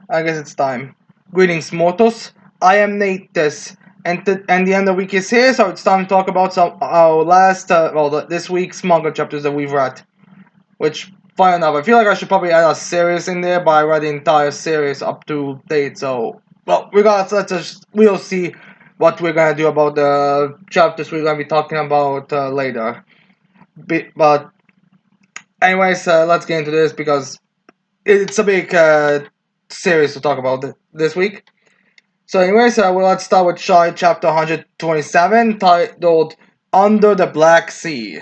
I guess it's time. Greetings, mortals. I am Natus, and the end of the week is here, so it's time to talk about some our last, this week's manga chapters that we've read. Which, fine enough, I feel like I should probably add a series in there, but I read the entire series up to date, so well, regardless, we'll see what we're gonna do about the chapters we're gonna be talking about later. But anyways, let's get into this because it's a big series to talk about this week. So, anyways, well, let's start with chapter 127, titled "Under the Black Sea."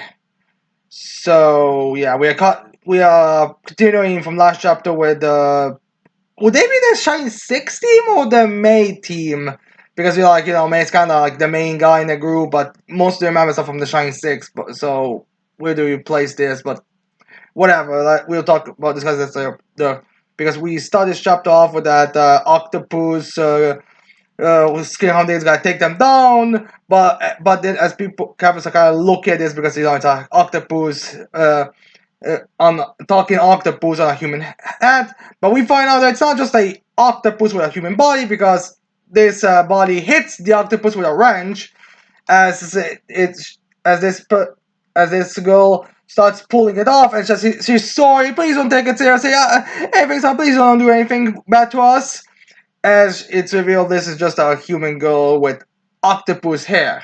So, yeah, we are continuing from last chapter with would they be the Shine Six team or the May team? Because we like May's kind of like the main guy in the group, but most of the members are from the Shine Six. But so where do we place this? But whatever, like, we'll talk about this because the because we start this chapter off with that octopus. Skin Hunting's gonna take them down, but then as people captains are kind of look at this because it's an octopus, on talking octopus on a human head, but we find out that it's not just a octopus with a human body because this body hits the octopus with a wrench as as this as this girl starts pulling it off and she's sorry, please don't take it seriously, everything's fine, please don't do anything bad to us. As it's revealed, this is just a human girl with octopus hair.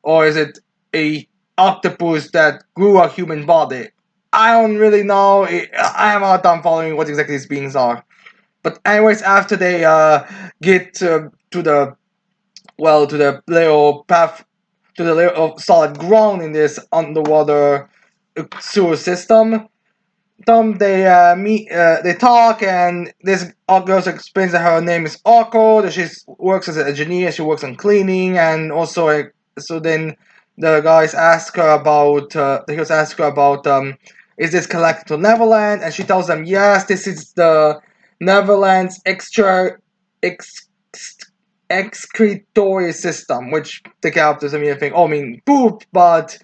Or is it a octopus that grew a human body? I don't really know. I have a hard time following what exactly these beings are. But anyways, after they get to the to the little path, to the little solid ground in this underwater sewer system, they talk, and this girl explains that her name is Orko, that she works as an engineer, she works on cleaning, and also so then the guys ask her about is this connected to Neverland, and she tells them yes, this is the Neverland's ex, excretory system, which the characters immediately think, oh, I mean poop, but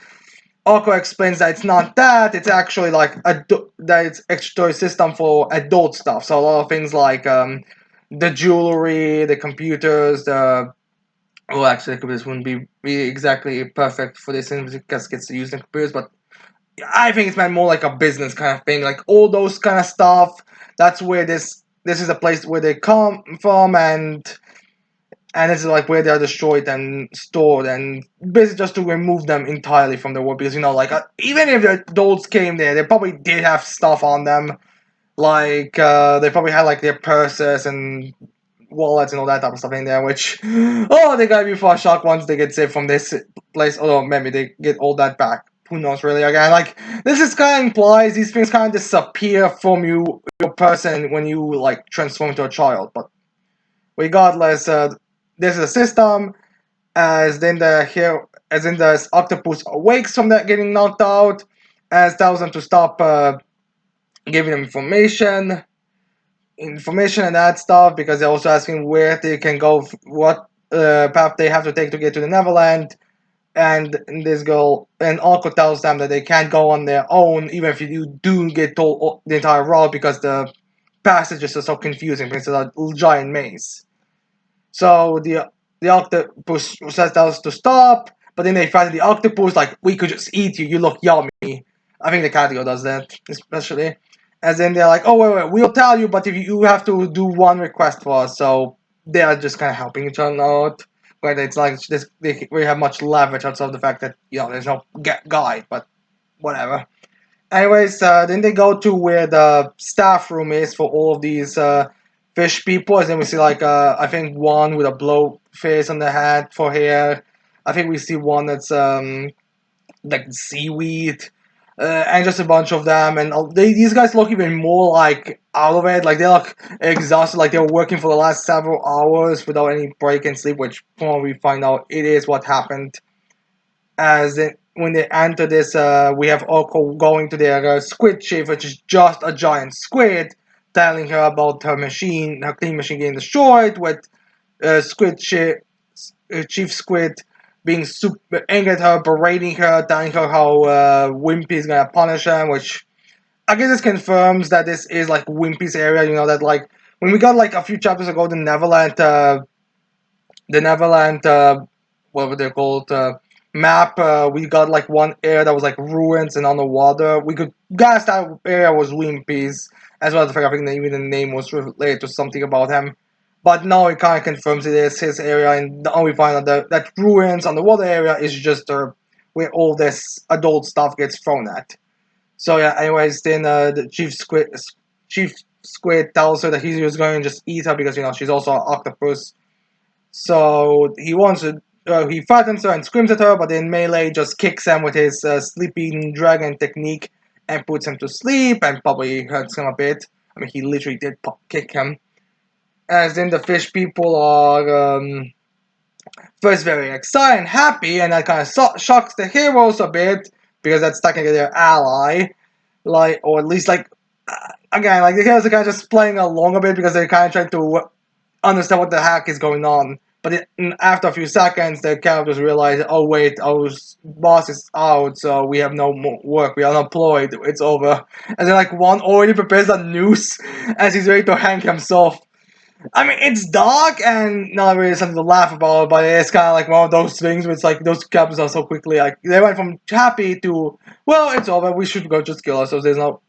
Orko explains that it's not that. It's actually like that it's extra system for adult stuff. So a lot of things like the jewelry, the computers, the well, actually, the computers wouldn't be exactly perfect for this because it gets used in computers. But I think it's meant more like a business kind of thing, like all those kind of stuff. That's where this is a place where they come from, and this is like where they're destroyed and stored, and basically just to remove them entirely from the world, because like even if the adults came there, they probably did have stuff on them, like they probably had like their purses and wallets and all that type of stuff in there, which oh, they gotta be for a shock once they get saved from this place, although maybe they get all that back, who knows really. Again, like, this is kind of implies these things kind of disappear from your person when you like transform into a child, but regardless, this is a system. As in the octopus awakes from that getting knocked out, as tells them to stop giving them information and that stuff, because they're also asking where they can go, what path they have to take to get to the Neverland. And this girl and Orko tells them that they can't go on their own, even if you do get told the entire route, because the passages are so confusing because it's a giant maze. So the octopus says us to stop, but then they find the octopus like, we could just eat you. You look yummy. I think the Catio does that especially. And then they're like, oh wait, we'll tell you, but if you have to do one request for us. So they are just kind of helping each other out. But it's like this, we have much leverage outside of the fact that there's no guide, but whatever. Anyways, then they go to where the staff room is for all of these fish people. And then we see like I think one with a blow face on the head for hair. I think we see one that's like seaweed, and just a bunch of them. And these guys look even more like out of it. Like, they look exhausted. Like they were working for the last several hours without any break and sleep. Which, from what we find out, it is what happened. When they enter this, we have Orko going to their squid chief, which is just a giant squid, telling her about her clean machine getting destroyed, with Chief Squid being super angry at her, berating her, telling her how Wimpy is gonna punish her, which I guess this confirms that this is like Wimpy's area. You know that like when we got like a few chapters ago, the Neverland, what were they called? Map. We got like one area that was like ruins and underwater. We could guess that area was Wimpy's, as well as the fact I think that even the name was related to something about him. But now it kind of confirms it is his area, and now we find out that ruins underwater area is just where all this adult stuff gets thrown at. So yeah. Anyways, then the Chief Squid tells her that he was going to just eat her because she's also an octopus. So he wants to. He frightens her and screams at her, but then Melee just kicks him with his sleeping dragon technique and puts him to sleep and probably hurts him a bit. I mean, he literally did kick him. As then the fish people are first very excited and happy, and that kind of shocks the heroes a bit because that's technically their ally, like, or at least like again, like the heroes are kind of just playing along a bit because they're kind of trying to understand what the heck is going on. But after a few seconds, the characters realize, oh wait, our boss is out, so we have no more work. We are unemployed. It's over. And then like one already prepares a noose as he's ready to hang himself. I mean, it's dark and not really something to laugh about, but it's kind of like one of those things where it's like those characters are so quickly like they went from happy to well, it's over. We should go just kill ourselves. There's no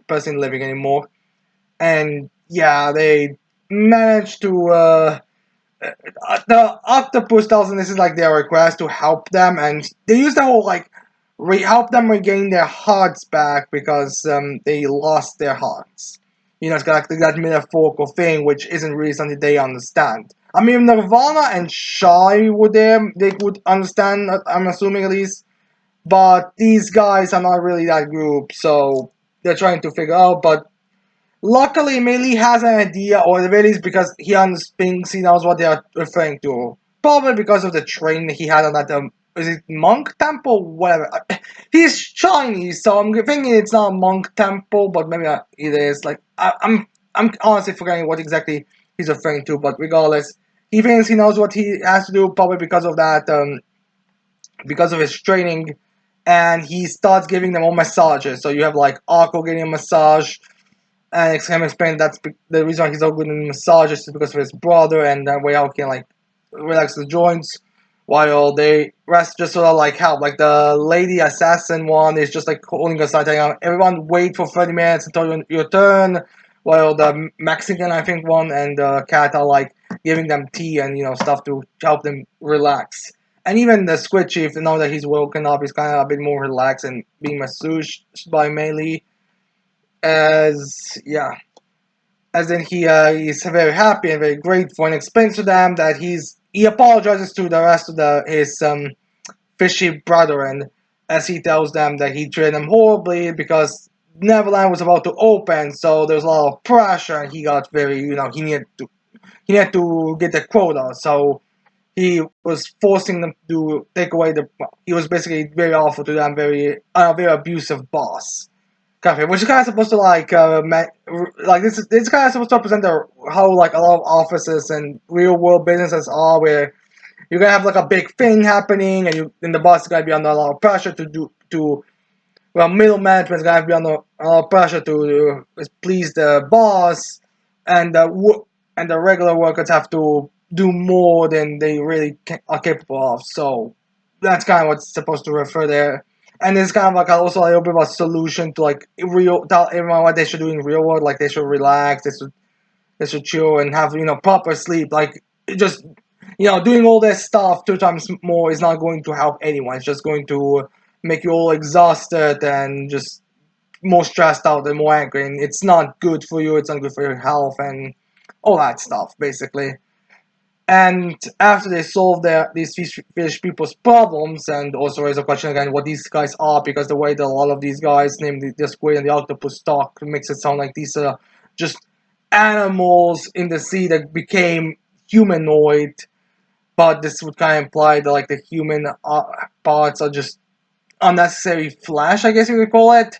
person living anymore. And yeah, they managed to the octopus tells them this is like their request to help them, and they use the whole like help them regain their hearts back because they lost their hearts. It's got like that metaphorical thing, which isn't really something they understand. I mean, Nirvana and Shy would they would understand. I'm assuming at least, but these guys are not really that group, so they're trying to figure out. But luckily, Melee has an idea, or at least because thinks he knows what they are referring to. Probably because of the training he had on that, is it monk temple? Whatever. He's Chinese, so I'm thinking it's not a monk temple, but maybe it is. Like, I'm honestly forgetting what exactly he's referring to, but regardless, he thinks he knows what he has to do, probably because of that, because of his training, and he starts giving them all massages. So you have like Arco getting a massage, and him explain that's the reason why he's so good in massages is because of his brother, and that way out can like relax the joints while they rest just sort of like help. Like the lady assassin one is just like holding aside, telling everyone wait for 30 minutes until your turn, while the Mexican I think one and the cat are like giving them tea and stuff to help them relax. And even the Squid Chief, now that he's woken up, he's kind of a bit more relaxed and being massaged by Melee. As yeah, as in he's very happy and very grateful and explains to them that he apologizes to the rest of his fishy brethren as he tells them that he treated them horribly because Neverland was about to open, so there was a lot of pressure and he got very he needed to get the quota, so he was forcing them to take away he was basically very awful to them, very abusive boss. Cafe, which is kind of supposed to like this kind of supposed to represent how like a lot of offices and real world businesses are, where you're gonna have like a big thing happening, and the boss is gonna be under a lot of pressure middle management is gonna be under a lot of pressure to please the boss, and the regular workers have to do more than they really are capable of. So that's kind of what's supposed to refer there. And it's kind of like also a little bit of a solution to like tell everyone what they should do in real world. Like they should relax, they should chill and have proper sleep. Like just doing all this stuff 2 times more is not going to help anyone. It's just going to make you all exhausted and just more stressed out and more angry. And it's not good for you. It's not good for your health and all that stuff basically. And after they solve these fish people's problems, and also raise a question again what these guys are, because the way that a lot of these guys, namely the squid and the octopus, talk makes it sound like these are just animals in the sea that became humanoid. But this would kind of imply that like the human parts are just unnecessary flesh, I guess you could call it.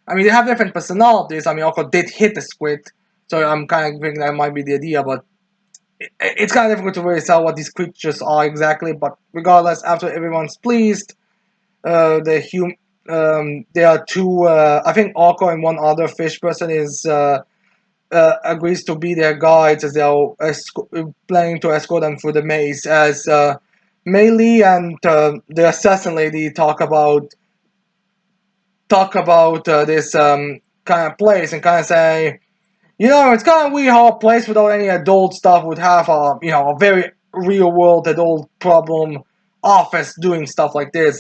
I mean, they have different personalities. I mean, Orko did hit the squid, so I'm kind of thinking that might be the idea, but it's kind of difficult to really tell what these creatures are exactly. But regardless, after everyone's pleased, the there are two. I think Orko and one other fish person is agrees to be their guides as they are planning to escort them through the maze. As Mei Li and the assassin lady talk about this kind of place and kind of say, it's kind of weird how a place without any adult stuff would have a very real world adult problem office doing stuff like this.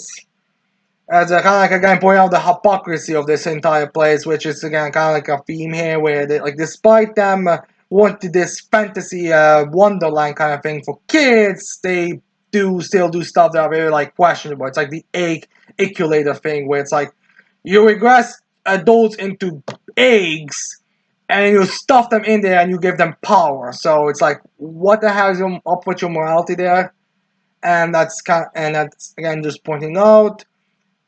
As a kind of like again pointing out the hypocrisy of this entire place, which is again kind of like a theme here, where they, like despite them wanting this fantasy wonderland kind of thing for kids, they do still do stuff that are very like questionable. It's like the egg thing, where it's like you regress adults into eggs and you stuff them in there and you give them power. So it's like, what the hell is up with your morality there? And that's again just pointing out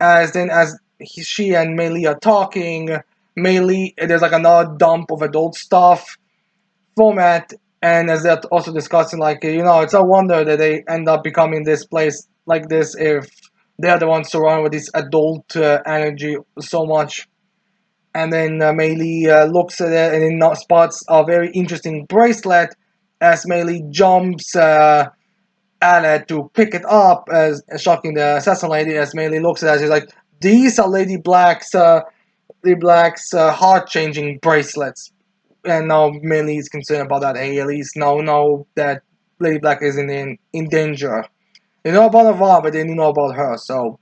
she and Mei Li are talking. Mei Li, there's like another dump of adult stuff format, and as they're also discussing, like it's a wonder that they end up becoming this place like this if they're the ones surrounded with this adult energy so much. And then Mei Li looks at it and then spots a very interesting bracelet as Mei Li jumps at it to pick it up, as shocking the assassin lady. As Mei Li looks at it, she's like, "These are Lady Black's heart-changing bracelets." And now Mei Li is concerned about that. And at least know that Lady Black is in danger. They know about Ava, but they don't know about her. So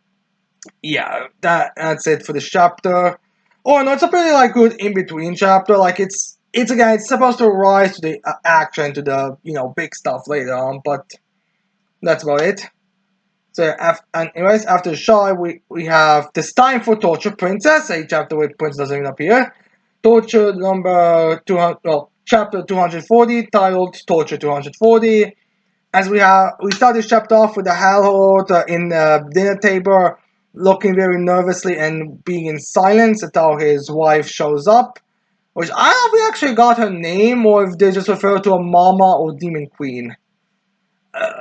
yeah, that's it for this chapter. Oh no, it's a pretty like good in between chapter. Like it's again, it's supposed to rise to the action, to the big stuff later on, but that's about it. So anyways, after the Shy, we have This Time for Torture Princess, a chapter where Prince doesn't even appear. Torture number 200, well, chapter 240, titled Torture 240. As we start this chapter off with the Hellhorde in the dinner table, looking very nervously and being in silence until his wife shows up. Which I don't know if we actually got her name or if they just refer to a Mama or Demon Queen.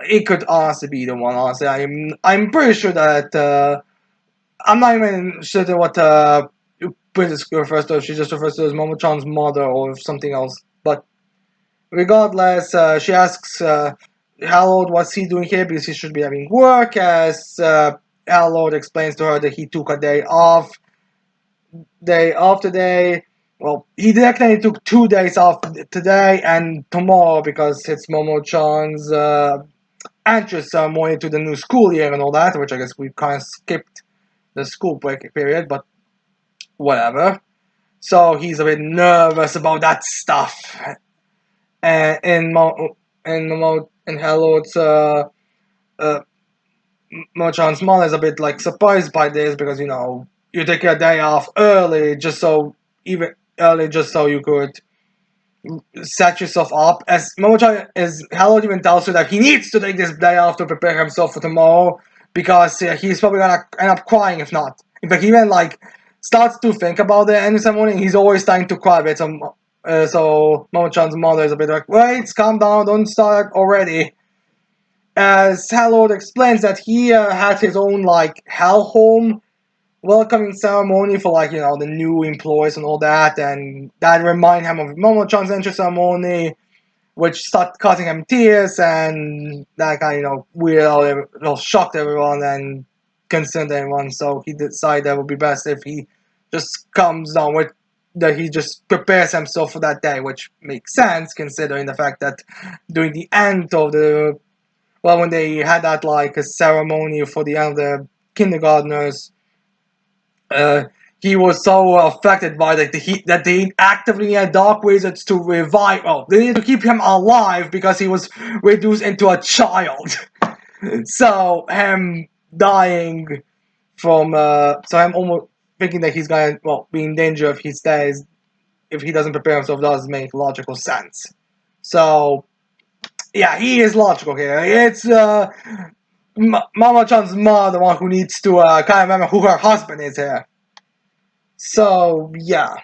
It could honestly be the one. Honestly, I'm pretty sure that I'm not even sure what Princess refers to. If she just refers to as Momo-chan's mother or something else. But regardless, she asks Hallowed what's he doing here because he should be having work. As Hallowed explains to her that he took a day off. Day off today. Well, he definitely took 2 days off today and tomorrow because it's Momo-chan's entrance ceremony to the new school year and all that, which I guess we kind of skipped the school break period, but whatever. So he's a bit nervous about that stuff. And Hallow's Mo-chan's mom is a bit like surprised by this because you take a day off early just so you could set yourself up. As Momo-chan is Hallowed even tells you that he needs to take this day off to prepare himself for tomorrow because he's probably gonna end up crying if not. In fact, he even like starts to think about the end ceremony and he's always starting to cry a bit. So Momo-chan's mother is a bit like, wait, calm down, don't start already. As Hallowed explains that he had his own like hell home welcoming ceremony for the new employees and all that, and that remind him of Momo-chan's entry ceremony, which started causing him tears, and that kind of weird, shocked everyone and concerned everyone. So he decided that it would be best if he just comes down with that he just prepares himself for that day, which makes sense considering the fact that during the end of when they had that like a ceremony for the end of the kindergartners, he was so affected by the heat that they actively had dark wizards to revive. Well, they needed to keep him alive because he was reduced into a child. So him dying from him almost thinking that he's gonna be in danger if he stays, if he doesn't prepare himself, does make logical sense. So yeah, he is logical here. It's Mama-chan's mom, the one who needs to kind of remember who her husband is here. So yeah,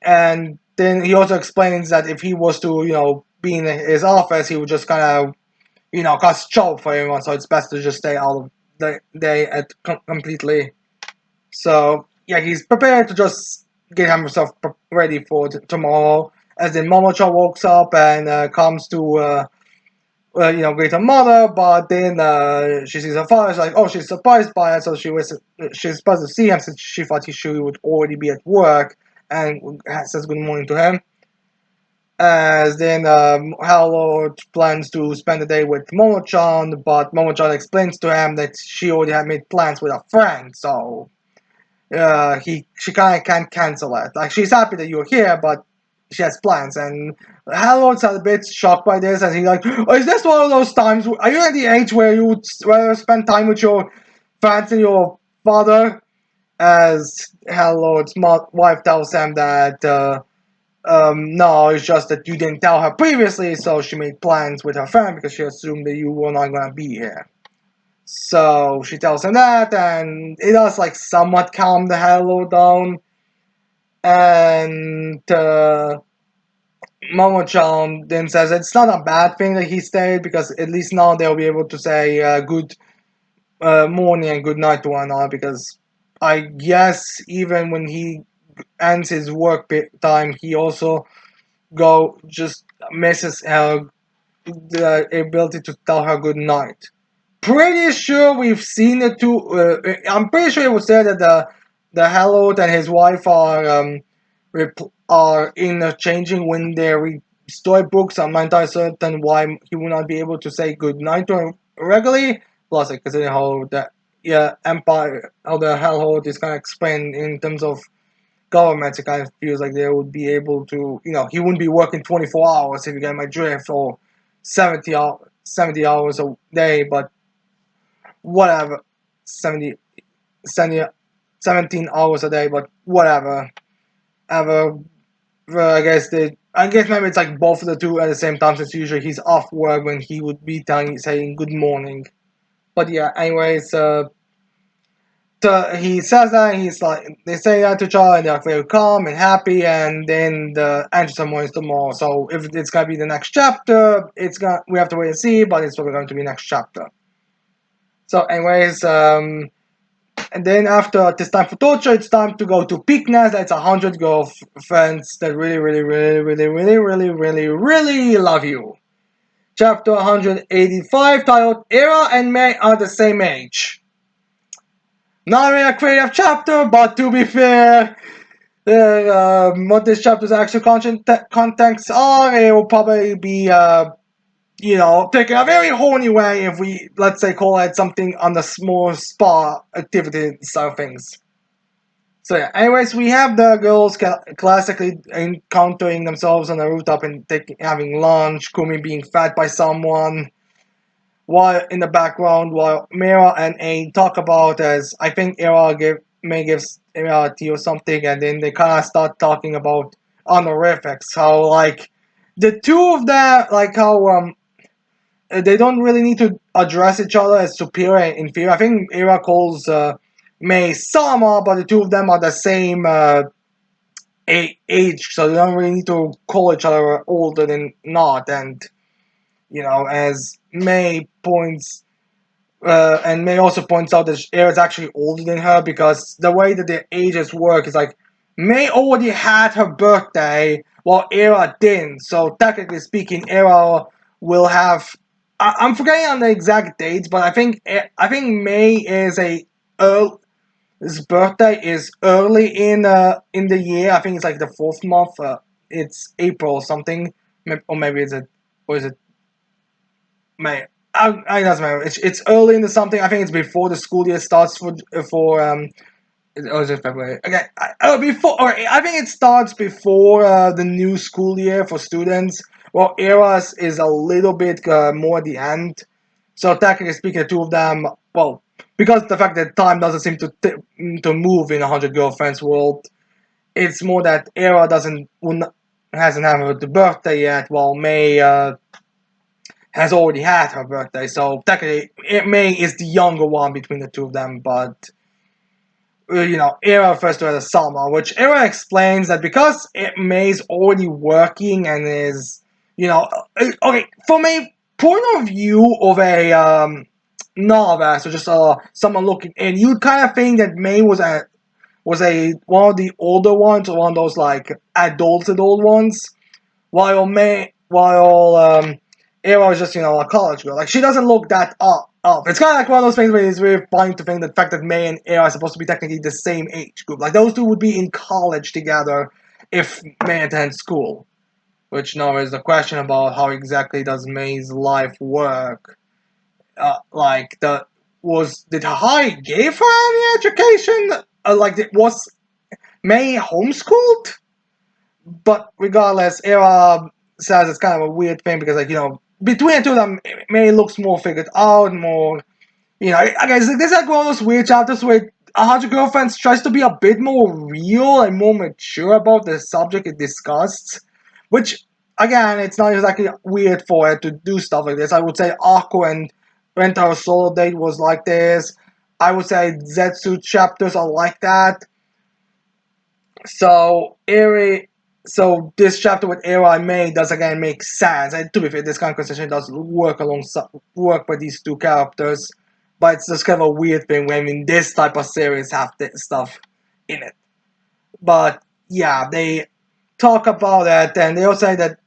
and then he also explains that if he was to be in his office, he would just kind of cause trouble for everyone. So it's best to just stay out of the day completely. So yeah, he's prepared to just get himself ready for tomorrow. As then Momo-chan wakes up and comes to greet her mother, but then she sees her father. She's like, oh, she's surprised by it, so she's supposed to see him since she thought she would already be at work, and says good morning to him. As then Lord plans to spend the day with Momo-chan, but Momo-chan explains to him that she already had made plans with a friend, so she kind of can't cancel it. Like, she's happy that you're here, but she has plans. And Harold's a bit shocked by this, and he's like, oh, "Is this one of those times? Are you at the age where you would rather spend time with your friends and your father?" As Harold's wife tells him that, no, it's just that you didn't tell her previously, so she made plans with her friend because she assumed that you were not gonna be here. So she tells him that, and it does like somewhat calm the Hello down. And Momo-chan then says it's not a bad thing that he stayed because at least now they'll be able to say good morning and good night to one another. Because I guess even when he ends his work time, he also just misses the ability to tell her good night. Pretty sure we've seen the two. I'm pretty sure it was said that the Hallowed and his wife are interchanging when they read storybooks. I'm not entirely certain why he will not be able to say good night to her regularly. Plus, like, considering how the empire, how the Hellhold is kind of explained in terms of governments, it kind of feels like they would be able to, he wouldn't be working 24 hours if you get my drift, or 70 hours a day, but whatever, 70, 70 17 hours a day, but whatever. Ever, I guess maybe it's like both of the two at the same time, since usually he's off work when he would be saying good morning. But yeah, anyways, he says that, he's like, they say that to each other, and they're like very calm and happy, and then the answer more is tomorrow. So if it's gonna be the next chapter, we have to wait and see, but it's probably going to be next chapter. So anyways, and then after this time for torture, it's time to go to Peakness. That's 100 girlfriends that really, really, really, really, really, really, really, really love you. Chapter 185, titled Era and May are the same age. Not really a creative chapter, but to be fair, what this chapter's actual contents are, it will probably be, taken a very horny way if we, let's say, call it something on the small spa activity side of things. So yeah, anyways, we have the girls classically encountering themselves on the rooftop and having lunch, Kumi being fed by someone, while in the background, while Mira and A talk about, as I think May gives Mira tea or something, and then they kind of start talking about honorifics, how like the two of them, like how they don't really need to address each other as superior and inferior. I think Mira calls May Sama, but the two of them are the same age, so they don't really need to call each other older than not. And as May points, and May also points out that Air is actually older than her, because the way that their ages work is like May already had her birthday while Era didn't. So technically speaking, Era will have. I'm forgetting on the exact dates, but I think May is his birthday is early in the year. I think it's like the fourth month. It's April or something, or maybe is it May? I doesn't matter. It's early into something. I think it's before the school year starts for. Or is it February? Okay, before. Okay, I think it starts before the new school year for students. Well, Eras is a little bit more at the end. So technically speaking, the two of them, well, because the fact that time doesn't seem to move in 100 Girlfriends world, it's more that Era hasn't had the birthday yet, while May has already had her birthday. So technically, May is the younger one between the two of them, but Era refers to her as Salma, which Era explains that because May's already working and is, okay, from a point of view of a novice or just someone looking in, you'd kind of think that May was was a one of the older ones, one of those like adult ones, while Era was just a college girl. Like she doesn't look that up. It's kind of like one of those things where it's really funny to think that the fact that May and Era are supposed to be technically the same age group. Like those two would be in college together if May attends school. Which now is the question about how exactly does May's life work. Like did High give her any education? Was May homeschooled? But regardless, Era says it's kind of a weird thing because, between the two of them, May looks more figured out, more, I guess this is like one of those weird chapters where 100 Girlfriends tries to be a bit more real and more mature about the subject it discussed, which, again, it's not exactly weird for it to do stuff like this. I would say Akko and Rent Solo Date was like this. I would say Zetsu chapters are like that. So this chapter with Era and May does again make sense. And to be fair, this kind of conversation does work with these two characters, but it's just kind of a weird thing when this type of series have this stuff in it. But yeah, they talk about it, and they also say that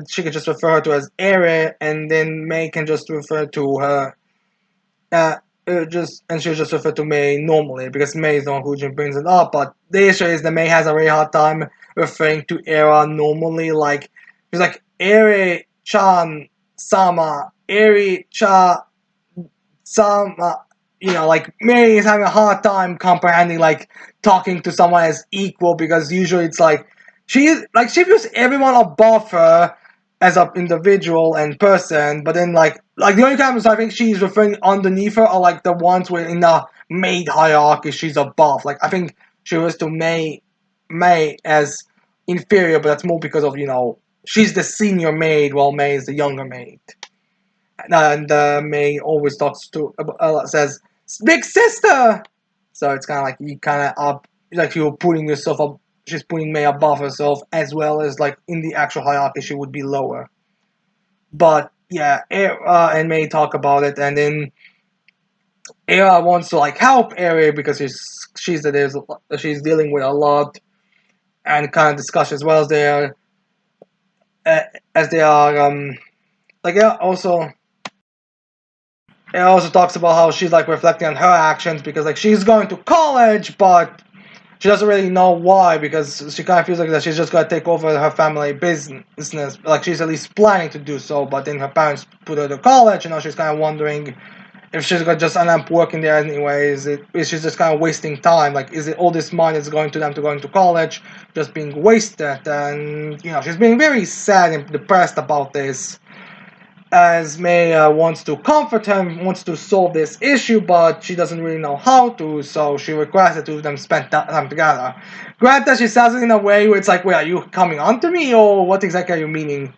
she can just refer to her as Era, and then May can just refer to her she'll just refer to May normally because May is the one who brings it up. But the issue is that May has a very hard time referring to Era normally. Like she's like Eri Chan Sama, Eri Cha Sama. Like May is having a hard time comprehending like talking to someone as equal because usually it's like she views everyone above her as an individual and person, but then like the only times I think she's referring underneath her are like the ones where in the maid hierarchy she's above. Like I think she refers to May as inferior, but that's more because of she's the senior maid while May is the younger maid, and May always says big sister. So it's kind of like you kind of up like you're putting yourself up. She's putting May above herself as well as like in the actual hierarchy she would be lower. But yeah, Era and May talk about it, and then Era wants to like help Eri because she's dealing with a lot, and kind of discuss as well uh, as they are like it also talks about how she's like reflecting on her actions because like she's going to college, but she doesn't really know why because she kind of feels like that she's just gonna take over her family business. Like she's at least planning to do so, but then her parents put her to college, and now she's kind of wondering if she's gonna just end up working there anyway. Is she just kind of wasting time? Like, is it all this money that's going to them to going to college just being wasted? And she's being very sad and depressed about this. As May wants to comfort him, wants to solve this issue, but she doesn't really know how to, so she requests that two of them spend time together. Granted, she says it in a way where it's like, wait, are you coming on to me, or what exactly are you meaning?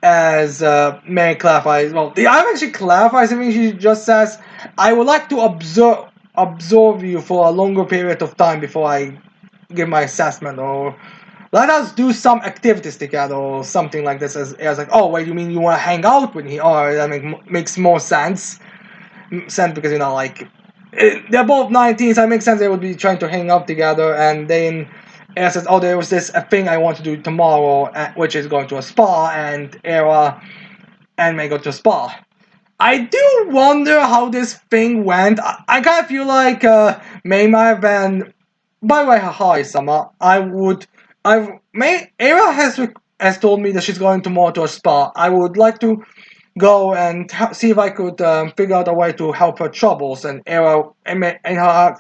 As May clarifies, well, the other actually clarifies something. She just says, I would like to observe you for a longer period of time before I give my assessment, or let us do some activities together or something like this. As like, oh wait, you mean you want to hang out with me? Oh, that makes more sense. Because they're both 19, so it makes sense they would be trying to hang out together. And then Era says, oh, there was a thing I want to do tomorrow, which is going to a spa, and Era and May go to a spa. I do wonder how this thing went. I kind of feel like May might have been. By the way, hi, Sama. Era has told me that she's going tomorrow to a spa. I would like to go and see if I could figure out a way to help her troubles. And Era and her.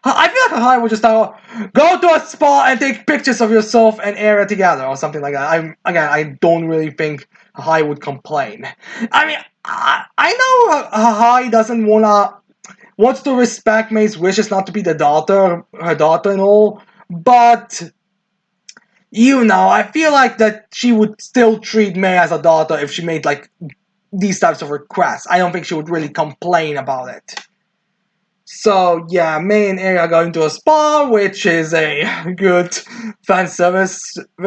I feel like Hai would just tell her, go to a spa and take pictures of yourself and Era together or something like that. I don't really think Hai would complain. I mean, I know Hai doesn't wants to respect May's wishes not to be her daughter and all, but I feel like that she would still treat May as a daughter if she made like these types of requests. I don't think she would really complain about it. So yeah, May and Eri are going to a spa, which is a good fan service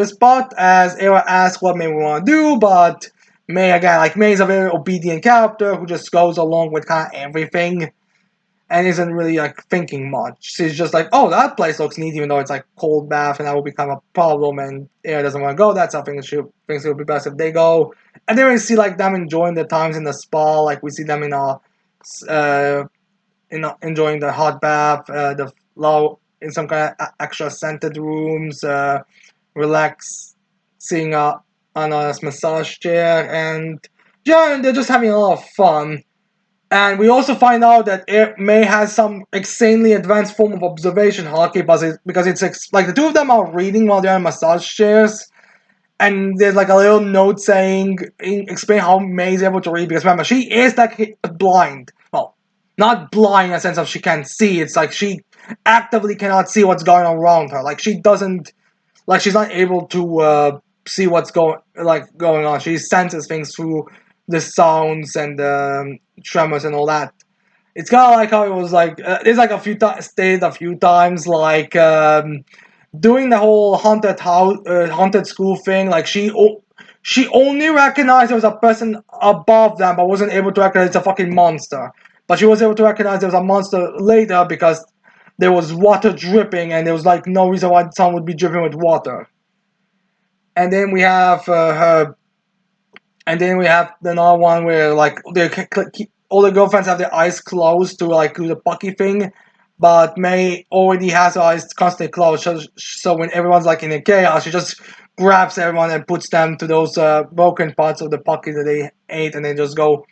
spot. As Eri asks what May want to do, but May again, like May is a very obedient character who just goes along with kind of everything. and isn't really like thinking much. She's just like, oh, that place looks neat, even though it's like cold bath, and that will become a problem. And Air doesn't want to go. That's something that she thinks it would be best if they go. And then we see like them enjoying their times in the spa. Like we see them uh, enjoying the hot bath, the low in some kind of extra scented rooms, relaxing on a massage chair, and yeah, they're just having a lot of fun. And we also find out that May has some insanely advanced form of observation hockey because it's like the two of them are reading while they're in massage chairs. And there's like a little note saying, explain how May is able to read because remember, she is like blind. Well, not blind in a sense of she can't see. It's like she actively cannot see what's going on around her. Like she doesn't, like she's not able to see what's going on. She senses things through the sounds and tremors and all that. It's kind of like how it was like there's like a few stated a few times like doing the whole haunted house, haunted school thing. Like she only recognized there was a person above them, but wasn't able to recognize it's a fucking monster. But she was able to recognize there was a monster later because there was water dripping, and there was like no reason why someone would be dripping with water. And then we have her, and then we have another one where like all the girlfriends have their eyes closed to like do the Bucky thing, but May already has her eyes constantly closed. So when everyone's like in a chaos, she just grabs everyone and puts them to those broken parts of the Bucky that they ate, and then just go.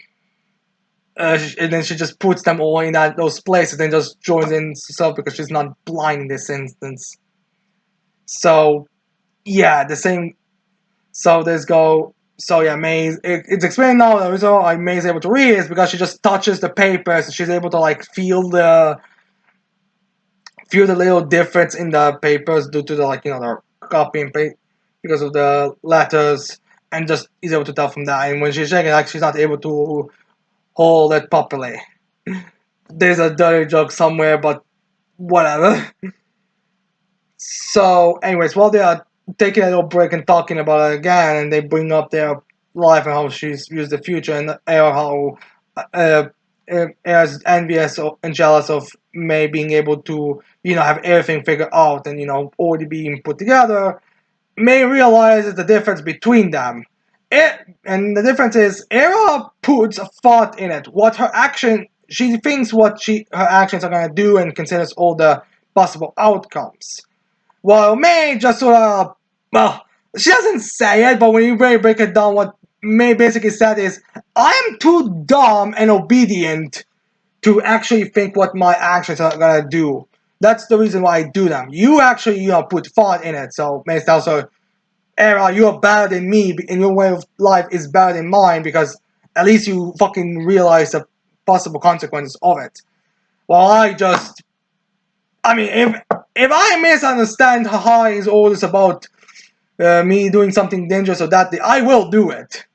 And then she just puts them all in those places, and just joins in herself because she's not blind in this instance. So yeah, the same. So there's go. So yeah, May. It's explained now. The reason why May is able to read is because she just touches the papers. And she's able to like feel the little difference in the papers due to the like the copy and paste because of the letters, and just is able to tell from that. And when she's checking, like she's not able to hold it properly. There's a dirty joke somewhere, but whatever. So, anyways, while they are taking a little break and talking about it again, and they bring up their life and how she's used the future, and how uh, is envious and jealous of May being able to, have everything figured out and, already being put together, May realizes the difference between them. And the difference is, Era puts a thought in it. She thinks her actions are going to do and considers all the possible outcomes. Well, May just sort of, well, she doesn't say it, but when you really break it down, what May basically said is, I am too dumb and obedient to actually think what my actions are gonna do. That's the reason why I do them. You actually, put thought in it. So May tells her, Era, you're better than me, and your way of life is better than mine because at least you fucking realize the possible consequences of it. While I mean, if I misunderstand Hai's orders about me doing something dangerous or that, I will do it.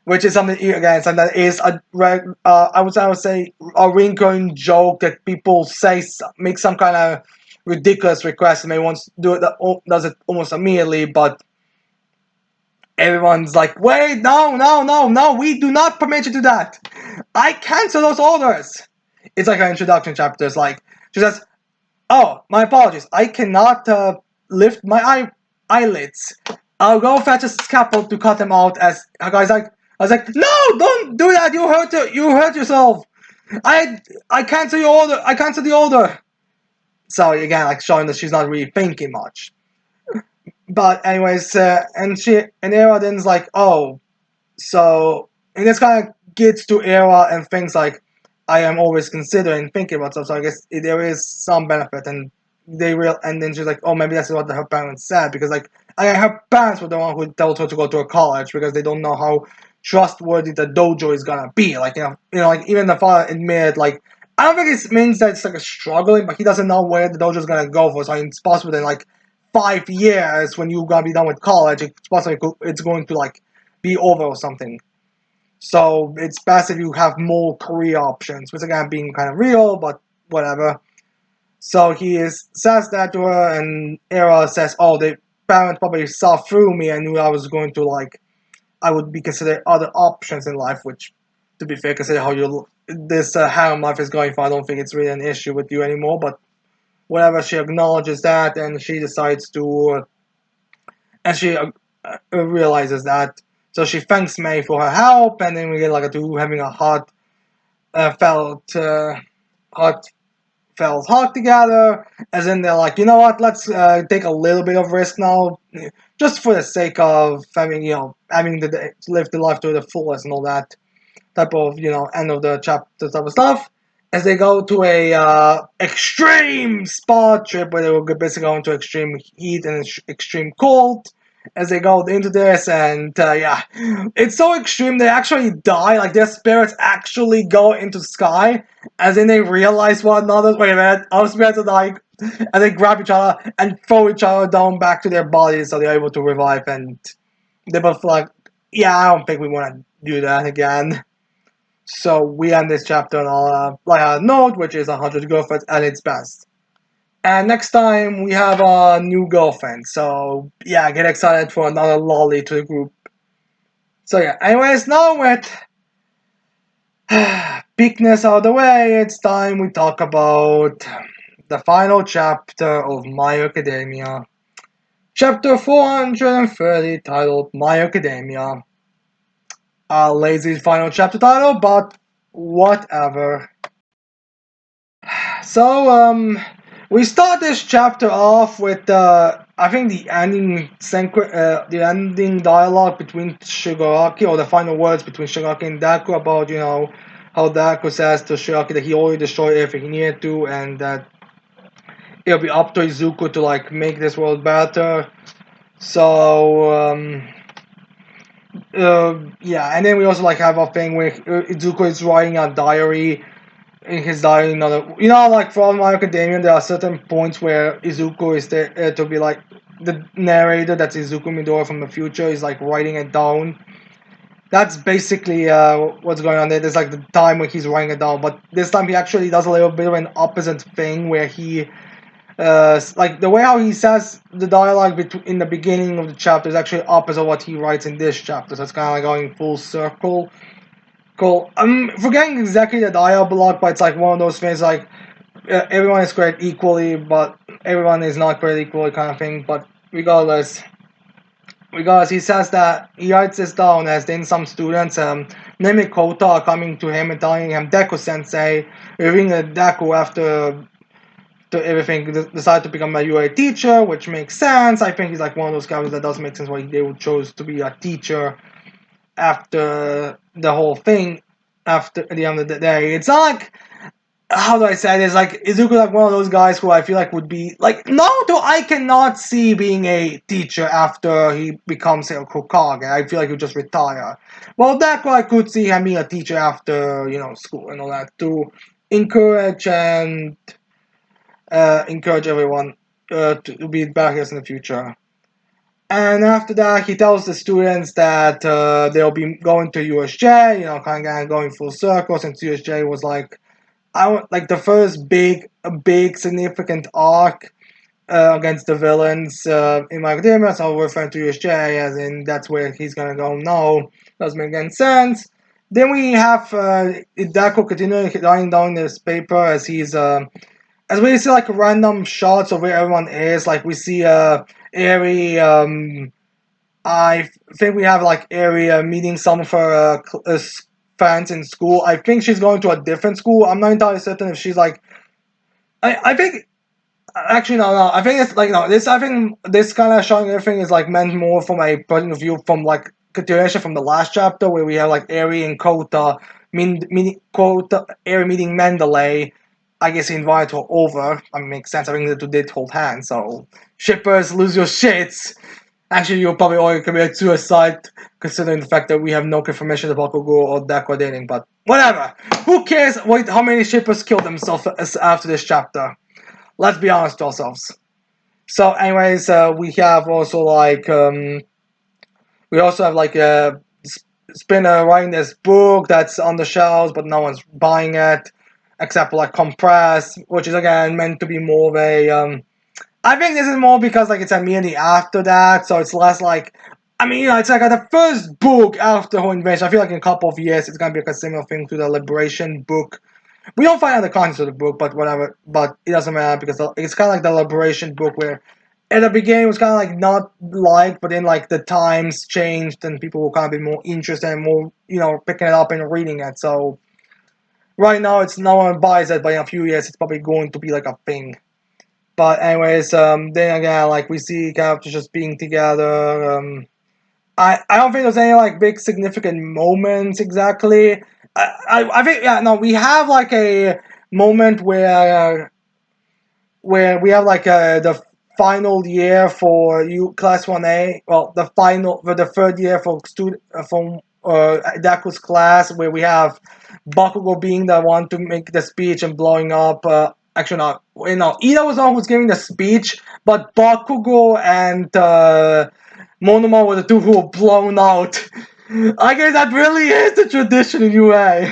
Which is something again, something that is I would say a recurring joke that people say make some kind of ridiculous request and may want to do it does it almost immediately, but everyone's like, wait, no, no, no, no, we do not permit you to do that. I cancel those orders. It's like an introduction chapter. It's like she says, oh, my apologies. I cannot lift my eyelids. I'll go fetch a scalpel to cut them out. As a guy's like, I was like, no, don't do that. You hurt yourself. I cancel your order. I cancel the order. So again, like showing that she's not really thinking much. But anyways, and Era then's like, oh, so and this kind of gets to Era and things like, I am always considering thinking about stuff. So I guess there is some benefit, and and then she's like, oh, maybe that's what her parents said because like her parents were the one who told her to go to a college because they don't know how trustworthy the dojo is gonna be. Like like even the father admitted like. I don't think it means that it's like a struggling, but he doesn't know where the dojo is gonna go for. So it's possible that like 5 years when you're gonna be done with college, it's possible it's going to like be over or something. So it's best if you have more career options, which again being kind of real, but whatever. So says that to her, and Era says, "Oh, the parents probably saw through me and knew I was going to like, I would be considered other options in life, which to be fair, consider how this harem life is going for. I don't think it's really an issue with you anymore, but whatever, she acknowledges that, and she decides to, and she realizes that. So she thanks May for her help, and then we get like a two having a felt heart felt hard together, as in they're like, you know what, let's take a little bit of risk now, just for the sake of having, having to live the life to the fullest and all that type of, end of the chapter type of stuff. As they go to a extreme spa trip where they will basically go into extreme heat and extreme cold. As they go into this, and yeah, it's so extreme they actually die. Like their spirits actually go into the sky, as in they realize one another. Wait a minute, our spirits are dying, and they grab each other and throw each other down back to their bodies, so they're able to revive. And they both like, yeah, I don't think we want to do that again. So we end this chapter on a note, which is 100 girlfriends at its best. And next time we have a new girlfriend. So yeah, get excited for another lolly to the group. So yeah, anyways, now with peakness out of the way, it's time we talk about the final chapter of My Academia. Chapter 430, titled My Academia. A lazy final chapter title, but whatever. So, we start this chapter off with, I think the ending dialogue between Shigaraki, or the final words between Shigaraki and Deku about, how Deku says to Shigaraki that he already destroyed everything he needed to, and that it'll be up to Izuku to, like, make this world better. So, yeah, and then we also, like, have a thing where Izuku is writing a diary in his diary, like from My Academia, there are certain points where Izuku is there to be like the narrator. That's Izuku Midori from the future. Is like writing it down. That's basically what's going on there. There's like the time when he's writing it down, but this time he actually does a little bit of an opposite thing where he, like the way how he says the dialogue in the beginning of the chapter is actually opposite of what he writes in this chapter. So it's kind of like going full circle. Cool. I'm forgetting exactly the dialogue, but it's like one of those things like everyone is created equally, but everyone is not created equally kind of thing. But regardless, he says that he writes this down as then some students, namely Kota, are coming to him and telling him Deku Sensei, revealing that Deku after to everything decided to become a UA teacher, which makes sense. I think he's like one of those guys that does make sense why they would chose to be a teacher after the whole thing, after the end of the day. It's not like, how do I say this? Like, Izuku like one of those guys who I feel like would be like, Naruto I cannot see being a teacher after he becomes a Hokage. I feel like he'll just retire. Well, Deku I could see him being a teacher after, school and all that, to encourage and encourage everyone to be back in the future. And after that, he tells the students that they'll be going to USJ, kind of going full circle, since USJ was like, like the first big significant arc against the villains in My Academia. So we're referring to USJ as in that's where he's gonna go now. Doesn't make any sense. Then we have Deku continuing writing down this paper as he's as we see like random shots of where everyone is. Like we see Eri, I think we have like Eri meeting some of her friends in school. I think she's going to a different school. I'm not entirely certain if she's like. I think actually no. I think it's like no. I think this kind of showing everything is like meant more from a point of view from like continuation from the last chapter where we have like Eri and Kota meeting Kota Eri meeting Mendeley. I guess he invited her over. I mean, makes sense. I think the two did hold hands. So shippers, lose your shits. Actually, you'll probably already commit suicide, considering the fact that we have no confirmation about Kogoro or Deku dating. But whatever. Who cares? Wait, how many shippers killed themselves after this chapter? Let's be honest to ourselves. So, anyways, we have also like we also have like a Spinner writing this book that's on the shelves, but no one's buying it, except for like Compress, which is again meant to be more of a I think this is more because like it's immediately after that, so it's less like I mean, it's like the first book after her invention. I feel like in a couple of years it's gonna be like a similar thing to the Liberation book. We don't find out the contents of the book, but whatever. But it doesn't matter because it's kind of like the Liberation book where at the beginning it was kind of like not liked, but then like the times changed and people were kind of be more interested and more picking it up and reading it. So right now it's no one buys it, but in a few years it's probably going to be like a thing. But anyways, then again, like we see characters just being together. I don't think there's any like big significant moments exactly. I think yeah no we have like a moment where we have like the final year for you class 1A, well the final for the third year for student from Daku's class, where we have Bakugo being the one to make the speech and blowing up actually not Ida was the one who's giving the speech, but Bakugo and Monoma were the two who were blown out. I guess that really is the tradition in UA.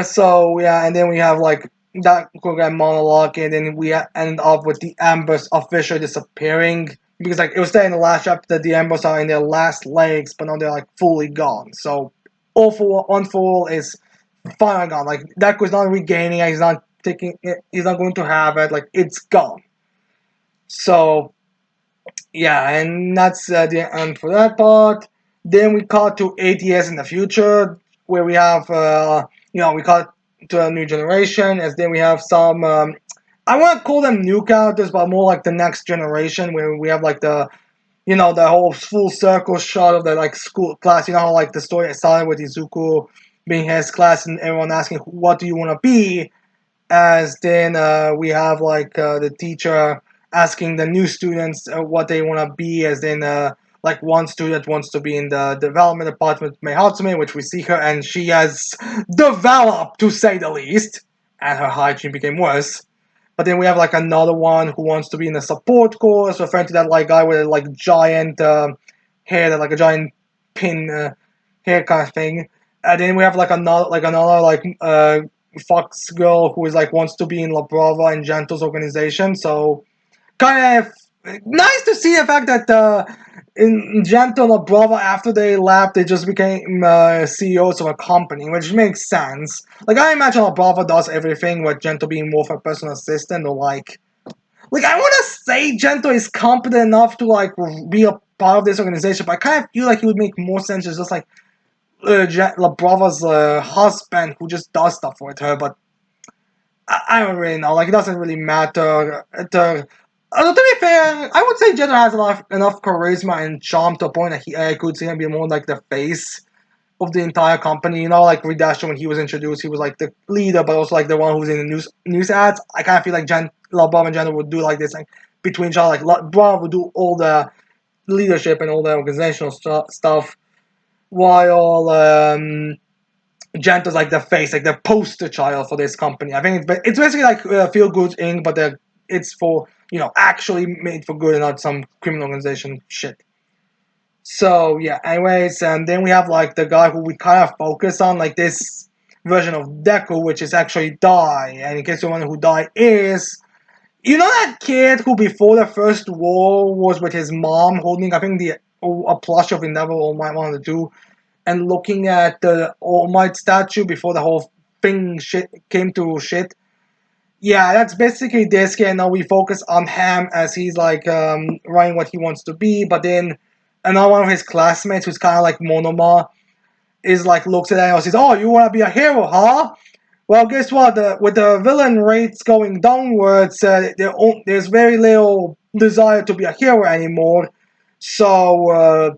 So yeah, and then we have like that program monologue, and then we end up with the Ambers officially disappearing because like it was there in the last chapter that the Ambers are in their last legs, but now they're like fully gone. So all for one for all is finally gone. Like Deku's not regaining it, he's not taking it, he's not going to have it. Like it's gone. So yeah, and that's the end for that part. Then we cut to 8 years in the future, where we have, we cut to a new generation, as then we have some, I want to call them new characters, but more like the next generation, where we have like the whole full circle shot of the like school class. You know how like the story started with Izuku being his class and everyone asking, what do you want to be? As then we have like the teacher asking the new students what they want to be, as then like one student wants to be in the development department Mei Hatsume, which we see her and she has developed to say the least, and her hygiene became worse. But then we have like another one who wants to be in the support course, referring to that like guy with like giant hair, that like a giant pin hair kind of thing. And then we have like another like Fox girl who is like wants to be in La Brava and Gento's organization. So kind of nice to see the fact that in Gento and La Brava, after they left, they just became CEOs of a company, which makes sense. Like I imagine La Brava does everything, with Gento being more of a personal assistant or like I want to say Gento is competent enough to like be a part of this organization, but I kind of feel like it would make more sense just like La Brava's husband who just does stuff with her, but I don't really know. Like, it doesn't really matter. To be fair, I would say Jenner has enough charisma and charm to a point that I could see him be more like the face of the entire company. You know, like Redasha, when he was introduced, he was like the leader, but also like the one who's in the news ads. I kind of feel like Bob and Jenner would do like this, like between each other. Like, Bob would do all the leadership and all the organizational stuff, while Gento's like the face, like the poster child for this company. I think it's basically like Feel Good Inc., but it's for actually made for good and not some criminal organization shit. So yeah, anyways, and then we have like the guy who we kind of focus on, like this version of Deku, which is actually Dai. And in case you wonder who Dai is, you know that kid who before the first war was with his mom holding, I think a plush of Endeavor All Might one of the two, and looking at the All Might statue before the whole thing shit came to shit. Yeah, that's basically this kid. Now we focus on him as he's like writing what he wants to be, but then another one of his classmates who's kind of like Monoma is like looks at him and says, "Oh, you want to be a hero, huh?" Well, guess what? With the villain rates going downwards, there's very little desire to be a hero anymore. So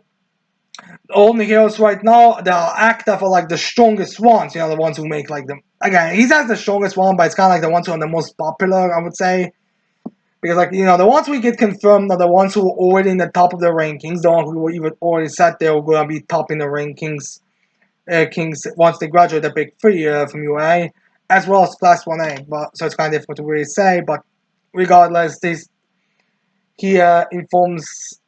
only heroes right now that are active are like the strongest ones. The ones who make like them. Again, he's as the strongest one, but it's kind of like the ones who are the most popular, I would say. Because like the ones we get confirmed are the ones who are already in the top of the rankings. The ones who were even already said they were gonna be top in the rankings. Kings once they graduate the big three from UA, as well as Class 1A. But so it's kind of difficult to really say. But regardless, he informs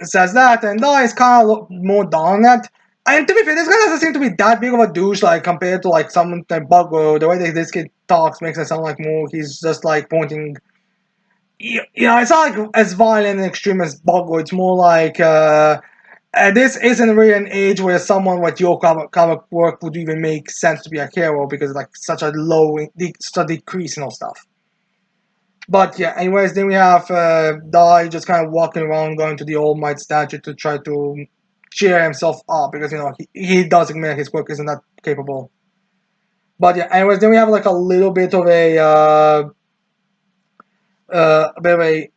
says that, and is kind of more down on that. And to be fair, this guy doesn't seem to be that big of a douche, like compared to like someone like Buggo. The way that this kid talks makes it sound like more he's just like pointing. It's not like as violent and extreme as Buggo. It's more like This isn't really an age where someone with your comic work would even make sense to be a hero because like such a such a decrease and all stuff. But yeah, anyways, then we have Dai just kind of walking around, going to the All Might statue to try to cheer himself up because he does admit his work isn't that capable. But yeah, anyways, then we have like a little bit of a bit of a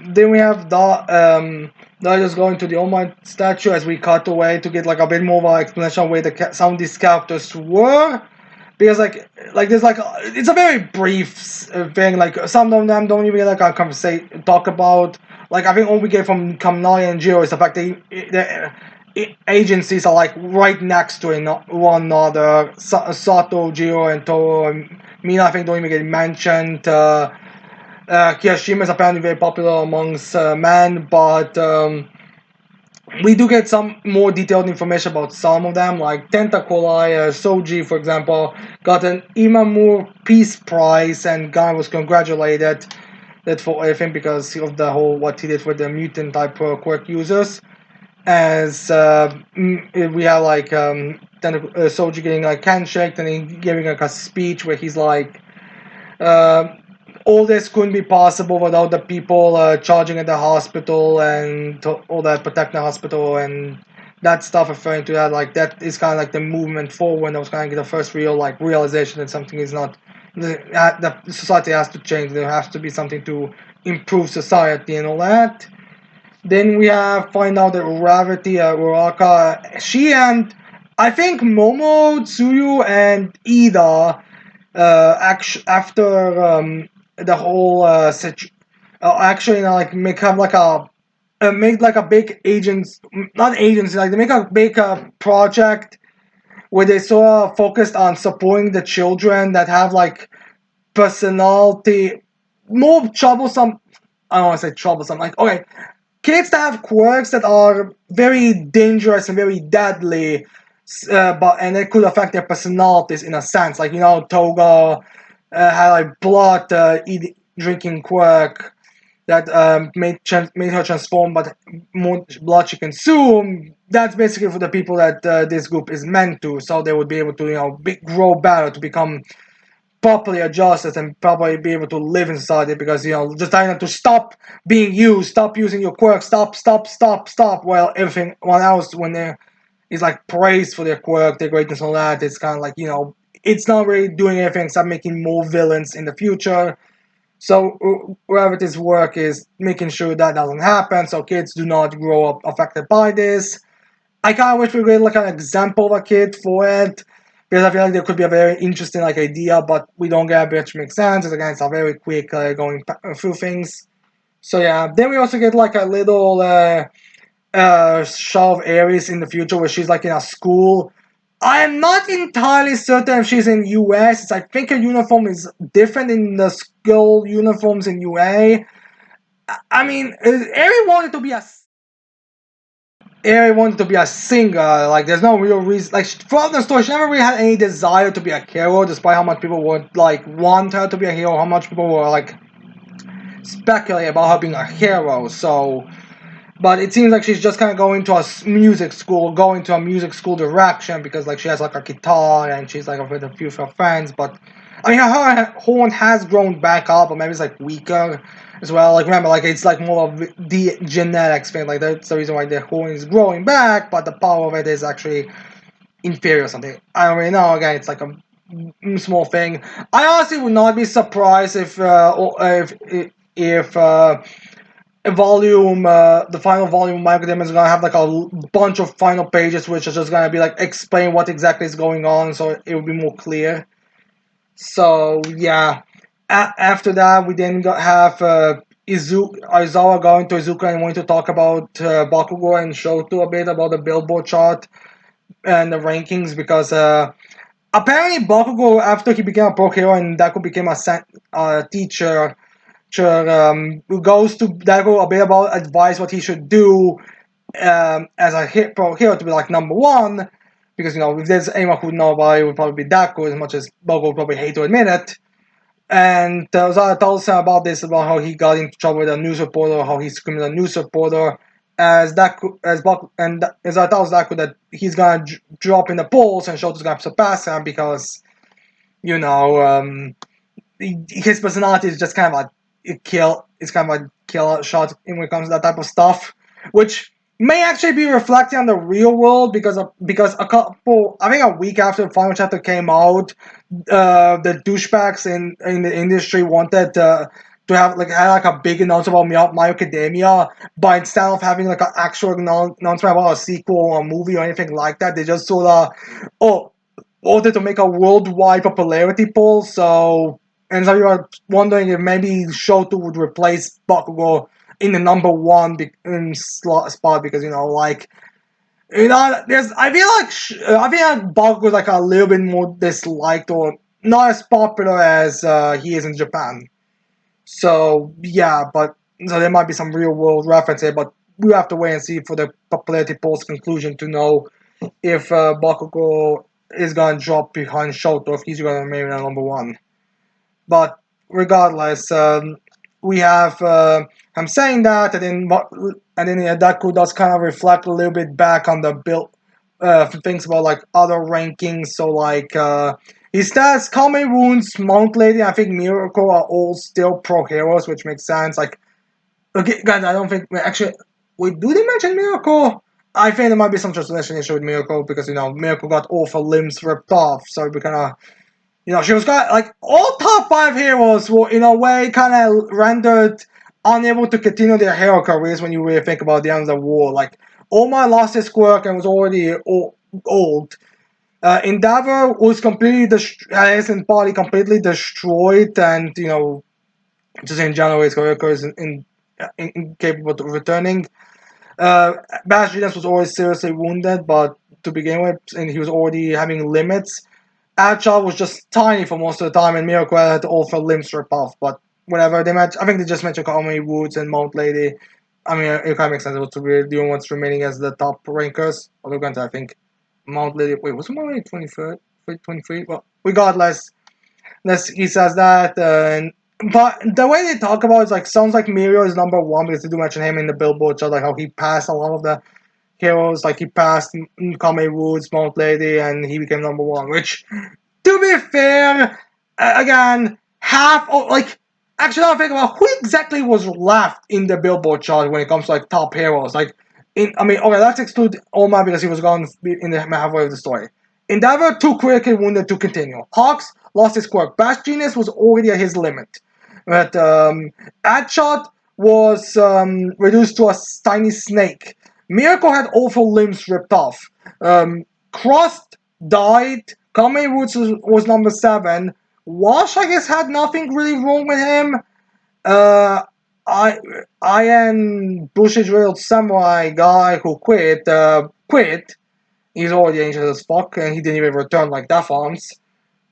then we have Dai just going to the All Might statue as we cut away to get like a bit more of an explanation of where some of these characters were. Because like there's like it's a very brief thing. Like some of them don't even like a conversation talk about. Like I think all we get from Kamnai and Jiro is the fact that the agencies are like right next to one another. Sato, Jiro, and Toro and Mina I think don't even get mentioned. Kiyashima is apparently very popular amongst men, but we do get some more detailed information about some of them, like Tentacolai, Soji, for example, got an Imamur Peace Prize, and Guy was congratulated that for everything because of the whole what he did with the mutant type quirk users. As we have like Soji getting like handshake and he giving like a speech where he's like. All this couldn't be possible without the people charging at the hospital and all that protecting the hospital and that stuff referring to that like that is kind of like the movement forward. That was kind of the first real like realization that something is not the society has to change. There has to be something to improve society and all that. Then we have find out that Gravity Uraka, she and I think Momo, Tsuyu, and Ida after the whole actually like make have like a make like a big agents not agency like they make a big project where they sort of focused on supporting the children that have like personality more troublesome. I don't want to say troublesome, like okay, kids that have quirks that are very dangerous and very deadly, but and it could affect their personalities in a sense. Like Toga had like blood drinking quirk that made her transform, but more blood she consumed. That's basically for the people that this group is meant to, so they would be able to grow better to become properly adjusted and probably be able to live in society because just telling them to stop being used, stop using your quirk, stop. Well, everything one else when they is like praised for their quirk, their greatness, and all that. It's kind of like it's not really doing anything except making more villains in the future. So Gravity's work is making sure that doesn't happen, so kids do not grow up affected by this. I kind of wish we could get like an example of a kid for it because I feel like there could be a very interesting like idea, but we don't get a which makes sense. Because again, it's a very quick going through things. So yeah, then we also get like a little show of Aries in the future where she's like in a school. I am not entirely certain if she's in US. I think her uniform is different in the school uniforms in UA. I mean, Aries wanted to be a Eri wanted to be a singer. Like, there's no real reason. Like, throughout the story, she never really had any desire to be a hero, despite how much people would like want her to be a hero. How much people were like speculate about her being a hero. So, but it seems like she's just kind of going to a music school, going to a music school direction because like she has like a guitar and she's like with a few of her friends. But I mean, her horn has grown back up, but maybe it's like weaker as well. Like remember, like it's like more of the genetics thing. Like that's the reason why the horn is growing back, but the power of it is actually inferior or something. I don't really know. Again, it's like a small thing. I honestly would not be surprised if volume, the final volume of My Academia is gonna have like a bunch of final pages, which are just gonna be like explain what exactly is going on, so it will be more clear. So yeah, after that we then have Aizawa going to Izuka and wanting to talk about Bakugo and Shoto a bit about the Billboard chart and the rankings because apparently Bakugo after he became a pro hero and Deku became a teacher goes to Deku a bit about advice what he should do as a pro hero to be like number one. Because, if there's anyone who would know about it, it would probably be Deku, as much as Bogo would probably hate to admit it. And Ozara tells him about this, about how he got into trouble with a news reporter, how he screamed at a news reporter. as Deku, as Baku, and as I tells Deku that he's gonna drop in the polls and Shoto's gonna surpass him because you know his personality is just kind of a kill. It's kind of a kill shot when it comes to that type of stuff, which may actually be reflecting on the real world because a couple, I think a week after the final chapter came out, the douchebags in the industry wanted to have had like a big announcement about My Academia, but instead of having like an actual announcement about a sequel or a movie or anything like that, they just sort of wanted to make a worldwide popularity poll. So, and so you are wondering if maybe Shoto would replace Bakugo in the number one spot because there's I feel like Bakugo is like a little bit more disliked or not as popular as he is in Japan. So yeah, but so there might be some real world reference here, but we have to wait and see for the popularity poll's conclusion to know if Bakugo is gonna drop behind Shoto, if he's gonna remain at number one. But regardless, we have I'm saying that, and then Deku does kind of reflect a little bit back on the build, things about like other rankings. So like he stats Kame Wounds, Mount Lady, I think Miracle are all still pro heroes, which makes sense. Like okay, guys, I don't think actually. Wait, do they mention Miracle? I think there might be some translation issue with Miracle because Miracle got all her limbs ripped off, so we kind of she was got like all top five heroes were in a way kind of rendered unable to continue their hero careers when you really think about the end of the war. Like Oma lost his quirk and was already old. Endeavor was completely his body completely destroyed, and just in general his career is incapable of returning. Bash Genius was always seriously wounded, but to begin with, and he was already having limits. Agile was just tiny for most of the time, and Miracle had all her limbs ripped off. But whatever, I think they just mentioned Kaomi Woods and Mount Lady. I mean, it kind of makes sense to be the only ones remaining as the top rankers. Although, granted, I think Mount Lady. Wait, was Mount Lady 23rd? 23? Well, regardless, he says that. But the way they talk about it is like sounds like Mirio is number one because they do mention him in the Billboard chart, like how he passed a lot of the heroes, like he passed Kame Woods, Mount Lady, and he became number one. Which, to be fair, again, half of like actually, now I think about who exactly was left in the Billboard chart when it comes to like top heroes. Like, okay, let's exclude Oma because he was gone in the halfway of the story. Endeavor too critically wounded to continue. Hawks lost his quirk. Bash Genius was already at his limit. But Adshot was reduced to a tiny snake. Miracle had awful limbs ripped off. Crust died. Kame Roots was number 7. Wash, I guess, had nothing really wrong with him. Uh, I am Bushy Drilled Samurai guy who quit. He's already ancient as fuck, and he didn't even return like Death Arms.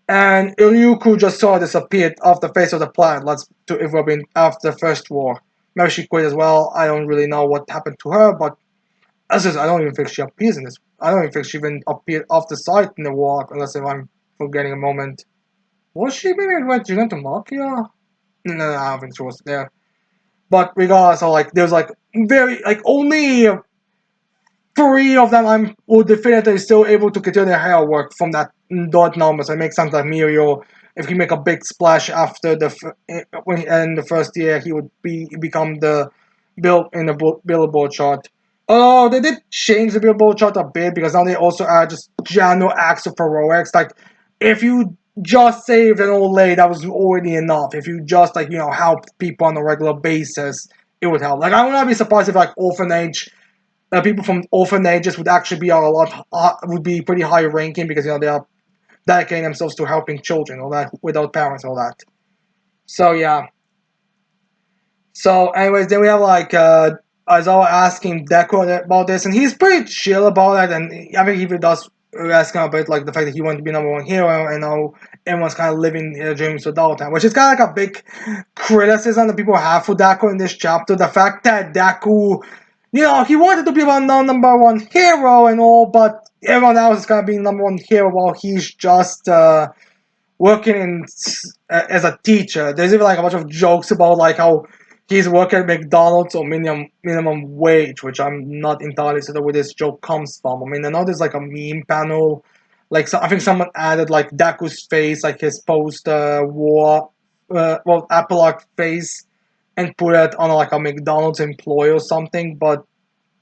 And Ilyuku just saw disappeared off the face of the planet. If we've been after the first war. Maybe she quit as well. I don't really know what happened to her, but as is, I don't even think she appears in this. I don't even think she even appeared off the site in the war, unless if I'm forgetting a moment. Was she maybe when she went to Nokia? No, I don't think she was there. But regardless, there's very only 3 of them will definitively still able to continue their hair work from that dot number. So it makes sense that Mirio, if he make a big splash after in the first year, he would become the bill in the Billboard chart. Oh, they did change the Billboard chart a bit because now they also add just general acts of heroics. Like if you just saved an old lady, that was already enough. If you just help people on a regular basis, it would help. Like I would not be surprised if orphanage people from orphanages would actually be would be pretty high ranking because they are dedicating themselves to helping children, all that without parents, all that. So yeah. So anyways, then we have Aizawa asking Deku about this, and he's pretty chill about it, and I think he even does ask him about the fact that he wanted to be number one hero, and now everyone's kind of living their dreams without him, which is kind of like a big criticism that people have for Deku in this chapter. The fact that Deku he wanted to be a number one hero and all, but everyone else is gonna be number one hero while he's just working as a teacher. There's even a bunch of jokes about how he's working at McDonald's or minimum wage, which I'm not entirely sure where this joke comes from. I mean, I know there's like a meme panel, like so I think someone added like Daku's face, like his post war, Apple face, and put it on like a McDonald's employee or something. But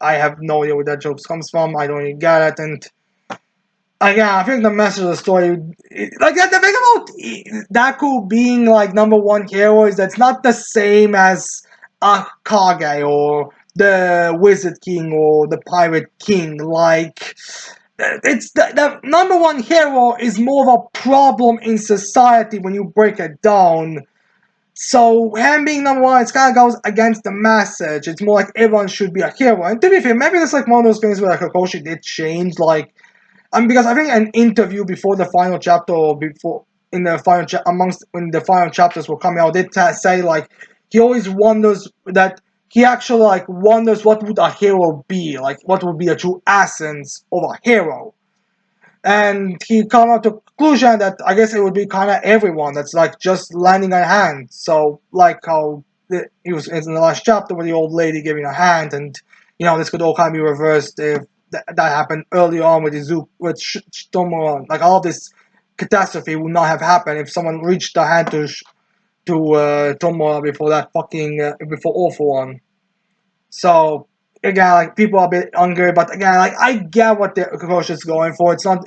I have no idea where that joke comes from. I don't even get it, and yeah, I think the message of the story, like the thing about Daku being like number one hero is that's not the same as Kage or the Wizard King or the Pirate King. Like, it's the number one hero is more of a problem in society when you break it down. So him being number one, it kind of goes against the message. It's more like everyone should be a hero. And to be fair, maybe it's like one of those things where like Kakashi did change, like because I think an interview before the final chapter or before in the final amongst when the final chapters were coming out, did say like he always wonders that he actually like wonders what would a hero be, like what would be the true essence of a hero. And he come up to the conclusion that I guess it would be kind of everyone that's like just lending a hand. So like how he was in the last chapter with the old lady giving a hand, and this could all kind of be reversed if that happened early on with Izuku, with Tomo. Like all this catastrophe would not have happened if someone reached a hand to Tomo before that fucking before All For One. So again, like people are a bit hungry, but again, like I get what the coach is going for. It's not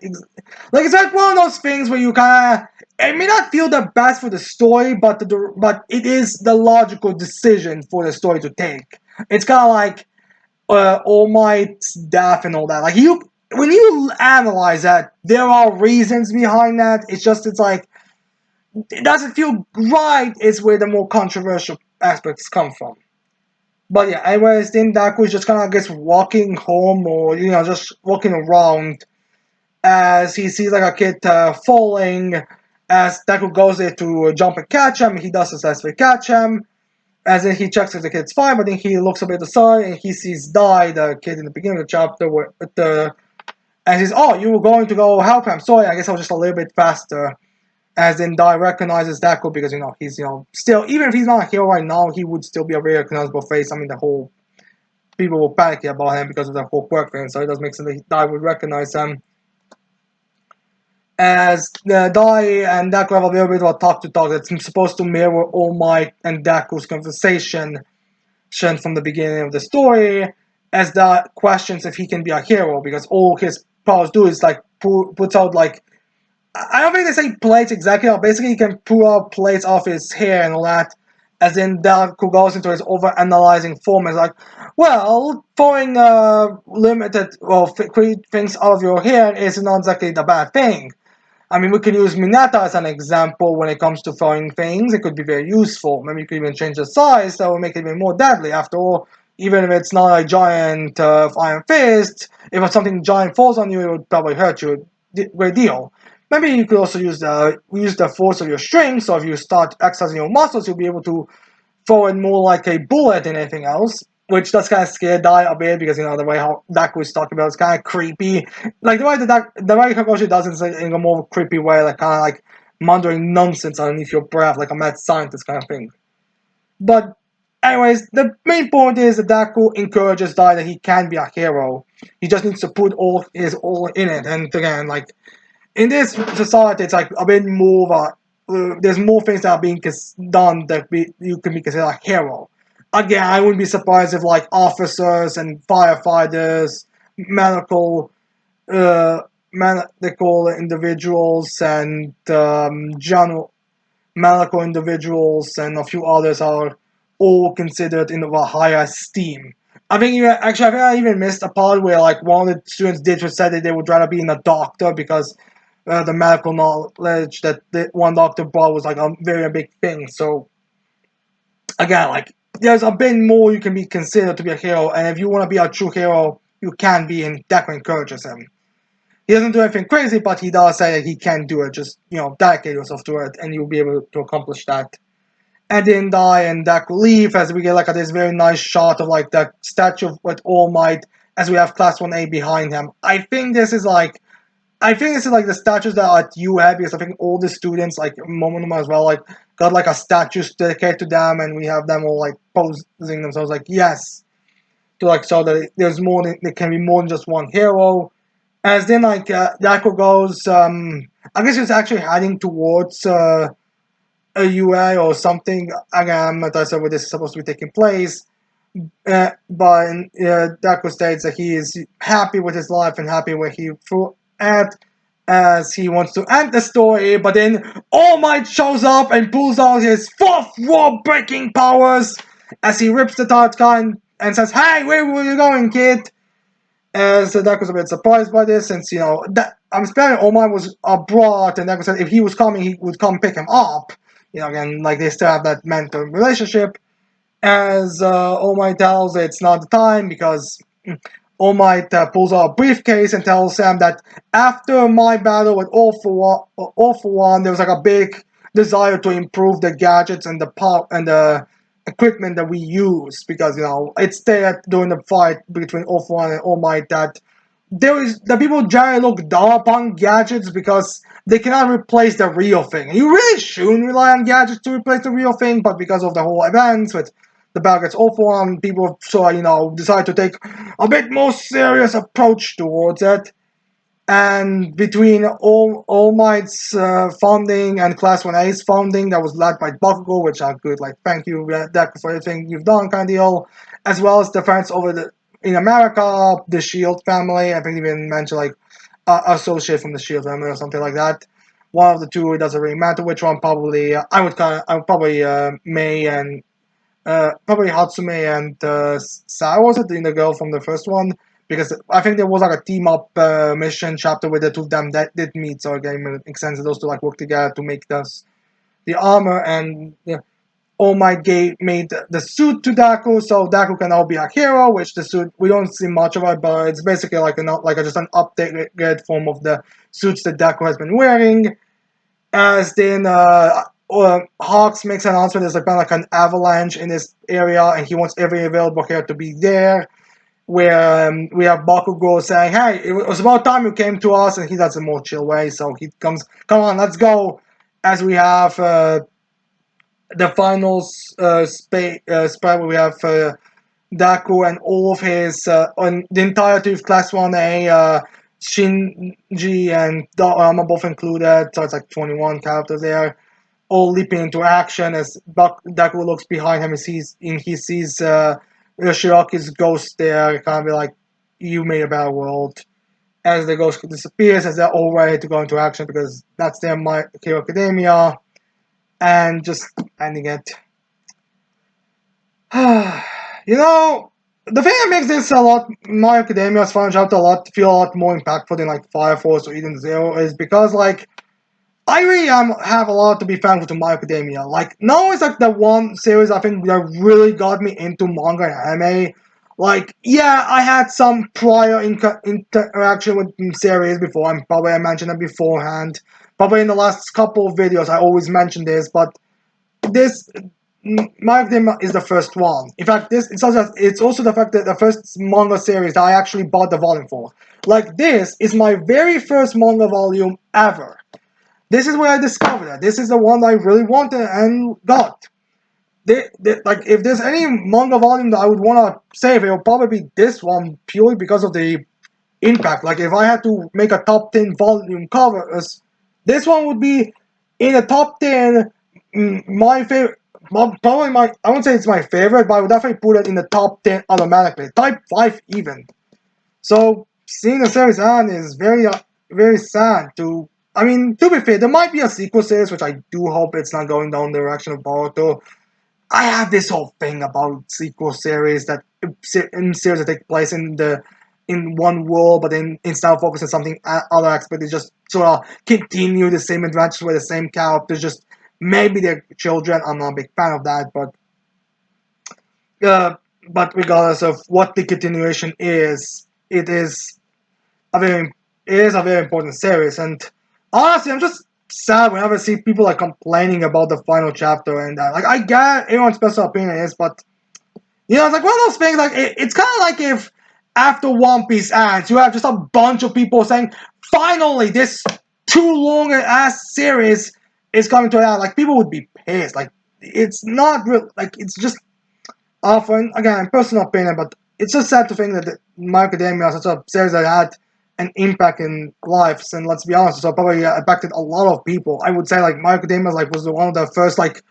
like it's like one of those things where you kind of it may not feel the best for the story, but but it is the logical decision for the story to take. It's kind of like All Might's death and all that. Like when you analyze that, there are reasons behind that. It's like it doesn't feel right. Is where the more controversial aspects come from. But yeah, anyways, then Daku is just kind of, I guess, walking home or, just walking around as he sees like a kid falling. As Daku goes there to jump and catch him, he does successfully catch him. As then he checks if the kid's fine, but then he looks up at the side and he sees Dai, the kid in the beginning of the chapter, and he says, "Oh, you were going to go help him. Sorry, I guess I was just a little bit faster." As in Dai recognizes Daku because he's still, even if he's not a hero right now, he would still be a very recognizable face. I mean, the whole people were panicking about him because of the whole quirk thing, so it does make sense that Dai would recognize him. As Dai and Daku have a little bit of a talk that's supposed to mirror All Might and Daku's conversation from the beginning of the story, as that questions if he can be a hero because all his powers do is like puts out like I don't think they say plates exactly, but basically he can pull out plates off his hair and all that. As in Daku goes into his over-analyzing form is like, well, throwing limited, things out of your hair is not exactly the bad thing. I mean, we could use Mineta as an example when it comes to throwing things. It could be very useful. Maybe you could even change the size that would make it even more deadly. After all, even if it's not a giant iron fist, if something giant falls on you, it would probably hurt you a great deal. Maybe you could also use the force of your string. So if you start exercising your muscles, you'll be able to throw it more like a bullet than anything else. Which does kind of scare Dai a bit because the way how Daku is talking about it's kind of creepy. Like the way Kakashi does it is in a more creepy way, like kind of like muttering nonsense underneath your breath, like a mad scientist kind of thing. But anyways, the main point is that Daku encourages Dai that he can be a hero. He just needs to put his all in it. And again, like in this society, it's like a bit more there's more things that are being done that you can be considered a hero. Again, I wouldn't be surprised if like officers and firefighters, medical medical individuals and general medical individuals and a few others are all considered in a higher esteem. I think I even missed a part where like one of the students did just say that they would rather be in a doctor because the medical knowledge that the one doctor brought was like a very big thing. So again, like there's a bit more you can be considered to be a hero, and if you want to be a true hero, you can be, and Deku encourages him. He doesn't do anything crazy, but he does say that he can do it. Just dedicate yourself to it, and you'll be able to accomplish that. And then Dai and Deku leave as we get like this very nice shot of like the statue with All Might as we have Class 1A behind him. I think this is like I think this is like the statues that are at UA because I think all the students like Momonoma as well like got like a statue dedicated to them, and we have them all like posing themselves like yes to like show that there's more than there can be more than just one hero. As then like Dako goes, I guess he's actually heading towards a UA or something. Again, I'm not sure where this is supposed to be taking place. But Dako states that he is happy with his life and happy where he threw at as he wants to end the story. But then All Might shows up and pulls out his fourth world breaking powers as he rips the Tartka and says, "Hey, where were you going, kid?" And so Dako's a bit surprised by this, since that I'm spelling All Might was abroad, and Dako said if he was coming, he would come pick him up. Again, like they still have that mentor relationship. As All Might tells, it's not the time because All Might pulls out a briefcase and tells Sam that after my battle with All for One, there was like a big desire to improve the gadgets and the power and the equipment that we use because it's there during the fight between All for One and All Might that the people generally look down upon gadgets because they cannot replace the real thing. And you really shouldn't rely on gadgets to replace the real thing, but because of the whole events with the battle gets awful on, people decide to take a bit more serious approach towards it. And between All Might's founding and Class 1A's founding that was led by Bakugo, which are good, like thank you Deku for everything you've done kind of deal, as well as the friends over in America, the Shield family. I think even mentioned like associate from the Shield family or something like that. One of the two, it doesn't really matter which one. Probably I would probably Mei and probably Hatsume and Sao, was it the girl from the first one? Because I think there was like a team up mission chapter where the two of them that did meet, so again it makes sense that those two like work together to make the armor. And All Might made the suit to Daku, so Daku can now be a hero. Which the suit we don't see much of it, but it's basically like just an updated form of the suits that Daku has been wearing. As then Hawks makes an announcement there's like an avalanche in this area, and he wants every available hero to be there. Where we have Bakugo saying, "Hey, it was about time you came to us," and he does a more chill way. So he comes, "Come on, let's go." As we have the finals spread where we have Daku and all of his on the entirety of Class 1A, Shinji and Dama both included, so it's like 21 characters there, all leaping into action as Daku looks behind him and he sees Shiraki's ghost there, kind of be like, "You made a better world." As the ghost disappears, as they're all ready to go into action because that's their My Hero Academia, and just ending it. The thing that makes this a lot, My Academia's final chapter feel a lot more impactful than like Fire Force or Eden Zero is because like I really have a lot to be thankful to My Academia. Like now it's like the one series I think that really got me into manga and anime. Like yeah, I had some prior interaction with the series before, and probably I mentioned it beforehand. Probably in the last couple of videos I always mention this, but this My Academia is the first one. In fact, it's also the fact that the first manga series that I actually bought the volume for. Like this is my very first manga volume ever. This is where I discovered it. This is the one I really wanted and got. Like if there's any manga volume that I would want to save, it will probably be this one purely because of the impact. Like if I had to make a top 10 volume covers, this one would be in the top 10. My favorite, probably I won't say it's my favorite, but I would definitely put it in the top 10 automatically. Type 5 even. So seeing the series end is very sad to. I mean, to be fair, there might be a sequel series, which I do hope it's not going down the direction of Boruto. I have this whole thing about sequel series in series that take place in one world, but then instead of focusing on something other aspect, they just sort of continue the same adventures with the same characters. Just maybe they're children. I'm not a big fan of that, but regardless of what the continuation is, a very it is a very important series. And honestly, I'm just sad whenever I see people like complaining about the final chapter and that. Like I get everyone's personal opinion is, but it's like one of those things. Like it's kind of like if after One Piece ends, you have just a bunch of people saying, finally this too long ass series is coming to an end. Like people would be pissed. Like it's not real. Like it's just often again personal opinion, but it's just sad to think that My Academia, such a series that had an impact in lives, and let's be honest, so probably impacted a lot of people. I would say like My Academia like was one of the first like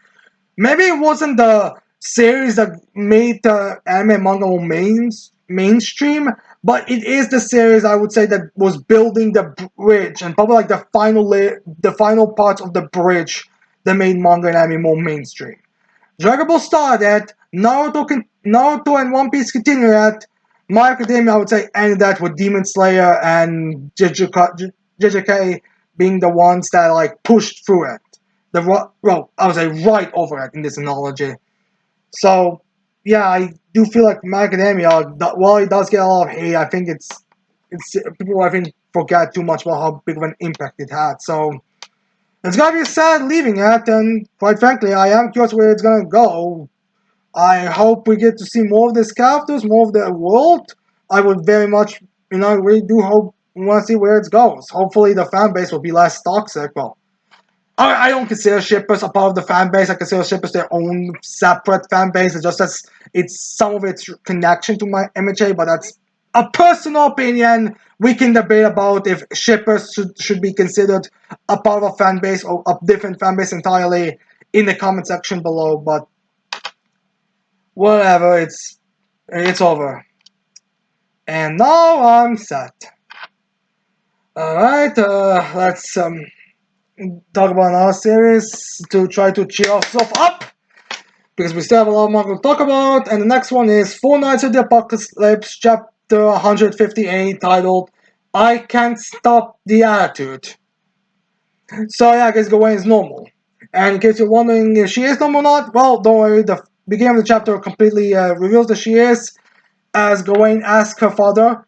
maybe it wasn't the series that made the anime and manga more mainstream, but it is the series I would say that was building the bridge and probably like the final parts of the bridge that made manga and anime more mainstream. Dragon Ball started, Naruto and One Piece continued at. My Academia, I would say, ended that with Demon Slayer and JJK being the ones that like pushed through it. Well, I would say right over it in this analogy. So, yeah, I do feel like My Academia, while it does get a lot of hate, I think it's people I think forget too much about how big of an impact it had. So it's gonna be sad leaving it, and quite frankly, I am curious where it's gonna go. I hope we get to see more of these characters, more of the world. I would very much, really do hope want to see where it goes. Hopefully, the fan base will be less toxic. Well, I don't consider shippers a part of the fan base. I consider shippers their own separate fan base. It's just as it's some of its connection to my MHA, but that's a personal opinion. We can debate about if shippers should be considered a part of a fan base or a different fan base entirely in the comment section below. But whatever, it's over. And now I'm set. Alright, let's talk about another series to try to cheer ourselves up. Because we still have a lot of manga to talk about. And the next one is Four Nights of the Apocalypse, chapter 158, titled I Can't Stop the Attitude. So yeah, I guess Gawain is normal. And in case you're wondering if she is normal or not, well, don't worry, the beginning of the chapter completely reveals that she is, as Gawain asks her father,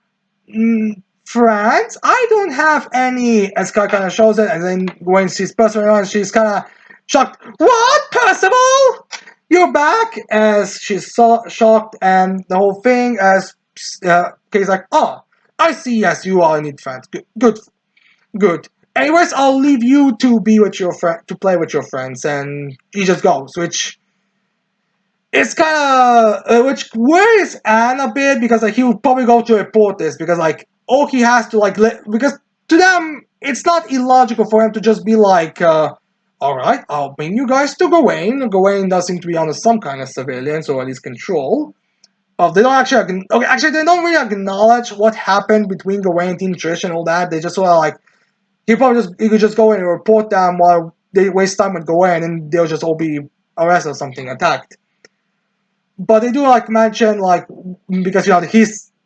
friends? I don't have any, as Sky kind of shows it, and then Gawain sees Percival around, she's kind of shocked. What, Percival? You're back? As she's so shocked, and the whole thing, as Kay's like, oh, I see, yes, you all need friends. Good. Anyways, I'll leave you to be with your friend, to play with your friends, and he just goes, which it's kind of which worries Anne a bit because like he would probably go to report this because like all he has to like because to them it's not illogical for him to just be like, all right, I'll bring you guys to Gawain. Gawain does seem to be under some kind of surveillance or at least control. They don't actually they don't really acknowledge what happened between Gawain and Team Trish and all that. They just sort of like he could just go in and report them while they waste time with Gawain and they'll just all be arrested or something, attacked. But they do like mention like because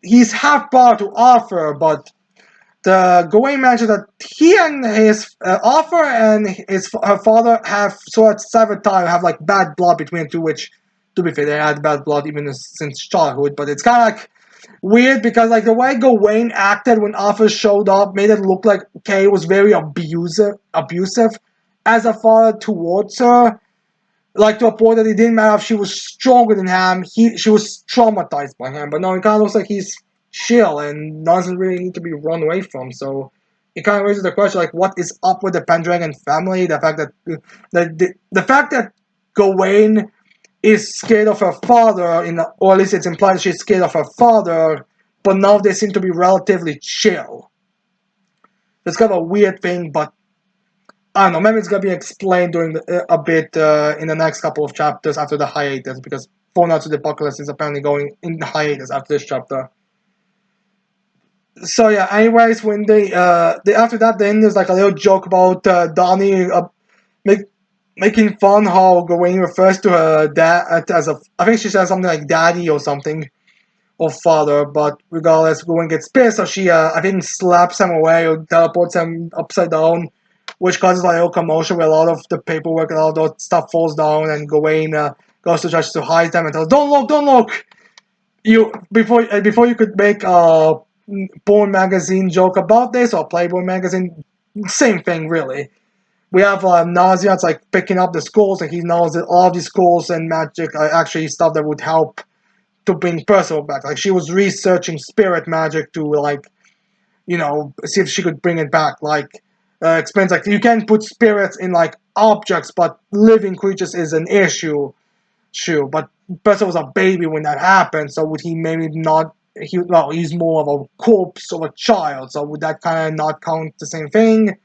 he's half power to Arthur, but the Gawain mentioned that he and his Arthur and her father have sort of severed time, have like bad blood between the two. Which, to be fair, they had bad blood even since childhood. But it's kind of like weird because like the way Gawain acted when Arthur showed up made it look like Kay was very abusive as a father towards her, like to a point that it didn't matter if she was stronger than him. She was traumatized by him. But no, it kind of looks like he's chill and doesn't really need to be run away from. So it kind of raises the question, like, what is up with the Pendragon family? The fact that the fact that Gawain is scared of her father, or at least it's implied that she's scared of her father, but now they seem to be relatively chill. It's kind of a weird thing, but I don't know, maybe it's gonna be explained during a bit in the next couple of chapters after the hiatus, because Four Nights of the Apocalypse is apparently going in the hiatus after this chapter. So yeah, anyways, when they after that, then there's like a little joke about Donnie making fun how Gawain refers to her dad as I think she says something like daddy or something, or father, but regardless, Gawain gets pissed, so she I think slaps him away or teleports him upside down, which causes like a little commotion where a lot of the paperwork and all that stuff falls down, and Gawain goes to try to hide them and tells, don't look! You before you could make a porn magazine joke about this or Playboy magazine, same thing really. We have Nausea, it's like picking up the schools, and he knows that all of these schools and magic are actually stuff that would help to bring Percival back. Like she was researching spirit magic to like see if she could bring it back. Like, explains like you can put spirits in like objects, but living creatures is an issue. Sure, but Percival was a baby when that happened, so would he maybe not? He's more of a corpse of a child, so would that kind of not count the same thing?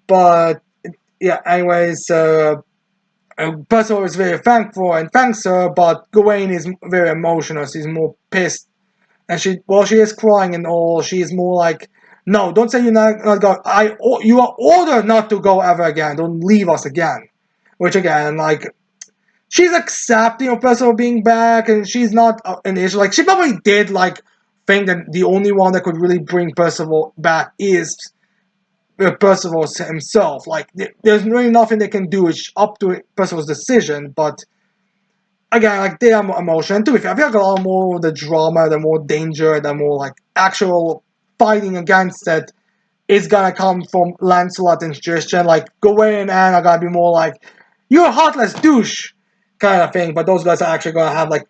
But yeah, anyways, Percival is very thankful and thanks her, but Gawain is very emotional. She's more pissed, and she is crying and all. She is more like, no, don't say you're not go. You are ordered not to go ever again. Don't leave us again. Which again, like, she's accepting of Percival being back, and she's not an issue. Like, she probably did like think that the only one that could really bring Percival back is Percival himself. Like, there's really nothing they can do. It's up to Percival's decision. But again, like, they are more emotional. And to be fair, I feel like a lot more of the drama, the more danger, the more like actual fighting against it is gonna come from Lancelot and Tristan. Like, Gawain and Anne are gonna be more like, you're a heartless douche kind of thing. But those guys are actually gonna have like,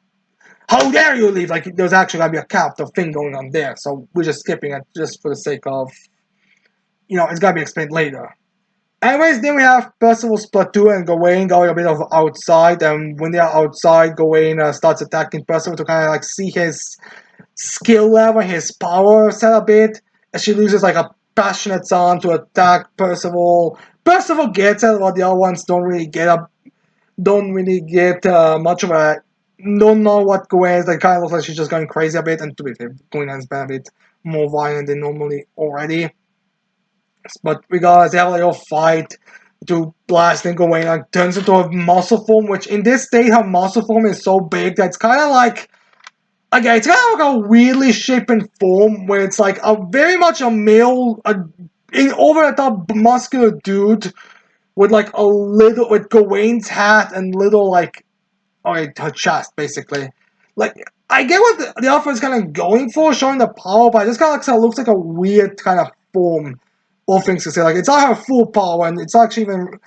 how dare you leave? Like, there's actually gonna be a captive thing going on there. So we're just skipping it just for the sake of, it's gonna be explained later. Anyways, then we have Percival's platoon and Gawain going a bit of outside, and when they are outside, Gawain starts attacking Percival to kind of like see his skill level, his power set a bit, and she loses like a passionate son to attack Percival. Percival gets it, while the other ones don't really get much of a, don't know what Gawain is. Like, kind of looks like she's just going crazy a bit, and to be fair, Gawain has been a bit more violent than normally already. But regardless, they have a little fight to blast and Gawain like turns into a muscle form, which in this state her muscle form is so big that it's kind of like, again, it's kind of like a weirdly shapen form where it's like a very much a male, in over the top muscular dude with like a little, with Gawain's hat and little like, okay, her chest basically. Like, I get what the author is kind of going for, showing the power, but it just kind of looks like a weird kind of form. All things to say, like, it's not her full power, and it's actually even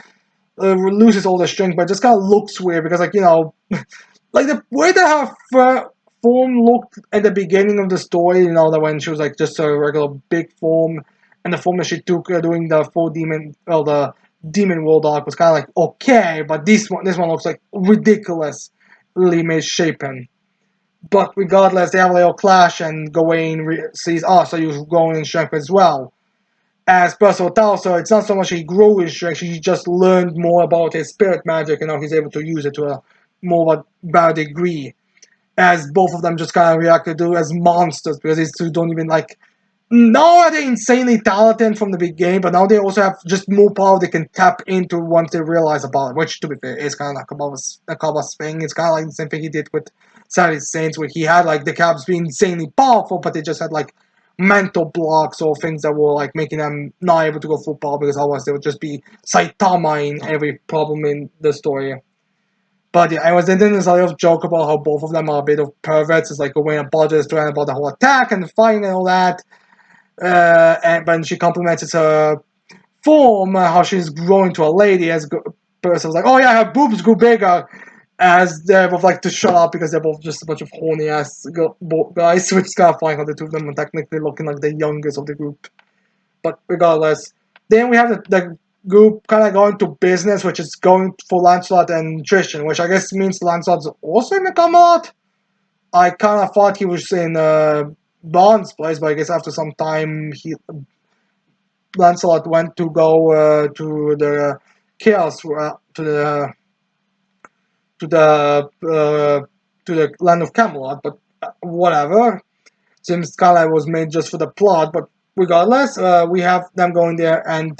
loses all the strength, but it just kind of looks weird because, like, like the way that her form looked at the beginning of the story, that when she was like just a regular big form, and the form that she took doing the full demon, well, the demon world arc was kind of like okay, but this one looks like ridiculously misshapen. But regardless, they have a little clash, and Gawain sees, oh, so you're growing in strength as well. As Percival tells her, it's not so much he grew his strength, he just learned more about his spirit magic, and now he's able to use it to a more of a better degree. As both of them just kind of react to as monsters, because these two don't even like. Now are they insanely talented from the beginning, but now they also have just more power they can tap into once they realize about it, which, to be fair, is kind of like Akaba's thing. It's kind of like the same thing he did with Saturday Saints, where he had like the Cabs being insanely powerful, but they just had like mental blocks or things that were like making them not able to go full power because otherwise they would just be Saitama in every problem in the story. But yeah, then there's a little joke about how both of them are a bit of perverts. It's like when a budget is talking about the whole attack and the fighting and all that. And when she compliments her form, how she's growing to a lady, as Percival's like, oh yeah, her boobs grew bigger. As they're both like to shut up because they're both just a bunch of horny ass guys, which is kind of funny how the two of them are technically looking like the youngest of the group. But regardless, then we have the group kind of going to business, which is going for Lancelot and Tristan, which I guess means Lancelot's also in the Camelot. I kind of thought he was in Bond's place, but I guess after some time, Lancelot went to go to the chaos to the land of Camelot. But whatever, seems kind of was made just for the plot. But regardless, we have them going there, and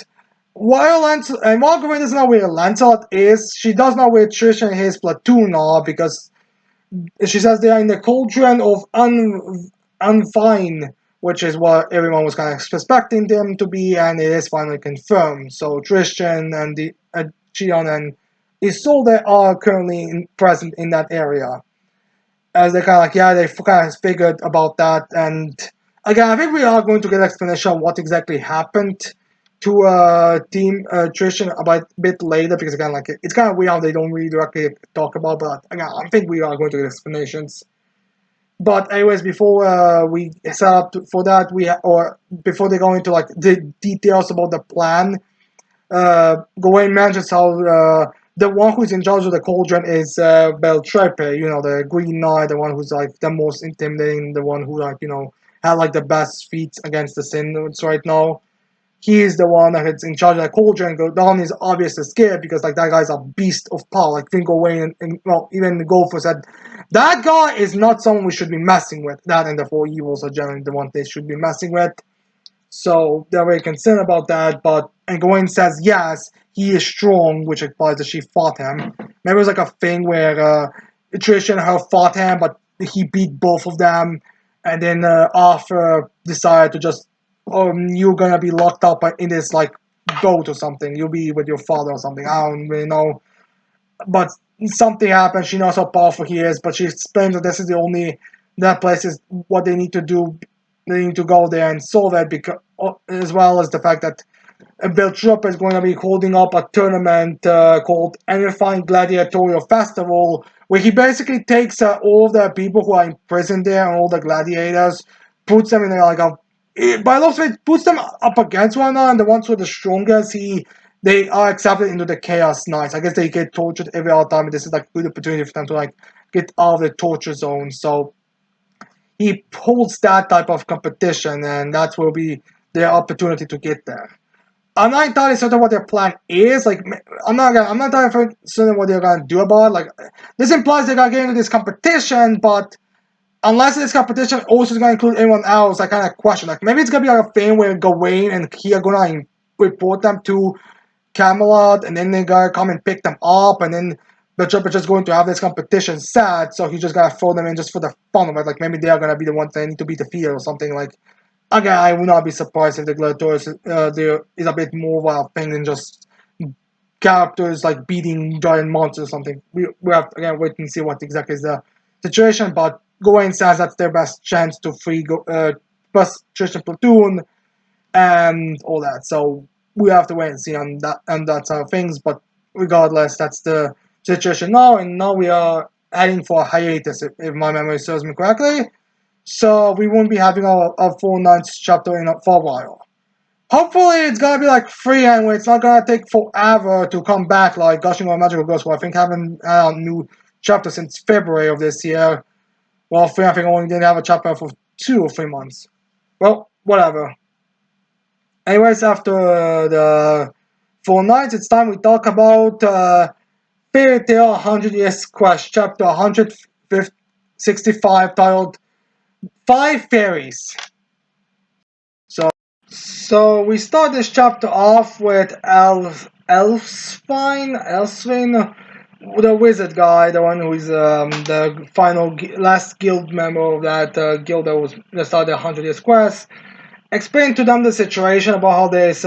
while Gawain doesn't know where Lancelot is, she does know where Trish and his platoon are because she says they are in the cauldron of unfine, which is what everyone was kind of expecting them to be, and it is finally confirmed. So Tristan and the Gion and Isolde are currently present in that area. As they kind of like, yeah, they kind of figured about that, and again, I think we are going to get an explanation of what exactly happened to Team Tristan a bit later, because again, like, it's kind of weird how they don't really directly talk about, but again, I think we are going to get explanations. But anyways, before we set up for that, or before they go into like the details about the plan, Gawain mentions how the one who's in charge of the cauldron is Beltrepe, the Green Knight, the one who's like the most intimidating, the one who had like the best feats against the Sinods right now. He is the one that's in charge of the cauldron. Don is obviously scared because like that guy's a beast of power. Like Fingo Wayne and well, even Gopher said that guy is not someone we should be messing with. That and the four evils are generally the ones they should be messing with. So they're very concerned about that. And Gawain says yes, he is strong, which implies that she fought him. Maybe it was like a thing where Trish and her fought him, but he beat both of them, and then Arthur decided to just, you're gonna be locked up in this like boat or something. You'll be with your father or something. I don't really know, but something happened. She knows how powerful he is, but she explains that this is the only that place is what they need to do. They need to go there and solve it, because as well as the fact that Beltrup is going to be holding up a tournament called Anyfine Gladiatorial Festival, where he basically takes all the people who are imprisoned there and all the gladiators, puts them in like a. By the way, puts them up against one another, and the ones who are the strongest, they are accepted into the Chaos Knights. I guess they get tortured every other time, and this is like a good opportunity for them to like get out of the torture zone. So he holds that type of competition, and that will be their opportunity to get there. I'm not entirely certain what their plan is. Like, I'm not entirely certain what they're gonna do about it. Like, this implies they're gonna get into this competition, but unless this competition also is gonna include anyone else, I kind of question. Like, maybe it's gonna be like a thing where Gawain and he are gonna report them to Camelot, and then they're gonna come and pick them up, and then the trip is just going to have this competition set, so he's just gonna throw them in just for the fun of it. Like, maybe they are gonna be the ones that need to beat the field or something like. Again, I would not be surprised if the Gladiators there is a bit more of a thing than just characters like beating giant monsters or something. We have to again wait and see what exactly is the situation. But Gawain says that's their best chance to free best Christian platoon and all that. So we have to wait and see on that side of things. But regardless, that's the situation now, and now we are heading for a hiatus if my memory serves me correctly. So we won't be having a full ninth chapter for a while. Hopefully it's gonna be like free anyway. It's not gonna take forever to come back like Gushing on Magical Girls, who I think haven't had a new chapter since February of this year. Well, free I think only didn't have a chapter for 2 or 3 months. Well, whatever. Anyways, after the full nights, it's time we talk about Fairy Tail 100 Years Quest, chapter 165, titled Five Fairies. So we start this chapter off with Elfsvine, the wizard guy, the one who is the final last guild member of that guild that started 100 Years Quest. Explain to them the situation about how there's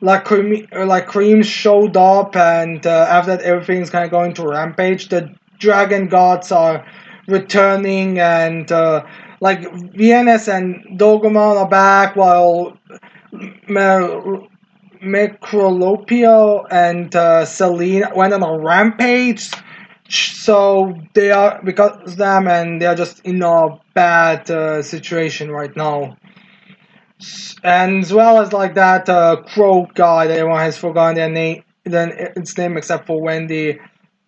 like Cream showed up, and after that everything's kind of going to rampage. The dragon gods are returning, and like Viennes and Dogomon are back, while Microlopio and Selene went on a rampage. So they are because of them, and they are just in a bad situation right now. And as well as like that crow guy that everyone has forgotten their name, then its name except for Wendy,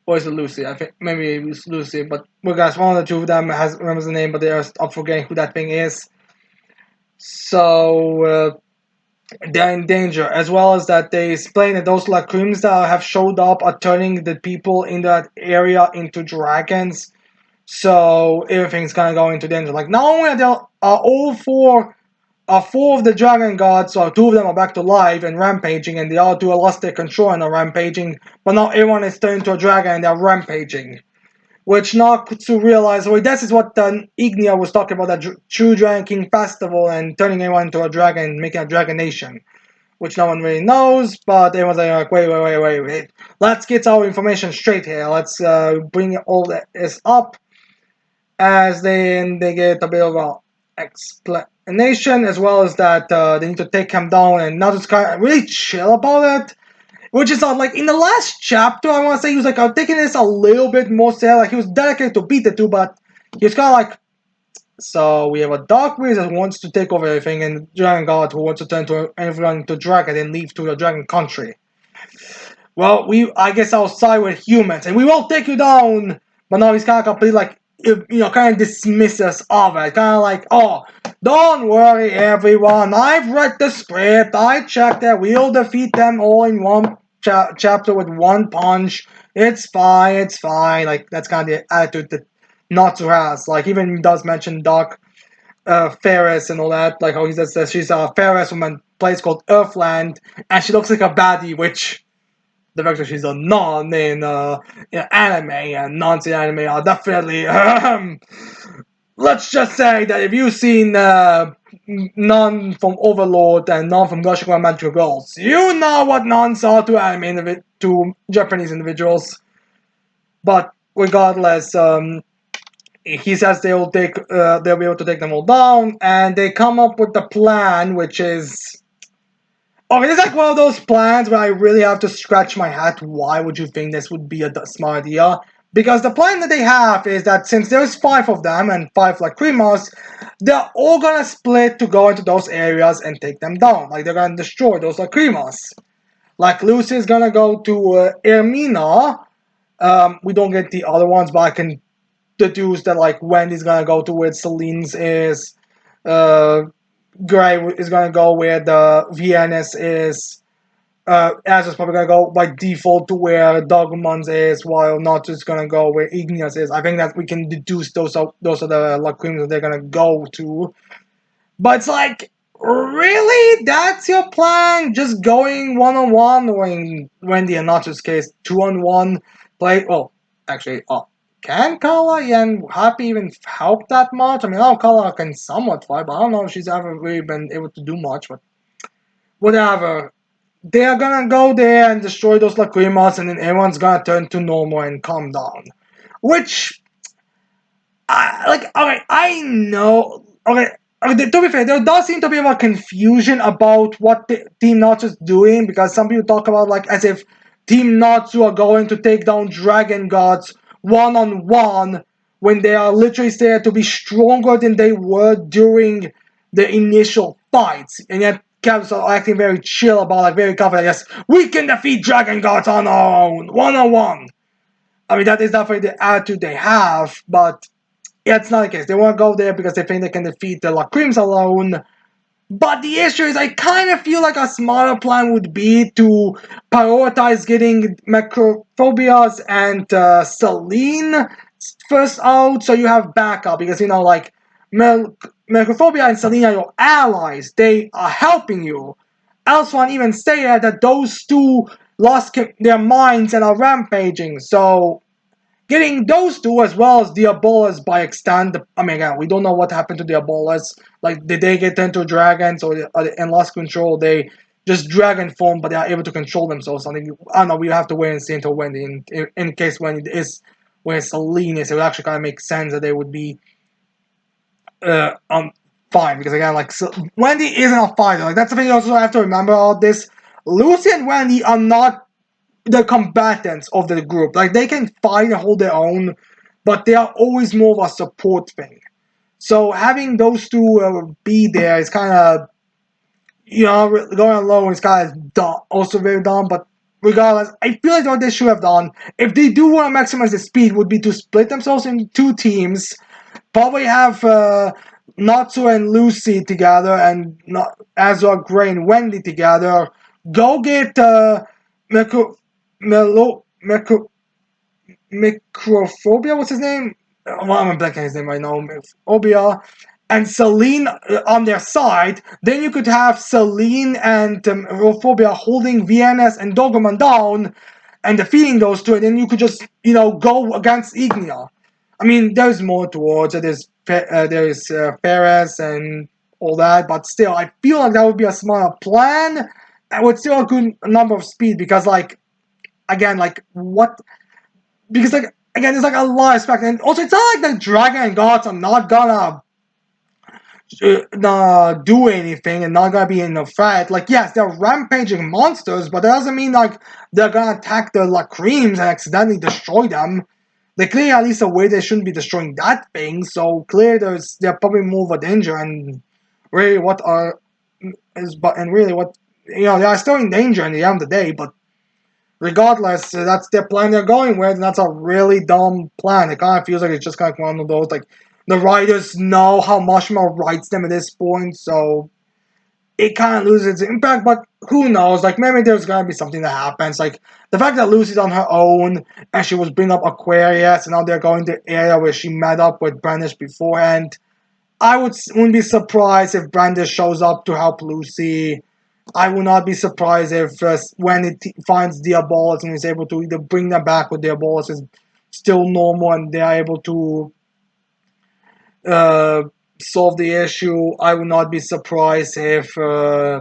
or is it Lucy? I think maybe it was Lucy, but guys, one of the two of them remembers the name, but they're up forgetting who that thing is. So they're in danger, as well as that they explain that those lacrims that have showed up are turning the people in that area into dragons. So everything's kind of going into danger. Like, not only are four of the dragon gods, so two of them are back to life and rampaging, and the other two are lost their control and are rampaging, but now everyone is turned into a dragon and they're rampaging. Which now to realize, well, this is what Ignia was talking about, that true Dragon King festival and turning everyone into a dragon, making a dragon nation. Which no one really knows, but everyone's like, wait. Let's get our information straight here. Let's bring all this up, as they get a bit of an explanation, as well as that they need to take him down, and now just kind of really chill about it. Which is like in the last chapter, I want to say he was like taking this a little bit more serious. Like he was dedicated to beat the two, but he was kind of like So we have a Dark Wizard who wants to take over everything, and Dragon God who wants to turn to everyone into dragon and leave to the dragon country. Well, I guess I'll side with humans, and we will take you down. But now he's kind of completely like, kind of dismisses of it, kind of like, oh, don't worry, everyone. I've read the script. I checked it. We'll defeat them all in one chapter with one punch. It's fine. It's fine. Like that's kind of the attitude that Natsu has. Like even he does mention Doc Ferris and all that. Like how he says that she's a Ferris from a place called Earthland, and she looks like a baddie, which the fact that she's a nun in anime and nuns in anime are definitely. Let's just say that if you've seen Nun from Overlord and Nun from Rushing Magical Girls, you know what nuns are to to Japanese individuals. But regardless, he says they'll be able to take them all down, and they come up with the plan, which is. Okay, it's like one of those plans where I really have to scratch my head. Why would you think this would be a smart idea? Because the plan that they have is that since there's 5 of them and 5 Lacrimas, they're all gonna split to go into those areas and take them down. Like they're gonna destroy those Lacrimas. Like Lucy's gonna go to Ermina. We don't get the other ones, but I can deduce that like Wendy's gonna go to where Celine's is. Uh, Gray is gonna go where the VNS is. Azra's probably gonna go by default to where Dogmon's is, while Nautilus gonna go where Igneous is. I think that we can deduce those are the Lacrims that they're gonna go to. But it's like, really? That's your plan? Just going 1-on-1, or in Wendy and Nautilus' case, 2-on-1 play? Well, actually, can Kala and Happy even help that much? I mean, I know Kala can somewhat fight, but I don't know if she's ever really been able to do much, but whatever. They are gonna go there and destroy those Lacrimas, and then everyone's gonna turn to normal and calm down. Which, okay, I know. Okay, to be fair, there does seem to be a confusion about what Team Natsu is doing, because some people talk about like as if Team Natsu are going to take down Dragon Gods 1-on-1 when they are literally there to be stronger than they were during the initial fights, and yet Cavs are acting very chill about, like very confident. Yes, we can defeat Dragon Gods on our own, 1-on-1. I mean, that is definitely the attitude they have, but yeah, it's not the case. They want to go there because they think they can defeat the Lacrims alone. But the issue is, I kind of feel like a smarter plan would be to prioritize getting Macrophobias and Celine first out, so you have backup. Because, like, Macrophobia and Celine are your allies. They are helping you. Elsewhere even stated that those two lost their minds and are rampaging. So getting those two as well as Diabolas by extent. I mean, again, we don't know what happened to Diabolas. Like, did they get into dragons or are they in lost control? They just dragon form, but they are able to control themselves. I don't know. We have to wait and see until when, in case when it is when Celine is, it would actually kind of make sense that they would be fine, because again, like, so Wendy isn't a fighter. Like, that's the thing you also have to remember about this. Lucy and Wendy are not the combatants of the group. Like, they can fight and hold their own, but they are always more of a support thing. So having those two be there is kind of, going alone is kind of dumb, also very dumb. But regardless, I feel like what they should have done, if they do want to maximize the speed, would be to split themselves in 2 teams. Probably have Natsu and Lucy together, and Azra, Gray, and Wendy together. Go get Meko, Melo, Meko, Microphobia, what's his name? Well, I'm blanking his name right now. Obia and Celine on their side. Then you could have Celine and Rophobia holding VNS and Dogoman down and defeating those two, and then you could just, go against Ignia. I mean, there's more towards it. There's Ferris and all that, but still, I feel like that would be a smarter plan, and with still a good number of speed, because, like, again, like, what? Because, like, again, there's like a lot of spec, and also it's not like the dragon gods are not gonna do anything and not gonna be in a fight. Like, yes, they're rampaging monsters, but that doesn't mean like they're gonna attack the Lacrims and accidentally destroy them. They clearly at least aware they shouldn't be destroying that thing. So clearly they're probably more of a danger. And really, what are is but and really what they are still in danger in the end of the day. But regardless, that's their plan they're going with, and that's a really dumb plan. It kind of feels like it's just kind of one of those like the writers know how Marshmallow writes them at this point, so it kind of loses its impact. But who knows? Like maybe there's gonna be something that happens. Like the fact that Lucy's on her own and she was bringing up Aquarius, and now they're going to the area where she met up with Brandish beforehand. Wouldn't be surprised if Brandish shows up to help Lucy. I will not be surprised if when it finds Diabolus and is able to either bring them back or Diabolus is still normal and they are able to uh, solve the issue. I will not be surprised if okay,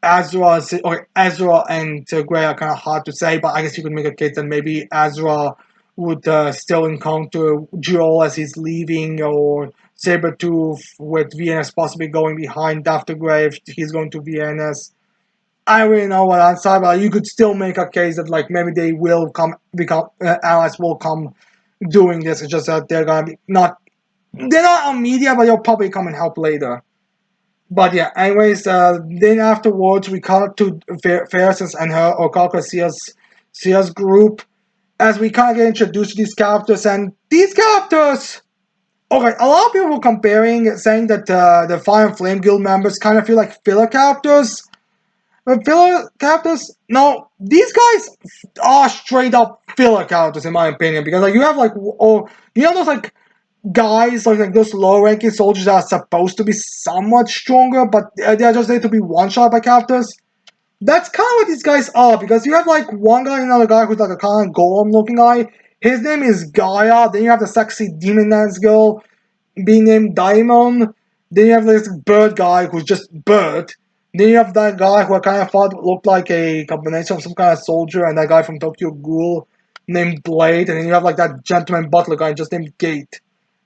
Ezra and Gray are kind of hard to say, but I guess you could make a case that maybe Ezra would still encounter Joel as he's leaving, or Sabretooth with VNS possibly going behind after Gray if he's going to VNS. I don't really know what answer, but you could still make a case that like maybe they will become allies will come doing this. It's just that they're gonna be not they're not on media, but they'll probably come and help later. But yeah, anyways, then afterwards we cut to Ferris and her Okaka Sia's group as we kind of get introduced to these characters, and these characters. Okay, a lot of people were saying that the Fire and Flame Guild members kind of feel like filler characters. But filler characters, no, these guys are straight up filler characters in my opinion, because like you have like those like guys like those low ranking soldiers that are supposed to be somewhat stronger, but they're just there to be one shot by characters. That's kind of what these guys are, because you have like one guy and another guy who's like a kind of golem looking guy. His name is Gaia. Then you have the sexy demon dance girl being named Daimon. Then you have this bird guy who's just bird. Then you have that guy who I kind of thought looked like a combination of some kind of soldier and that guy from Tokyo Ghoul named Blade. And then you have like that gentleman butler guy just named Gate.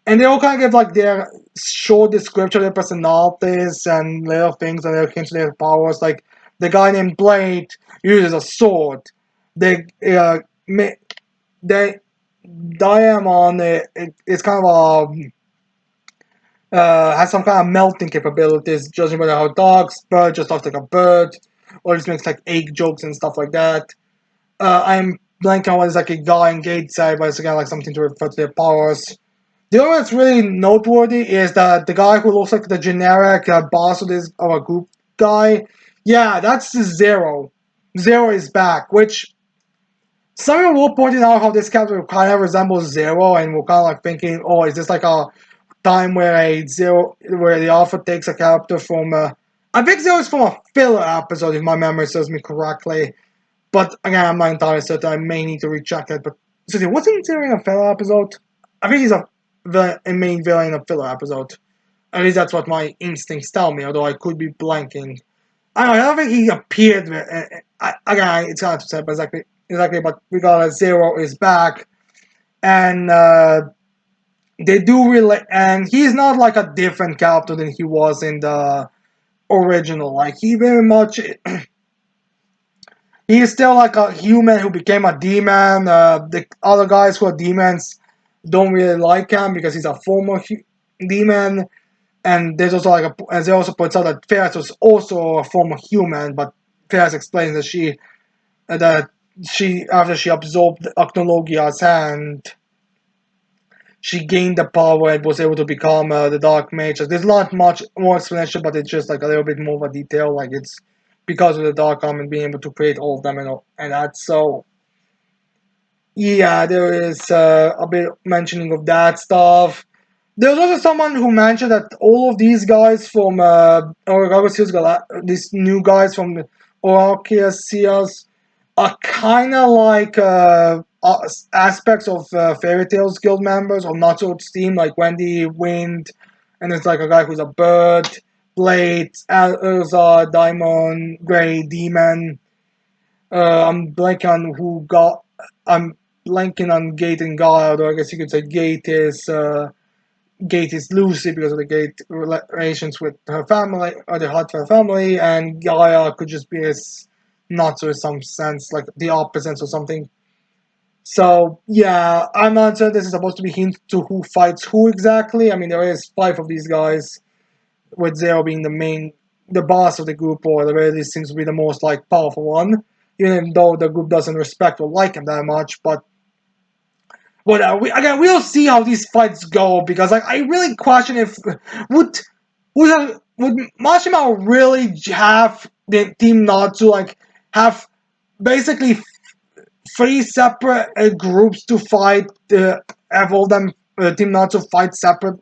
And they all kind of give like their short description of their personalities and little things and their hints to their powers. Like the guy named Blade uses a sword. They they Diamond it's kind of has some kind of melting capabilities, judging by how dogs, bird just talks like a bird, or just makes like egg jokes and stuff like that. I'm blanking on what is like a guy and gate side, but it's again like something to refer to their powers. The only one that's really noteworthy is that the guy who looks like the generic boss of a group guy. Yeah, that's Zero. Zero is back, which some people will pointing out how this character kind of resembles Zero, and we're kind of like thinking, oh, is this like a time where the author takes a character from I think Zero is from a filler episode if my memory serves me correctly. But again, I'm not entirely certain. I may need to recheck it. But so wasn't Zero in a filler episode? I think he's a main villain in a filler episode. At least that's what my instincts tell me. Although I could be blanking. I don't think he appeared. Again, it's hard to say, but exactly. But regardless, Zero is back, and they do relate, and he's not like a different character than he was in the original. Like he very much, he is still like a human who became a demon. The other guys who are demons don't really like him because he's a former demon. And there's also like as they also points out that Ferris was also a former human, but Ferris explains that she after she absorbed Octologia's hand, she gained the power and was able to become the Dark Mage. There's not much more explanation, but it's just like a little bit more of a detail. Like it's because of the Dark Arm and being able to create all of them and that. So yeah, there is a bit mentioning of that stuff. There's also someone who mentioned that all of these guys from these new guys from Oracleus are kind of like aspects of Fairy Tales Guild members or not so team, like Wendy, Wind, and it's like a guy who's a bird, Blade, Urza, Diamond, Grey, Demon. I'm blanking on who got. I'm blanking on Gate and Gaia, although I guess you could say Gate is Lucy because of the Gate relations with her family, or the heart for her family, and Gaia could just be as not so in some sense, like the opposites or something. So yeah, I'm not sure this is supposed to be hint to who fights who exactly. I mean, there is five of these guys, with Zero being the boss of the group, or the very least seems to be the most like powerful one. Even though the group doesn't respect or like him that much, but we'll see how these fights go, because like I really question if would would Mashima really have the team Natsu like have basically three separate groups to fight, have all them team Natsu fight separate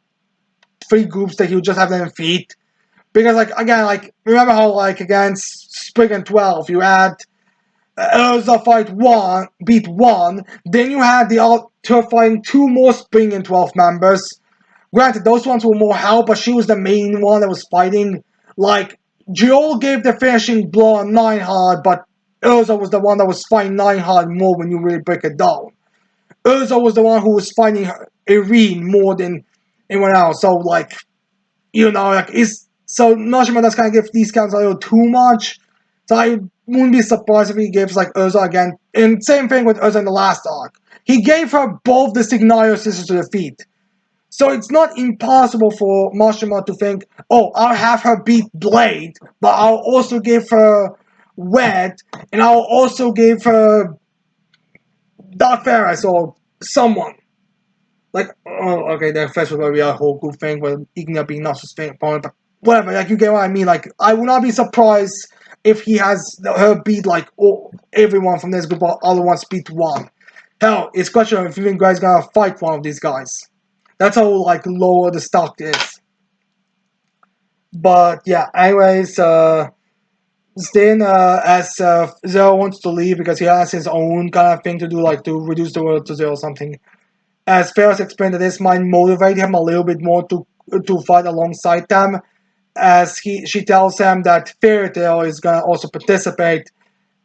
three groups that he would just have them defeat. Because like again, like remember how like against Spring and 12 you had Urza fight one, beat one, then you had the Alter fighting two more Spring and 12 members. Granted, those ones were more help, but she was the main one that was fighting. Like, Joel gave the finishing blow on Nine Hard, but Urza was the one that was fighting Nine Hard more when you really break it down. Urza was the one who was fighting Irene more than anyone else. So, like, like, so Nashima does kind of give these counts a little too much. So I wouldn't be surprised if he gives like Urza again. And same thing with Urza in the last arc. He gave her both the Signario sisters to defeat. So it's not impossible for Mashima to think, oh, I'll have her beat Blade, but I'll also give her Wet, and I'll also give her Dark Ferris or someone. Like, oh, okay, the first will be a whole good thing, but Ignia being not sustained opponent, but whatever, like, you get what I mean. Like, I would not be surprised if he has her beat, like, everyone from this group, or other ones beat one. Hell, it's question if you guys gonna fight one of these guys. That's how, like, lower the stock is. But, yeah, anyways, Stan, as Zero wants to leave because he has his own kind of thing to do, like, to reduce the world to zero or something. As Ferris explained, that this might motivate him a little bit more to fight alongside them. As she tells him that Fairy Tail is gonna also participate,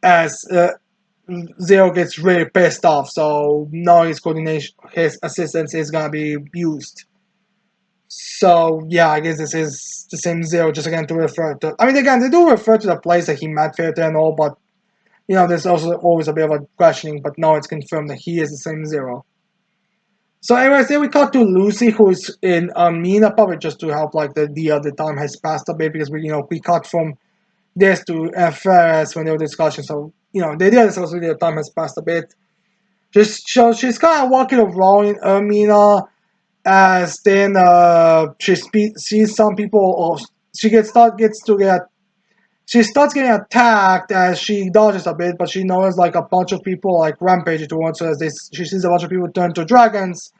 as Zero gets really pissed off. So now his coordination, his assistance is gonna be used. So yeah, I guess this is the same Zero, just again to refer to. I mean, again, they do refer to the place that he met Fairy Tail and all, but there's also always a bit of a questioning. But now it's confirmed that he is the same Zero. So anyways, then we cut to Lucy, who is in Mina, probably just to help like the time has passed a bit, because we cut from this to Ferris when they were discussing. So the idea is also the time has passed a bit. Just so she's kind of walking around in Mina, as then sees some people, or she starts getting attacked as she dodges a bit, but she knows like a bunch of people like rampaging towards her, as she sees a bunch of people turn to dragons,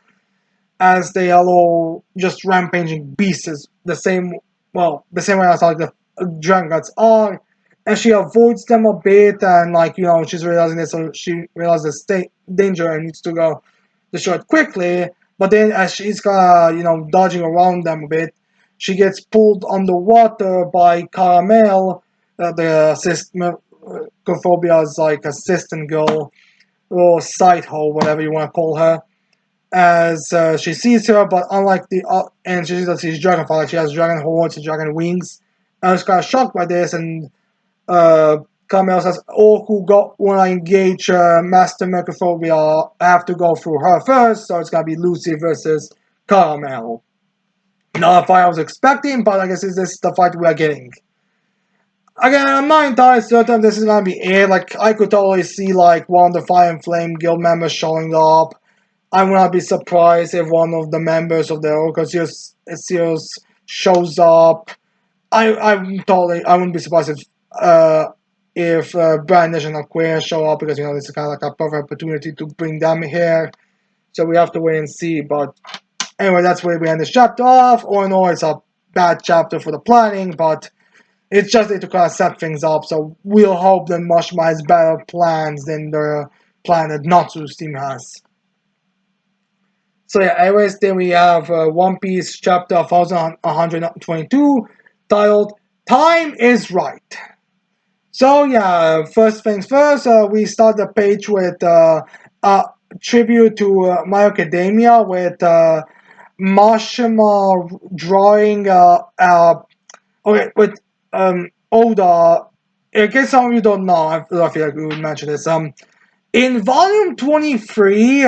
as they are all just rampaging beasts, the same way as like the dragon gods are, and she avoids them a bit, and like she's realizing this, so she realizes danger and needs to go destroy it quickly. But then as she's dodging around them a bit, she gets pulled underwater by Caramel, the assistant, Cophobia's like assistant girl, or side hoe, whatever you want to call her, as she sees her, but unlike and she sees that she's dragonfly, like she has dragon horns and dragon wings. I was kind of shocked by this, and Carmel says, all who want to engage Master Mercophobia have to go through her first, so it's going to be Lucy versus Caramel. Not a fight I was expecting, but I guess this is the fight we are getting. Again, I'm not entirely certain this is going to be it. Like, I could totally see, like, one of the Fire and Flame guild members showing up. I would not be surprised if one of the members of the Orcasius shows up. I wouldn't be surprised if Brandish and Aquia show up, because this is kind of like a perfect opportunity to bring them here. So we have to wait and see. But anyway, that's where we end this chapter off. All in all, it's a bad chapter for the planning, but it's just to kind of set things up. So we'll hope that Mashima has better plans than the plan that Natsu's team has. So yeah, anyways, then we have One Piece chapter 1122, titled Time is Right. So yeah, first things first, we start the page with a tribute to My Academia, with Mashima drawing okay, with Oda. In case some of you don't know, I feel like we would mention this. In volume 23,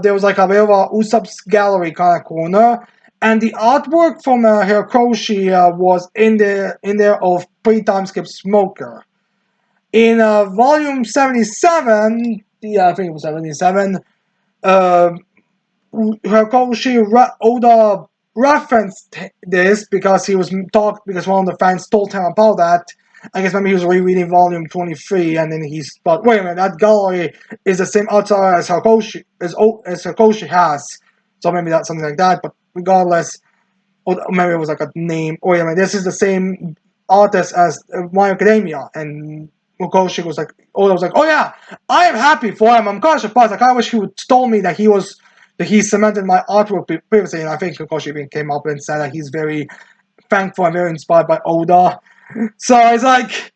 there was like a bit of a Usopp's gallery kind of corner, and the artwork from Hirokoshi was in there of pre-time skip Smoker. In volume 77, yeah, I think it was 77, uh, Oda referenced this because he was because one of the fans told him about that. I guess maybe he was rereading volume 23 and then he's thought, wait a minute, that gallery is the same outside as Hakoshi has. So maybe that's something like that, but regardless, or maybe it was like a name. Oh, yeah, this is the same artist as My Academia. And Mukoshi was like, Oda was like, oh yeah, I am happy for him. I'm kind of surprised. Like, I wish he would told me that he cemented my artwork previously. And I think Mukoshi even came up and said that he's very thankful and very inspired by Oda. So it's like,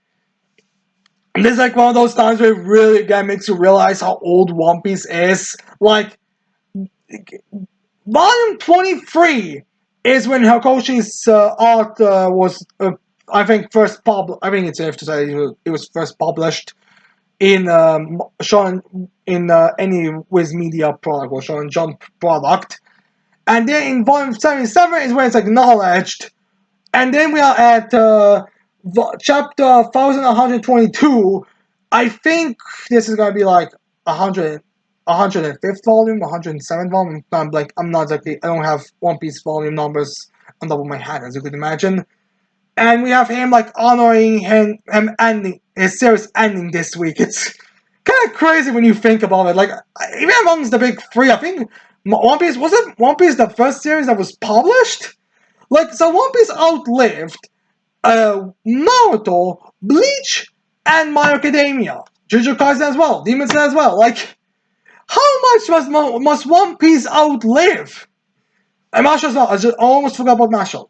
this is like one of those times where it really again makes you realize how old One Piece is. Like, volume 23 is when Hakoshi's art was, I think, first published. I think it's safe to say it was first published in shown in any Wiz Media product or Shonen Jump product. And then in volume 77 is when it's acknowledged. And then we are at chapter 1122. I think this is gonna be like 105th volume, 107th volume. I'm not exactly. I don't have One Piece volume numbers on top of my head, as you could imagine. And we have him like honoring him ending his series ending this week. It's kind of crazy when you think about it. Like even amongst the big three, I think One Piece wasn't One Piece the first series that was published. Like so, One Piece outlived Naruto, Bleach, and My Academia. Jujutsu Kaisen as well, Demon Slayer as well. Like, how much must One Piece outlive? And Marshall as well. I just almost forgot about Marshall.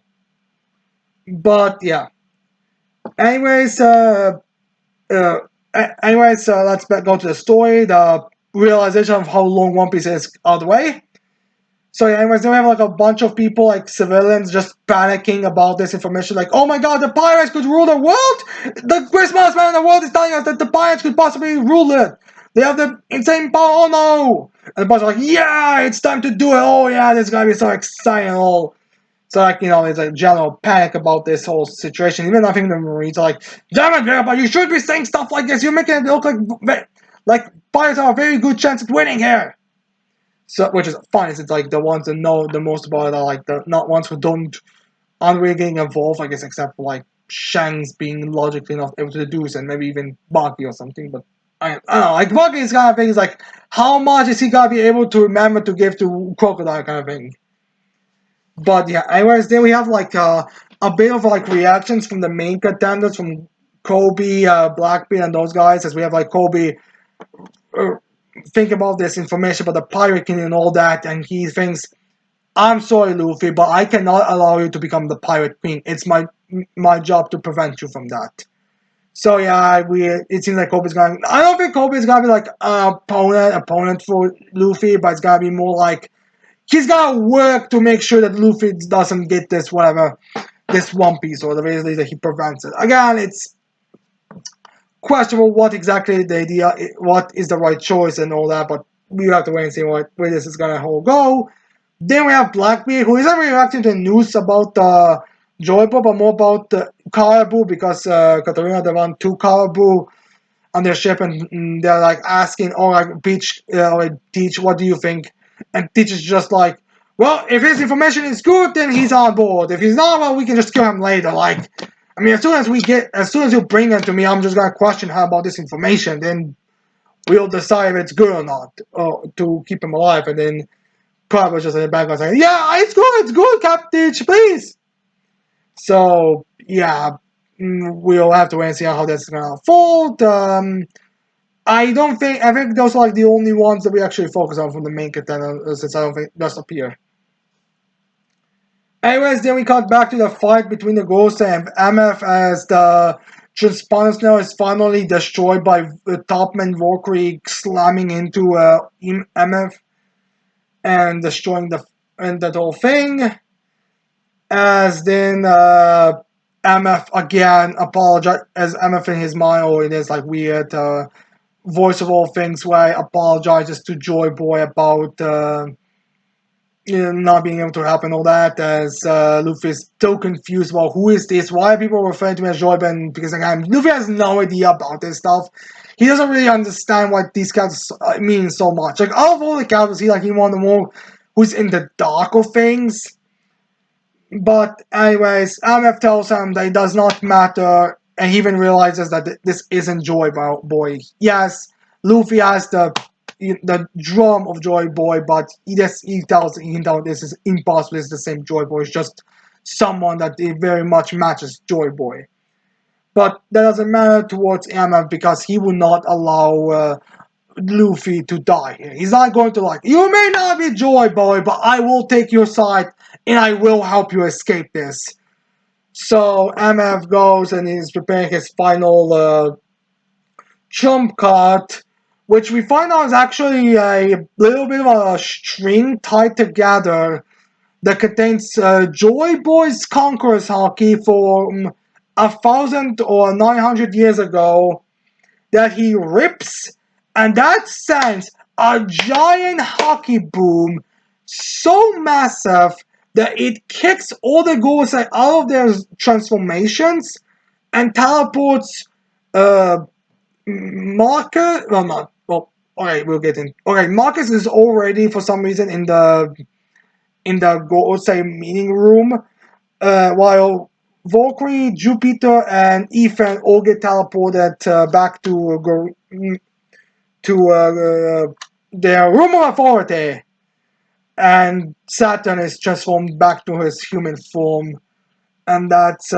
But yeah. Anyways, uh, let's go to the story. The realization of how long One Piece is out of the way. So yeah, anyways, then we have like a bunch of people, like civilians, just panicking about this information. Like, oh my god, the pirates could rule the world! The greatest man in the world is telling us that the pirates could possibly rule it! They have the insane power, oh no! And the bunch are like, yeah, it's time to do it! Oh yeah, this is gonna be so exciting and all. So like, there's like general panic about this whole situation. Even I think the Marines are like, damn it, Grandpa, you should be saying stuff like this. You're making it look like pirates have a very good chance at winning here. So, which is fine, since like the ones that know the most about it are like the not ones who aren't really getting involved, I guess, except for like Shanks being logically not able to deduce, and maybe even Baki or something. But I don't know, like Baki's kind of thing is like, how much is he gonna be able to remember to give to Crocodile kind of thing. But yeah, anyways, then we have like a bit of like reactions from the main contenders, from Kobe, Blackbeard, and those guys, as we have like Kobe think about this information about the Pirate King and all that, and he thinks, I'm sorry, Luffy, but I cannot allow you to become the Pirate King. It's my job to prevent you from that. So yeah, it seems like Kobe's going. I don't think Kobe's gonna be like an opponent for Luffy, but it's gonna be more like he's gonna work to make sure that Luffy doesn't get this this One Piece, or the way that he prevents it. Again, it's questionable what exactly the idea, what is the right choice and all that, but we have to wait and see where this is gonna whole go. Then we have Blackbeard, who isn't reacting to the news about Joypop, but more about the Caribou, because Katarina, they run two Caribou on their ship, and they're like asking, oh, like, Peach, like, Teach, what do you think? And Teach is just like, well, if his information is good, then he's on board. If he's not, well, we can just kill him later. Like, I mean, as soon as you bring him to me, I'm just gonna question her about this information. Then we'll decide if it's good or not, to keep him alive. And then Carl was just in the background saying, yeah, it's good, Captain, please. So, yeah, we'll have to wait and see how that's gonna unfold. I think those are like the only ones that we actually focus on from the main contender, since I don't think just appear. Anyways, then we cut back to the fight between the Ghost and MF, as the transponder now is finally destroyed by Topman Valkyrie slamming into MF and destroying that whole thing. As then MF again apologize, as MF in his mind, oh, it is like weird. voice of all things where he apologizes to Joy Boy about not being able to help and all that, as Luffy is still confused about who is this, why are people referring to me as Joy Boy, because again, Luffy has no idea about this stuff. He doesn't really understand what these characters mean so much. Like, out of all the characters, he one of the more who's in the dark of things. But anyways, MF tells him that it does not matter, and he even realizes that this isn't Joy Boy. Yes, Luffy has the drum of Joy Boy, but he can tell this is impossible. It's the same Joy Boy. It's just someone that very much matches Joy Boy. But that doesn't matter towards MF because he will not allow Luffy to die here. He's not going to you may not be Joy Boy, but I will take your side and I will help you escape this. So MF goes and he's preparing his final jump cut, which we find out is actually a little bit of a string tied together that contains Joy Boy's Conqueror's Haki from 1,000 or 900 years ago that he rips, and that sends a giant hockey boom so massive that it kicks all the Gorosei out of their transformations and teleports Marcus. Well, not. Well, okay, we'll get in. Okay, Marcus is already for some reason in the Gorosei meeting room, while Valkyrie, Jupiter, and Ethan all get teleported back to their room of authority, and Saturn is transformed back to his human form, and that's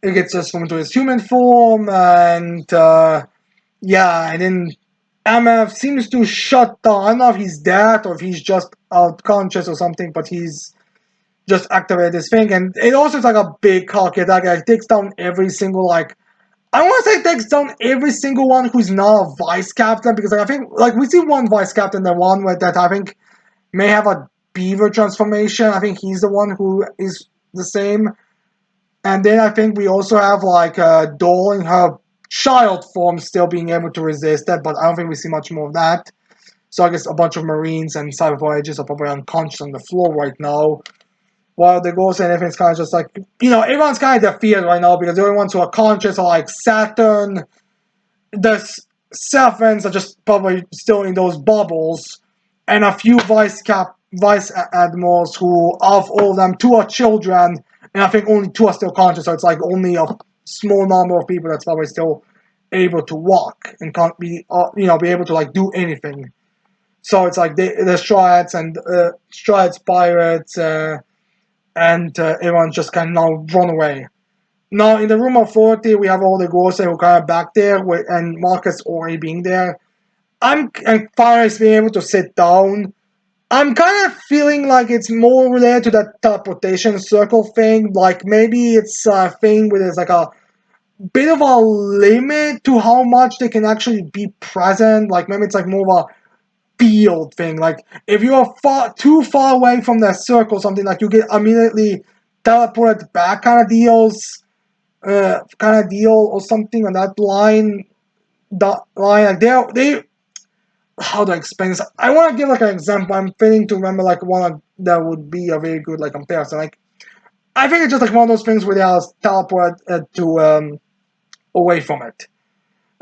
it gets transformed to his human form, and yeah, and then MF seems to shut down. I don't know if he's dead or if he's just unconscious or something, but he's just activated this thing, and it also is like a big hockey attack. It takes down every single I want to say it takes down every single one who's not a vice captain, because I think we see one vice captain, the one that I think may have a beaver transformation. I think he's the one who is the same. And then I think we also have Doll in her child form still being able to resist that, but I don't think we see much more of that. So I guess a bunch of Marines and Cyber Voyagers are probably unconscious on the floor right now. While the Ghost and everything's kind of just everyone's kind of defeated right now because the only ones who are conscious are Saturn. The Seraphians are just probably still in those bubbles, and a few vice admirals who, of all of them, 2 are children, and I think only 2 are still conscious. So it's only a small number of people that's probably still able to walk and can't be be able to do anything. So it's the Striads and Striads pirates. And everyone just kind of now run away. Now, in the room of 40, we have all the Gorosei who kind of back there, and Marcus already being there. And finally being able to sit down. I'm kind of feeling like it's more related to that teleportation circle thing. Maybe it's a thing where there's a bit of a limit to how much they can actually be present. Maybe it's more of a field thing. If you are too far away from the circle, something you get immediately teleported back, kind of deal, or something on that line. They how do I explain this? I want to give an example. I'm failing to remember one that would be a very good comparison. I think it's just one of those things where they are teleported to away from it.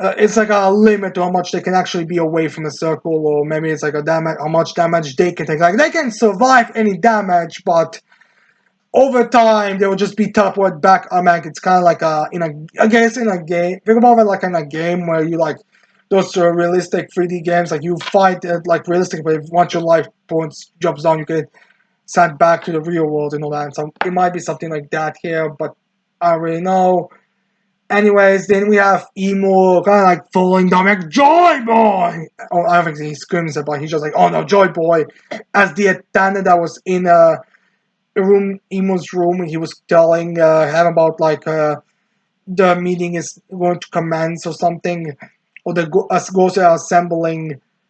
It's a limit to how much they can actually be away from the circle, or maybe it's how much damage they can take. They can survive any damage, but over time they will just be teleported back. It's kind of I guess in a game. Think about it in a game where you those realistic 3D games. You fight realistic, but once your life points drops down, you get sent back to the real world and all that. So it might be something like that here, but I don't really know. Anyways, then we have Emo kind of falling down, Joy Boy! Oh, I don't think he screams it, but he's just oh no, Joy Boy! As the attendant that was in Emo's room, he was telling him about the meeting is going to commence or something, or us Ghosts are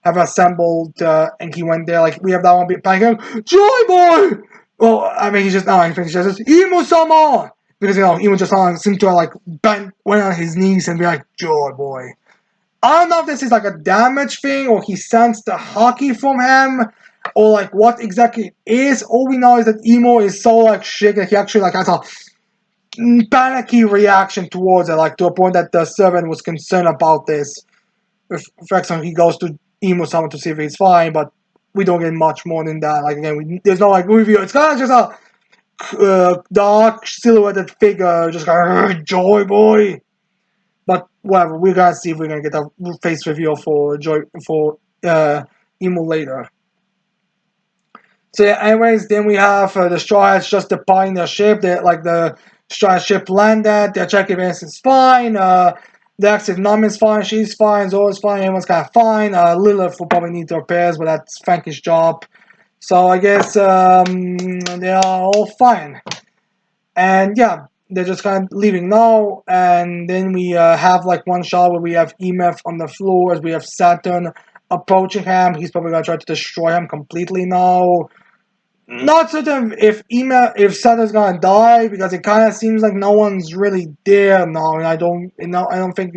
have assembled, and he went there, we have that one bit, Joy Boy! Well, I mean, he's just, no, I think he's just, Emo-sama! because Emo just seemed to like went on his knees and be like, "Joy boy." I don't know if this is like a damage thing or he sensed the hockey from him or like what exactly it is. All we know is that Emo is so like shit that he actually like has a panicky reaction towards it, like to a point that the servant was concerned about this. For example, he goes to Emo someone to see if he's fine, but we don't get much more than that. Like again, there's no like review. It's kind of just a dark silhouetted figure, just like Joy boy. But whatever, we're gonna see if we're gonna get a face reveal for Emo later. So yeah, anyways, then we have the Straw Hats just departing their ship. They like the Straw Hat ship landed. Their check events is fine. The active Num is fine. She's fine. Zora's fine. Everyone's kind of fine. Lilith will probably need repairs, but that's Frankie's job. So I guess they are all fine. And yeah, they're just kind of leaving now. And then we have like one shot where we have EMF on the floor as we have Saturn approaching him. He's probably gonna try to destroy him completely now. Not certain if Saturn's gonna die because it kind of seems like no one's really there now, and I don't think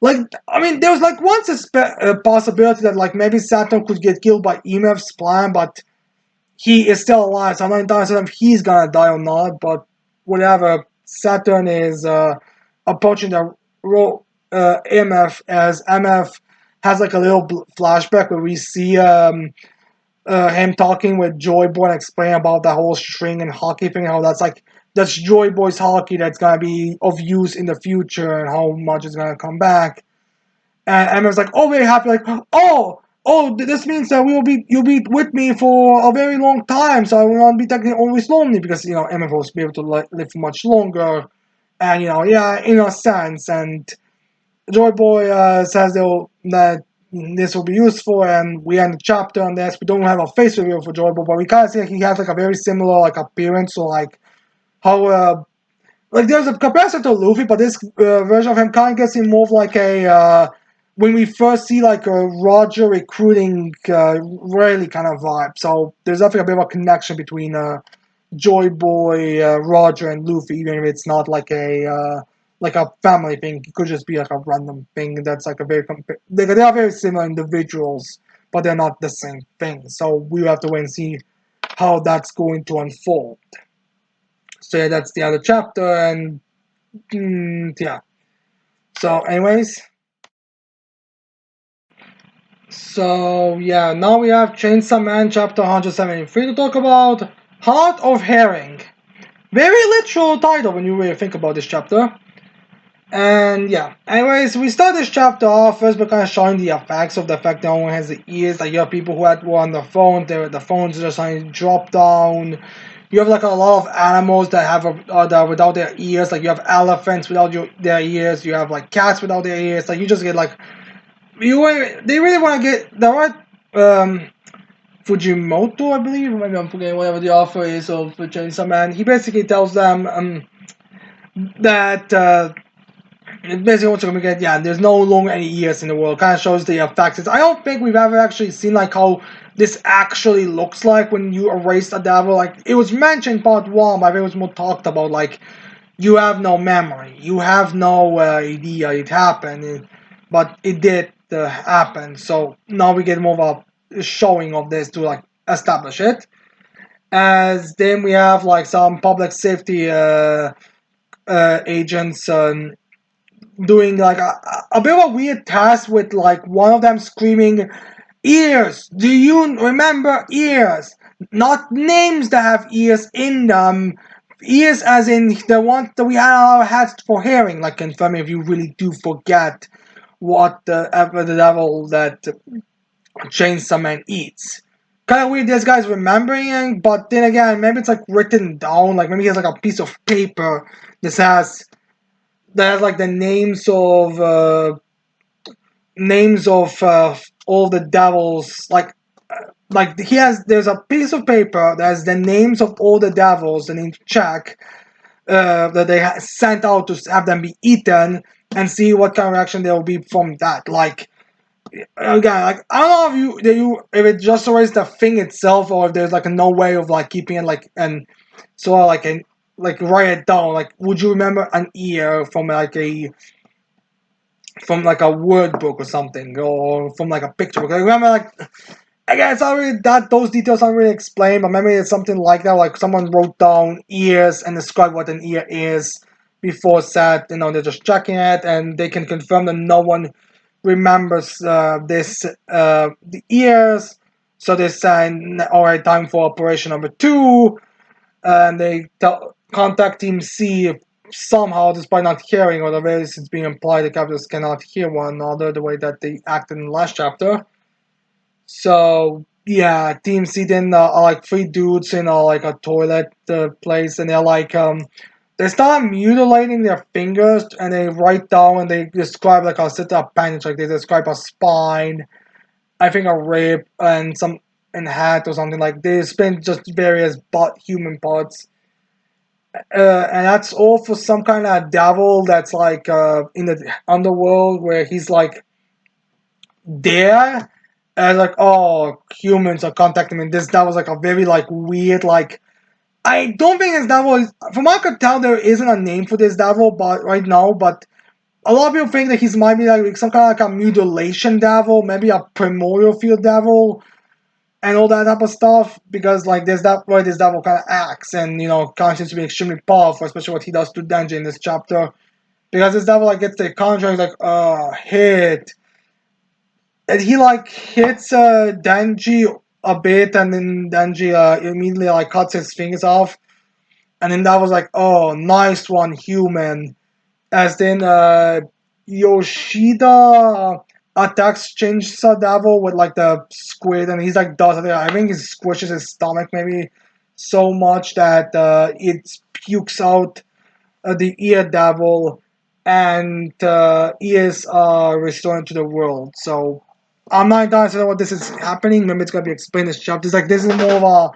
like I mean there was like once a possibility that like maybe Saturn could get killed by EMF's plan, but he is still alive, so I'm not entirely certain if he's gonna die or not. But whatever, Saturn is approaching the MF as MF has like a little flashback where we see him talking with Joy Boy and explaining about that whole string and hockey thing, how that's Joy Boy's hockey that's gonna be of use in the future and how much it's gonna come back. And Emma's like, oh, very happy, like, this means that you'll be with me for a very long time, so I will not be technically always lonely because Emma will be able to live much longer, and yeah, in a sense, and Joy Boy says that this will be useful, and we end the chapter on this. We don't have a face reveal for Joy Boy, but we kind of see like he has like a very similar like appearance, so like how like there's a comparison to Luffy, but this version of him kind of gets him more of like a when we first see like a Roger recruiting Rayleigh kind of vibe. So there's definitely a bit of a connection between Joy Boy, Roger, and Luffy, even if it's not like a family thing. It could just be like a random thing that's like a very they are very similar individuals, but they're not the same thing. So we have to wait and see how that's going to unfold. So yeah, that's the other chapter, and yeah. So, anyways, so yeah, now we have Chainsaw Man chapter 173 to talk about. Heart of Herring. Very literal title when you really think about this chapter. And yeah, anyways, we start this chapter off first by kind of showing the effects of the fact that no one has the ears. Like you have people who were on the phone, the phones just like drop down. You have like a lot of animals that have that are without their ears. Like you have elephants without their ears. You have like cats without their ears. Like you just get like they really want to get the right Fujimoto, I believe. Maybe I'm forgetting whatever the author is of Chainsaw Man. He basically tells them that basically what's going to get. Yeah, there's no longer any ears in the world. Kind of shows the effects. I don't think we've ever actually seen like how this actually looks like when you erase a devil. Like it was mentioned in part 1, but I think it was more talked about like you have no memory, you have no idea it happened, but it did happen. So now we get more of a showing of this to like establish it. As then we have like some public safety agents doing like a bit of a weird task with like one of them screaming, "Ears! Do you remember ears? Not names that have ears in them. Ears as in the ones that we had on our hats for hearing." Like confirming if you really do forget what the devil that Chainsaw Man eats. Kind of weird this guy's remembering, but then again, maybe it's like written down. Like maybe he has like a piece of paper that has like the names of all the devils. Like there's a piece of paper that has the names of all the devils and in check that they sent out to have them be eaten and see what kind of reaction there will be from that. Like again, like I don't know if it just erased the thing itself or if there's like no way of like keeping it like and so like like write it down. Like, would you remember an ear from like a word book or something, or from like a picture book? Like, remember, like, again, it's not really that those details aren't really explained, but maybe it's something like that. Like someone wrote down ears and described what an ear is before set. They're just checking it, and they can confirm that no one remembers the ears. So they say, all right, time for operation number two, and they contact Team C somehow, despite not hearing, or the way it's being implied, the captors cannot hear one another the way that they acted in the last chapter. So yeah, Team C then are like three dudes in like a toilet place, and they start mutilating their fingers, and they write down and they describe like a set of appendage, like they describe a spine, I think a rib, and some and hat or something. Like they spend just various human parts, and that's all for some kind of devil that's like in the underworld where he's like there, and like, oh, humans are contacting me. That was like a very like weird, like, I don't think this devil is, from what I could tell, there isn't a name for this devil but right now, but a lot of people think that he might be like some kind of like a mutilation devil, maybe a primordial field devil, and all that type of stuff, because like there's that way this devil kind of acts, and kind of seems to be extremely powerful, especially what he does to Denji in this chapter, because this devil like gets the contract, like, hit, and he like hits Denji a bit, and then Denji immediately like cuts his fingers off, and then that was like, oh, nice one, human. As then Yoshida attacks Chainsaw Devil with like the squid, and he's like does it. I think he squishes his stomach maybe so much that it pukes out the ear devil, and ears are restored to the world. So I'm not entirely sure what this is happening. Maybe it's gonna be explained in this chapter. It's like this is more of a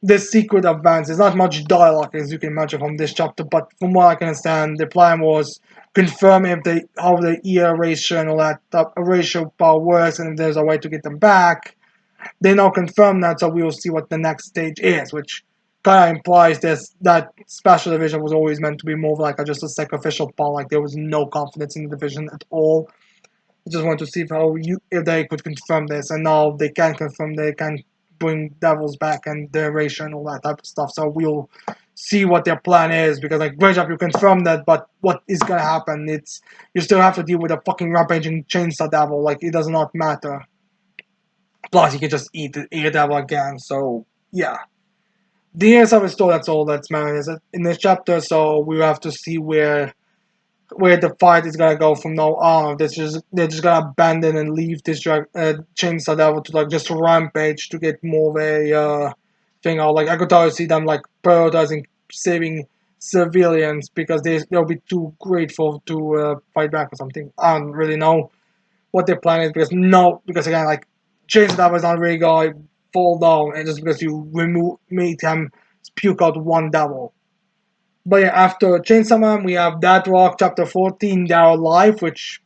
this secret advance. There's not much dialogue as you can imagine from this chapter, but from what I can understand, the plan was confirm if they how the ear erasure and all that erasure power works, and if there's a way to get them back. They now confirm that, so we will see what the next stage is, which kind of implies this that special division was always meant to be more like just a sacrificial pawn. Like there was no confidence in the division at all. I just wanted to see if they could confirm this, and now they can confirm they can bring devils back and the erasure and all that type of stuff. So we'll see what their plan is, because like great job you confirm that, but what is gonna happen? It's you still have to deal with a fucking rampaging chainsaw devil. Like it does not matter. Plus you can just eat the devil again. So yeah. The end of the story, that's all that's matters in this chapter, so we have to see where the fight is gonna go from now on. They're just gonna abandon and leave this chainsaw devil to like just rampage to get more of a thing out. Like I could totally see them like prioritizing saving civilians because they'll be too grateful to fight back or something. I don't really know what their plan is, because again, like chainsaw devil is not really gonna fall down, and just because you make him puke out one devil. But yeah, after Chainsaw Man, we have That Rock Chapter 14, They're Alive, which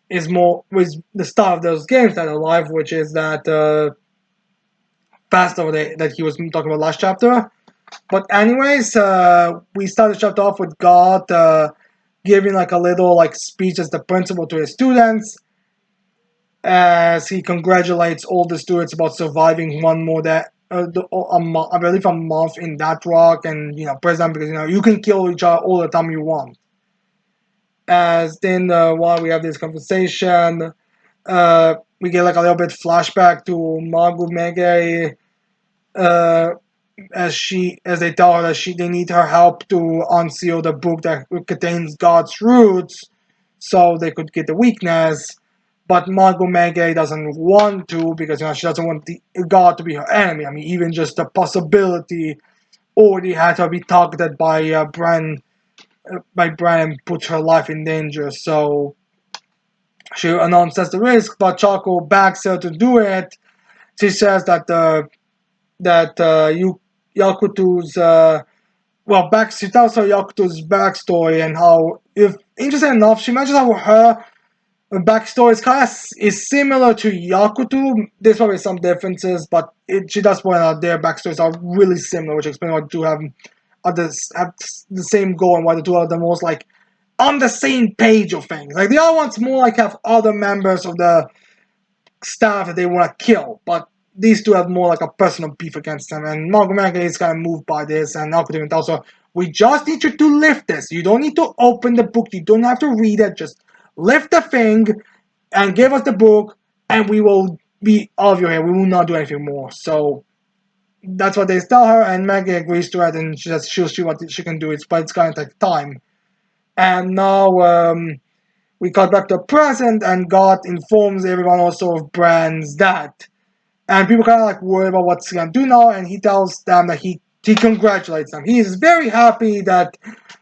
is more with the start of those games that are alive, which is that past over that he was talking about last chapter. But anyways, we start the chapter off with God giving like a little like speech as the principal to his students, as he congratulates all the students about surviving one more that I believe a month in that rock, and praise them because you can kill each other all the time you want. As then while we have this conversation, we get like a little bit flashback to Manga, uh, as they tell her that they need her help to unseal the book that contains God's roots, so they could get the weakness. But Manga doesn't want to, because she doesn't want God to be her enemy. I mean, even just the possibility already had her be targeted by Bran puts her life in danger. So she announces the risk, but Choco backs her to do it. She says that Yakutu's she tells her Yakutu's backstory, and how, if interesting enough, she mentions how her backstory is similar to Yakutu. There's probably some differences, but she does point out their backstories are really similar, which explains why they do have have the same goal, and why the two of them was like on the same page of things. Like the other ones more like have other members of the staff that they want to kill, but these two have more like a personal beef against them. And Manga is kind of moved by this, and Nakuto and also, we just need you to lift this. You don't need to open the book. You don't have to read it. Just lift the thing and give us the book, and we will be out of your hair. We will not do anything more. So that's what they tell her, and Maggie agrees to it, and she'll see what she can do. But it's gonna take time. And now we cut back to the present, and God informs everyone also of Bran's dad. And people kind of like worry about what's he gonna do now, and he tells them that he congratulates them. He is very happy that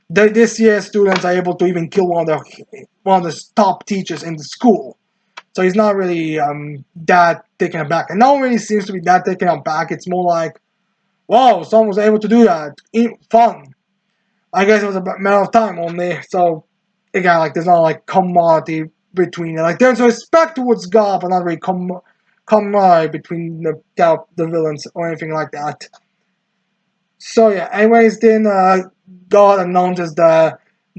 this year's students are able to even kill one of the top teachers in the school. So he's not really that taken aback, and no one really seems to be that taken aback. It's more like, wow, someone was able to do that. Fun. I guess it was a matter of time only. So again, like there's not like commodity between it. Like there's respect towards God, but not really camaraderie between the villains or anything like that. So yeah. Anyways, then God announces the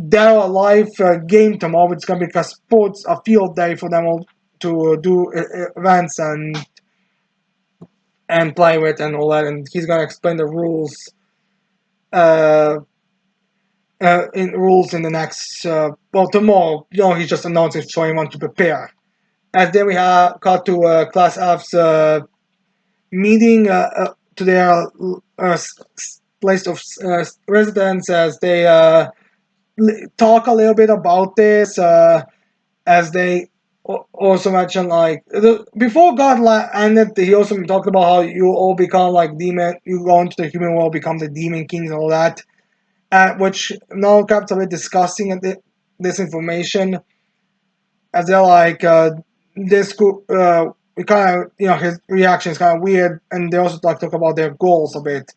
Dead or Alive game tomorrow. It's gonna be a field day for them all to do events and play with and all that. And he's gonna explain the rules. Uh, in rules in the next tomorrow. He's just announcing for anyone to prepare. And then we have got to Class F's meeting to their place of residence as they talk a little bit about this. As they also mentioned, like before God ended, he also talked about how you all become like demon. You go into the human world, become the demon kings and all that. Which now kept a bit discussing this information, as they're like this group. We kind of his reaction is kind of weird, and they also talk about their goals a bit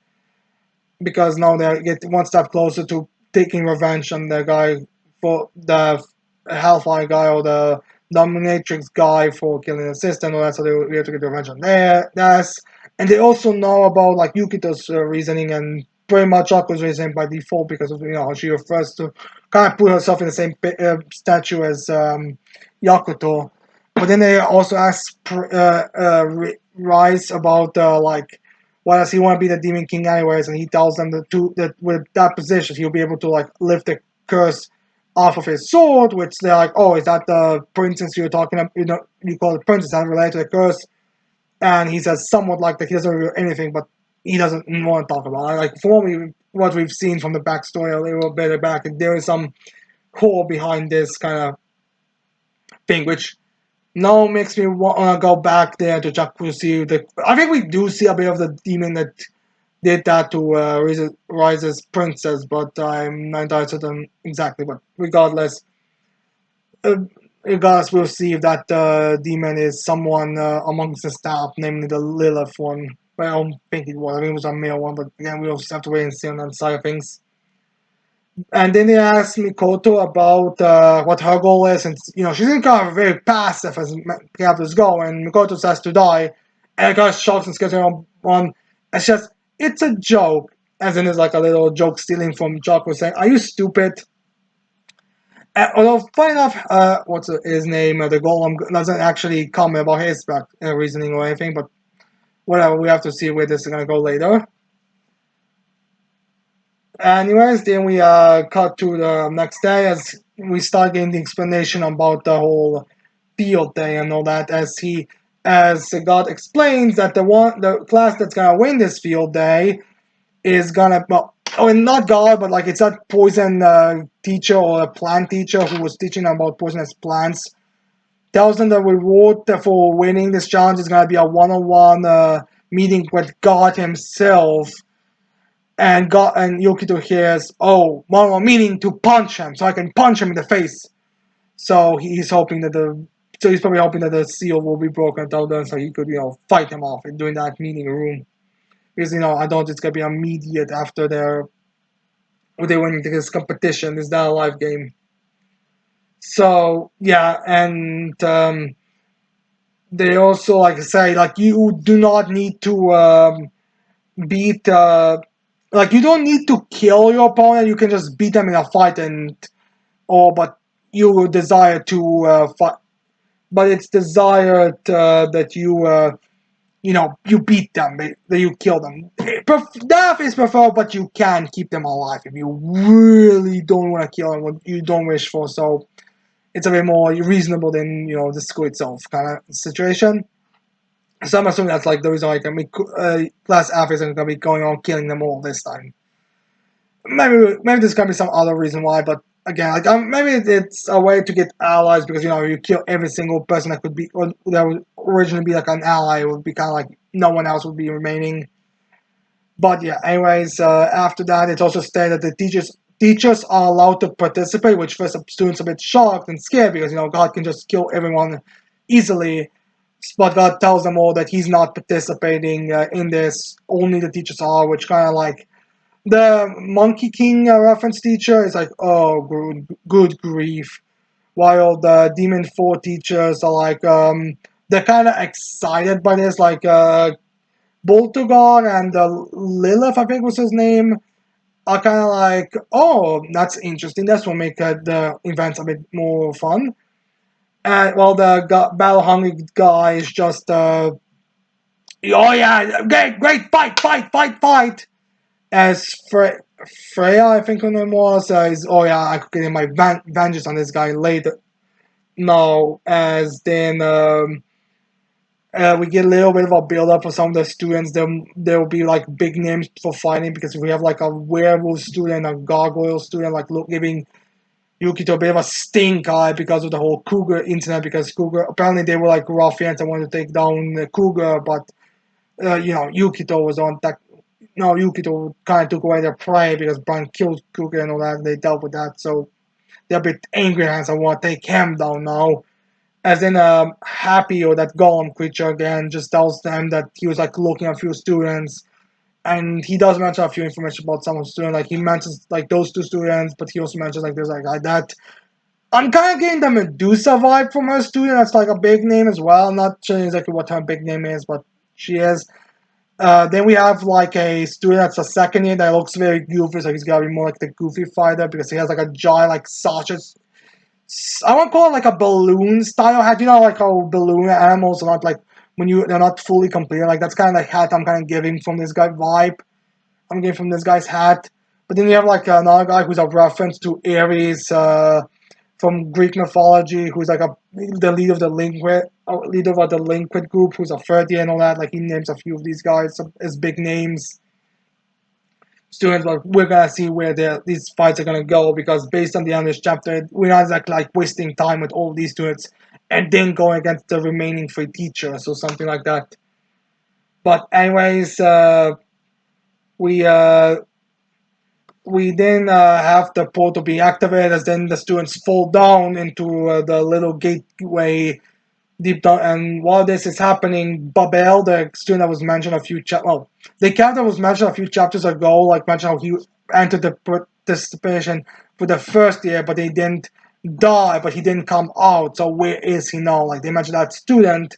because now they get one step closer to taking revenge on the guy for the Hellfire guy or the dominatrix guy for killing the sister and all that. So we have to get revenge on there. That's and they also know about like Yukito's reasoning and pretty much Aku's reasoning by default because of how she refers to kind of put herself in the same statue as Yakuto. But then they also ask Rice about like why does he want to be the Demon King anyways, and he tells them that with that position he'll be able to like lift the curse off of his sword, which they're like, oh, is that the princess you're talking about? You call it princess, that related to the curse? And he says somewhat like that he doesn't reveal anything, but he doesn't want to talk about it. Like from what we've seen from the backstory a little bit back, there is some core behind this kind of thing, which now makes me want to go back there to check to see I think we do see a bit of the demon that did that to Rise's princess, but I'm not entirely certain exactly. But uh, regardless, we'll see if that demon is someone amongst the staff, namely the Lilith one. But I don't think it was. I think it was a male one, but again, we'll just have to wait and see on that side of things. And then they asked Mikoto about what her goal is, and she's in kind of very passive as characters go, and Mikoto says to die, and kind of shocks and scares her on. It's just, it's a joke, as in it's like a little joke stealing from Jocko saying, "Are you stupid?" Although, funny enough, what's his name? The golem doesn't actually comment about his reasoning or anything, but whatever, we have to see where this is gonna go later. Anyways, then we cut to the next day as we start getting the explanation about the whole field day and all that. As God explains that the class that's gonna win this field day is gonna not God, but like it's that poison teacher or a plant teacher who was teaching them about poisonous plants. Tells them the reward for winning this challenge is gonna be a one-on-one meeting with God himself, and Yukito hears, oh, one meaning to punch him, so I can punch him in the face. So he's probably hoping that the seal will be broken until then, so he could fight him off in doing that meeting room. Because I don't. It's gonna be immediate after they win this competition. It's not a live game. So yeah, and they also say like you do not need to beat Like you don't need to kill your opponent. You can just beat them in a fight, and or but you desire to fight. But it's desired that you beat them, that you kill them. Death is preferred, but you can keep them alive if you really don't want to kill them, what you don't wish for. So it's a bit more reasonable than the school itself kind of situation. So I'm assuming that's like the reason like class F isn't gonna be going on killing them all this time. Maybe there's gonna be some other reason why, but again, like maybe it's a way to get allies because you kill every single person that could be or that would originally be like an ally. It would be kind of like no one else would be remaining. But yeah, anyways, after that, it's also stated that the teachers are allowed to participate, which first students are a bit shocked and scared because God can just kill everyone easily. But God tells them all that He's not participating in this. Only the teachers are, which kind of like the Monkey King reference teacher is like, oh, good grief. While the Demon 4 teachers are like, they're kind of excited by this, like Boltugar and Lilith, I think was his name, are kind of like, oh, that's interesting. That's what make the events a bit more fun. And while the battle hungry guy is just, oh yeah, great, fight, fight, fight, fight. As Freya, I think her name was, is, oh yeah, I could get my vengeance on this guy later. No, as then we get a little bit of a build up for some of the students. There will be like big names for fighting because we have like a werewolf student, a gargoyle student, like giving Yukito a bit of a stink eye because of the whole Cougar incident. Because Cougar apparently they were like ruffians and wanted to take down the Cougar, but Yukito was on that. No, Yukito kind of took away their prey because Brian killed Cougar and all that, and they dealt with that. So they're a bit angry and I want to take him down now. As in Happy or that golem creature again just tells them that he was like looking at a few students, and he does mention a few information about some of the students. Like he mentions like those two students, but he also mentions like there's like that. I'm kind of getting the Medusa vibe from her student. That's like a big name as well. I'm not sure exactly what her big name is, but she is. Then we have like a student that's a second year that looks very goofy, so he's gotta be more like the goofy fighter because he has like a giant like sausage. I want to call it like a balloon style hat. Like how balloon animals are not like when they're not fully complete. Like that's kind of like hat I'm kind of giving from this guy vibe. I'm getting from this guy's hat. But then you have like another guy who's a reference to Ares from Greek mythology, who's like the leader of the Linquid group, who's a third year and all that. Like he names a few of these guys as big names. Students, like we're gonna see where these fights are gonna go because based on the end of this chapter, we're not exactly like wasting time with all these students and then going against the remaining three teachers or something like that. But anyways, we uh, we then have the portal be activated as then the students fall down into the little gateway deep down. And while this is happening, Babel, the student that was mentioned the character was mentioned a few chapters ago, like mentioned how he entered the participation for the first year, but he didn't die, but he didn't come out. So where is he now? Like they mentioned that student,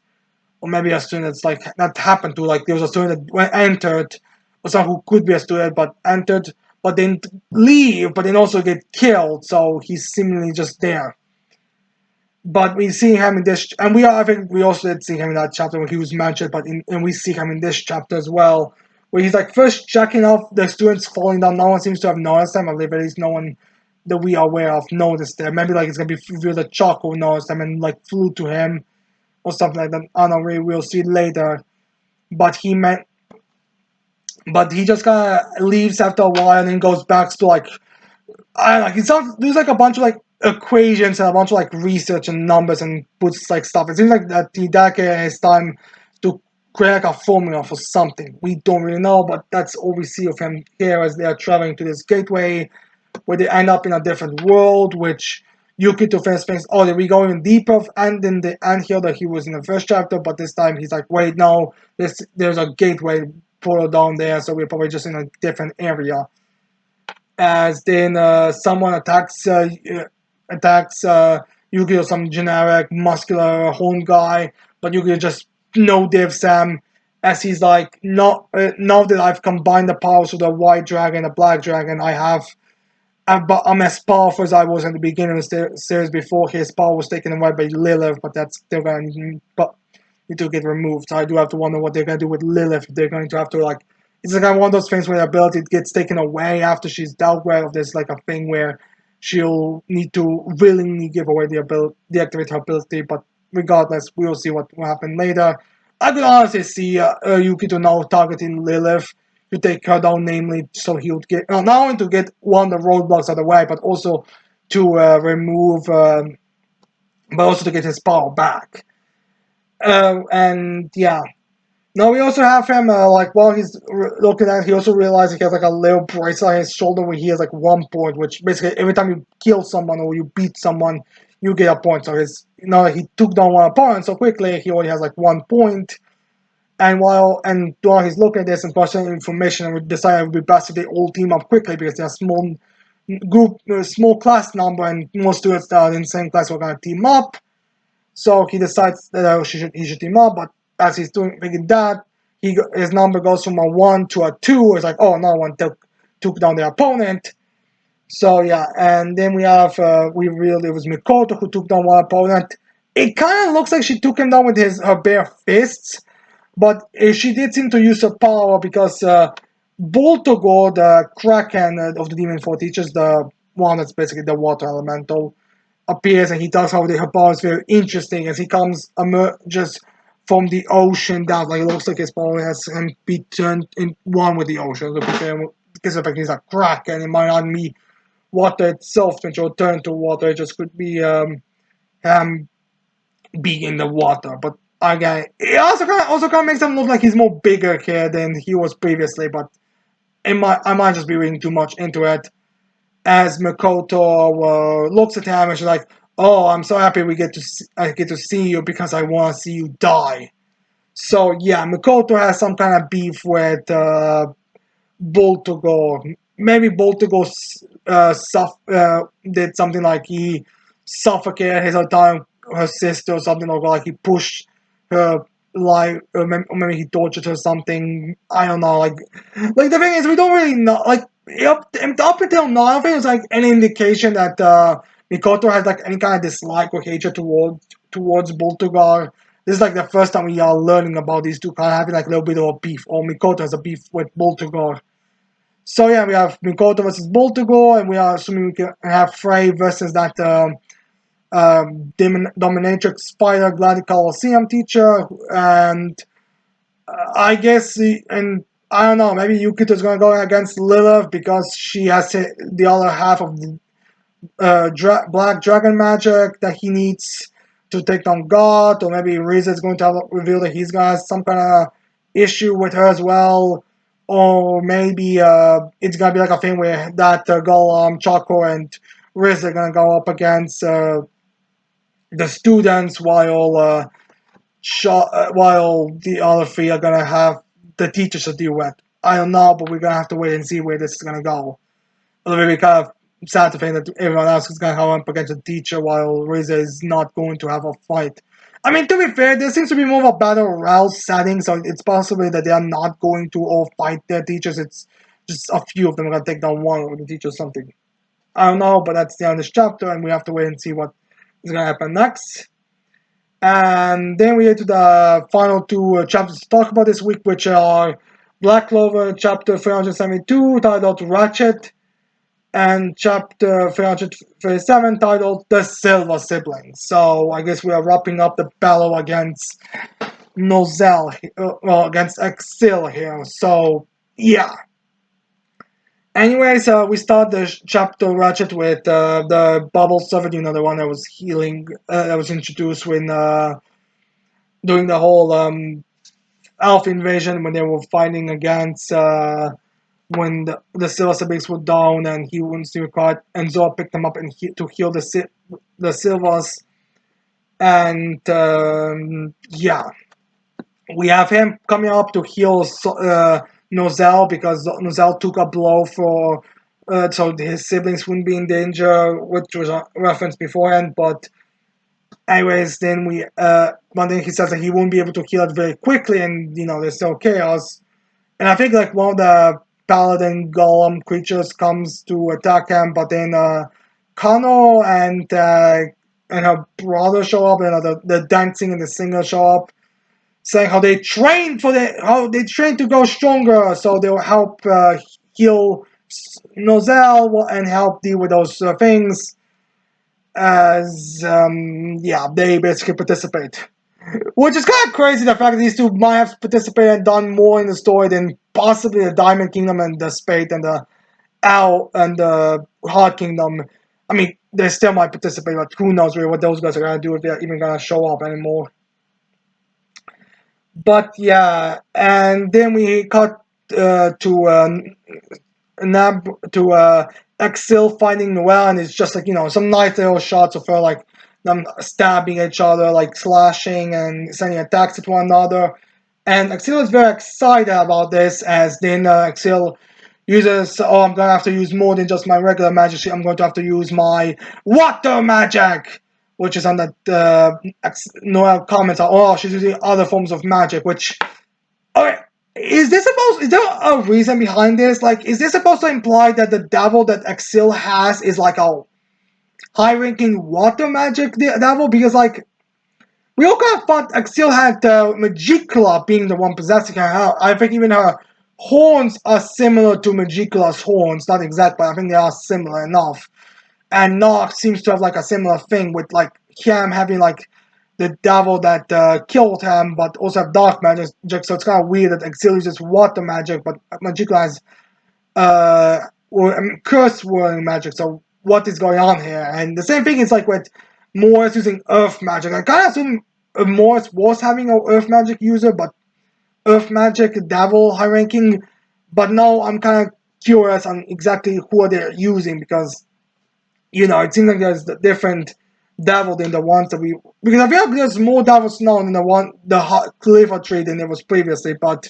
or maybe a student that's like that happened to. Like there was a student that entered, or someone who could be a student but entered, but didn't leave, but then also get killed. So he's seemingly just there. But we see him in this, and I think we also did see him in that chapter when he was mentioned, and we see him in this chapter as well, where he's like first checking off the students falling down. No one seems to have noticed them, at least no one that we are aware of noticed them. Maybe like it's gonna be revealed that Choco noticed them and like flew to him or something like that. I don't know, we'll see later. But he just kind of leaves after a while and then goes back to like I don't know, it sounds there's like a bunch of like equations and a bunch of like research and numbers and puts like stuff. It seems like that Hideki has time to crack a formula for something. We don't really know, but that's all we see of him here as they are traveling to this gateway where they end up in a different world, which Yukito first thinks, oh, did we go even deeper and in the anthill that he was in the first chapter, but this time he's like, wait, no, there's a gateway portal down there, so we're probably just in a different area as then someone attacks Yu-Gi-Oh! Some generic muscular horn guy, but Yu-Gi-Oh! Just no div Sam as he's like, not now that I've combined the powers of the white dragon, the black dragon, I'm as powerful as I was in the beginning of the series before his power was taken away by Lilith, but that's still going to need to get removed. So I do have to wonder what they're going to do with Lilith. They're going to have to like, it's like one of those things where the ability gets taken away after she's dealt with. There's like a thing where she'll need to willingly give away the ability, deactivate her ability. But regardless, we'll see what will happen later. I could honestly see Yukito now targeting Lilith to take her down, namely, so he would get not only to get one of the roadblocks out of the way, but also to remove, but also to get his power back. And yeah, now we also have him like while he's looking at it, he also realizes he has like a little bracelet on his shoulder where he has like 1 point, which basically every time you kill someone or you beat someone, you get a point. So his he took down one opponent so quickly, he only has like 1 point. And while he's looking at this and processing information, we decided it would be best if they all team up quickly because they're a small group, small class number, and most students that are in the same class are going to team up. So he decides that he should team up, but as he's thinking that, his number goes from a 1 to a 2. It's like, oh, no one took down the opponent. So yeah, and then we revealed it was Mikoto who took down one opponent. It kind of looks like she took him down with her bare fists, but she did seem to use her power because Boltogor, the Kraken of the Demon Four teachers, the one that's basically the water elemental, appears and he talks how her power is very interesting as he emerges from the ocean down. Like it looks like his power has him be turned in one with the ocean. So because of the fact he's a Kraken, it might not be water itself which will turn to water. It just could be him being in the water. But again, it also kind of makes him look like he's more bigger here than he was previously. But I might just be reading too much into it. As Makoto looks at him and she's like, "Oh, I'm so happy I get to see you because I want to see you die." So yeah, Makoto has some kind of beef with Boltogor. Maybe Boltogor did something like he suffocated her sister or something, like he pushed her life, or maybe he tortured her something. I don't know. Like the thing is, we don't really know. Like up until now, I don't think there's like any indication that Mikoto has like any kind of dislike or hatred towards Boltogor. This is like the first time we are learning about these two kind of having like a little bit of a beef, or Mikoto has a beef with Boltogor. So yeah, we have Mikoto versus Boltogor, and we are assuming we can have Frey versus that dominatrix spider Gladi Coliseum teacher, and I guess and I don't know, maybe Yukito's gonna go against Lilith because she has the other half of the black dragon magic that he needs to take down God, or maybe Riza is going to reveal that he's gonna have some kind of issue with her as well, or maybe it's gonna be like a thing where that Golem, Choco, and Riz are gonna go up against the students while the other three are gonna have the teachers to deal with. I don't know, but we're gonna have to wait and see where this is gonna go. It'll be kind of sad to think that everyone else is gonna come up against a teacher while Riza is not going to have a fight. I mean, to be fair, there seems to be more of a battle royale setting, so it's possible that they are not going to all fight their teachers. It's just a few of them are gonna take down one of the teachers or something. I don't know, but that's the end of this chapter, and we have to wait and see what is gonna happen next. And then we get to the final two chapters to talk about this week, which are Black Clover chapter 372, titled Ratchet, and chapter 337, titled The Silver Siblings. So I guess we are wrapping up the battle against Nozel, against Exil here. So yeah. Anyways, we start the chapter Ratchet with the bubble servant, the one that was healing, that was introduced when during the whole elf invasion when they were fighting against when the Silver Siblings were down and he wants to caught and Zora picked them up and to heal the Silvers. And yeah, we have him coming up to heal Nozel because Nozel took a blow for so his siblings wouldn't be in danger, which was a reference beforehand. But Anyways, then but then he says that he won't be able to heal it very quickly, and there's still chaos. And I think like one of the paladin golem creatures comes to attack him, but then Kano and her brother show up, and the dancing and the singer show up, saying how they train to go stronger, so they'll help heal Nozel and help deal with those things. As yeah, they basically participate. Which is kind of crazy, the fact that these two might have participated and done more in the story than possibly the Diamond Kingdom and the Spade and the Owl and the Heart Kingdom. I mean, they still might participate, but who knows really what those guys are gonna do if they're even gonna show up anymore. But yeah, and then we cut to Nab to Exil finding Noelle, and it's just like some nice little shots of her like them stabbing each other, like slashing and sending attacks at one another. And Exil is very excited about this, as then Exil uses, oh, I'm gonna have to use more than just my regular magic. I'm going to have to use my water magic, which is on that Noelle comments, oh, she's using other forms of magic, which, okay, is there a reason behind this? Like, is this supposed to imply that the devil that Exil has is like a high-ranking water magic devil? Because, like, we all kind of thought Exil had Magicula being the one possessing her. I think even her horns are similar to Magicula's horns. Not exact, but I think they are similar enough. And Nox seems to have like a similar thing with like him having like the devil that killed him, but also have dark magic. So it's kind of weird that Exil uses water magic, but Magicula has curse wording magic. So what is going on here? And the same thing is like with Morris using earth magic. I kind of assume Morris was having an earth magic user, but earth magic devil high ranking. But now I'm kind of curious on exactly who they're using, because it seems like there's a different devil than the ones that we, because I feel like there's more devils now than the Clover tree than there was previously, but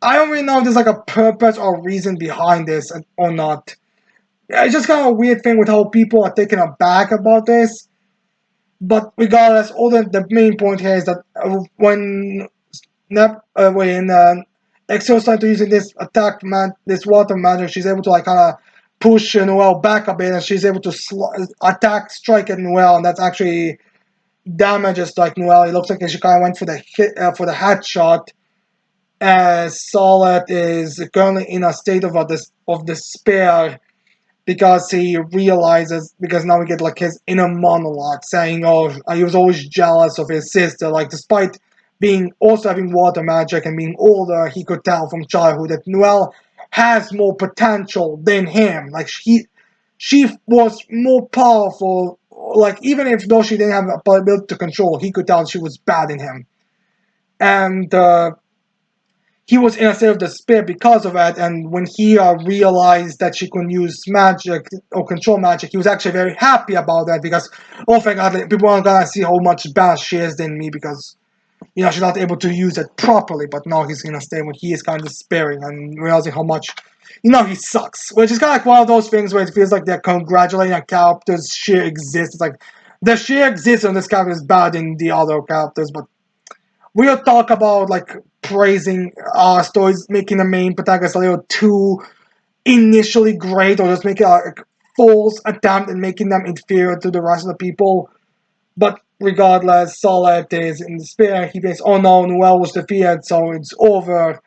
I don't really know if there's like a purpose or reason behind this or not. It's just kind of a weird thing with how people are taken aback about this. But regardless, all the main point here is that when Exo started using this this water magic, she's able to like kind of push Noelle back a bit, and she's able to strike at Noelle, and that's actually damages like Noelle. It looks like she kind of went for the for the headshot, as Solid is currently in a state of despair, because he realizes, because now we get like his inner monologue saying, oh, he was always jealous of his sister, like despite being also having water magic and being older, he could tell from childhood that Noelle has more potential than him. Like she was more powerful, like even if though she didn't have the ability to control, he could tell she was bad in him. And he was in a state of despair because of that, and when he realized that she could use magic or control magic, he was actually very happy about that, because, oh thank god, people are gonna see how much better she is than me, because she's not able to use it properly. But now he's in a state where he is kind of despairing and realizing how much he sucks, which is kind of like one of those things where it feels like they're congratulating a character's sheer existence. It's like the sheer existence of this character is better than the other characters, but we'll talk about like praising stories, making the main protagonist a little too initially great, or just making a false attempt and making them inferior to the rest of the people. But regardless, Solid is in despair. He thinks, oh no, Noelle was defeated, so it's over.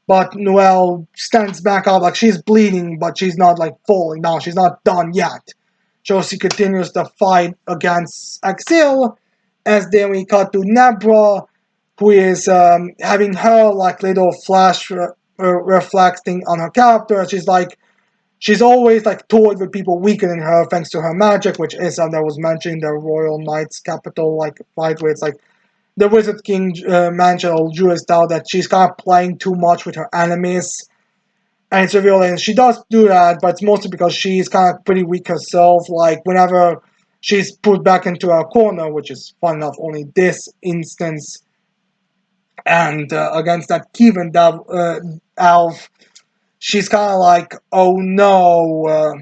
But Noelle stands back up, like she's bleeding, but she's not like falling down. She's not done yet. So she continues the fight against Exil, as then we cut to Nebra, who is having her like little flash reflecting on her character. She's always like toyed with people weaker than her thanks to her magic, which is something that was mentioned in the Royal Knights capital like fight, where it's like the Wizard King mentioned or Jewish style that she's kind of playing too much with her enemies. And it's revealed, and she does do that, but it's mostly because she's kind of pretty weak herself. Like whenever she's put back into a corner, which is fun enough, only this instance, and against that Kevin elf, she's kind of like, oh no,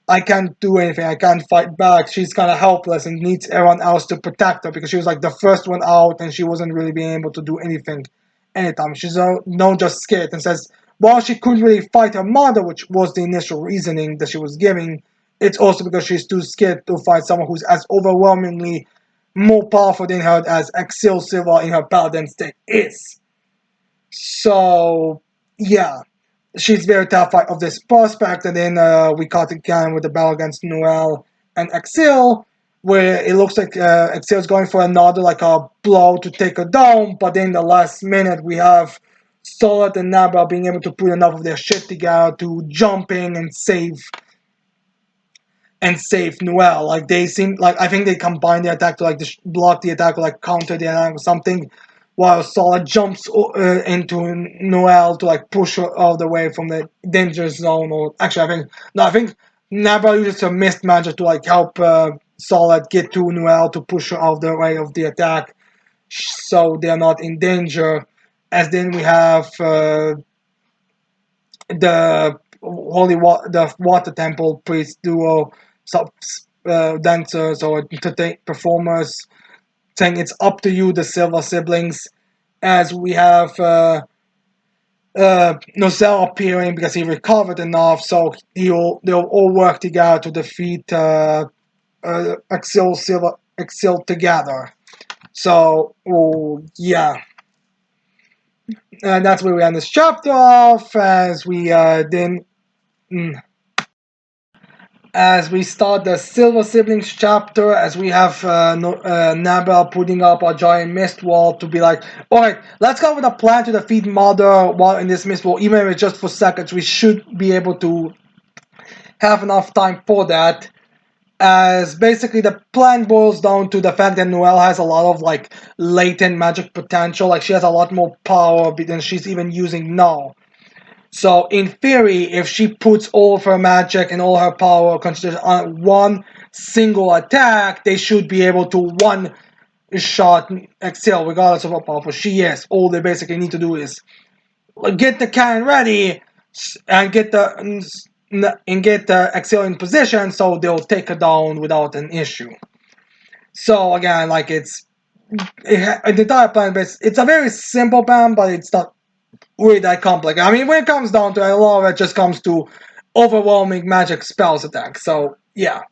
I can't do anything. I can't fight back. She's kind of helpless and needs everyone else to protect her because she was like the first one out and she wasn't really being able to do anything anytime. She's no just scared and says, while she couldn't really fight her mother, which was the initial reasoning that she was giving, it's also because she's too scared to fight someone who's as overwhelmingly more powerful than her as Axel Silva in her paladin state is. So, yeah, she's very terrified of this prospect, and then we cut again with the battle against Noel and Axel, where it looks like Axel's going for another like a blow to take her down, but then the last minute we have Solid and Nabra being able to put enough of their shit together to jump in and save Noel. Like they seem like I think they combine the attack to like block the attack or like counter the attack or something. While Solid jumps into Noel to like push her all the way from the danger zone. Or actually, I think Nabra uses her mist magic to like help Solid get to Noel to push her out the way of the attack, so they're not in danger. As then we have the the water temple priest duo sub dancers or performers saying it's up to you, the silver siblings, as we have Nozel appearing because he recovered enough, so they'll all work together to defeat Axel together. So yeah, and that's where we end this chapter off as we then. Mm, as we start the Silver Siblings chapter, as we have Nabel putting up a giant mist wall to be like, alright, let's come with a plan to defeat Mother while in this mist wall, even if it's just for seconds. We should be able to have enough time for that. As basically the plan boils down to the fact that Noelle has a lot of like latent magic potential, like she has a lot more power than she's even using now. So in theory, if she puts all of her magic and all her power concentration on one single attack, they should be able to one shot Excel, regardless of how powerful she is. All they basically need to do is get the cannon ready and get the Excel in position, so they'll take her down without an issue. So again, like the entire plan, it's a very simple plan, but it's not really that complex. I mean, when it comes down to it, a lot of it just comes to overwhelming magic spells attack. So yeah,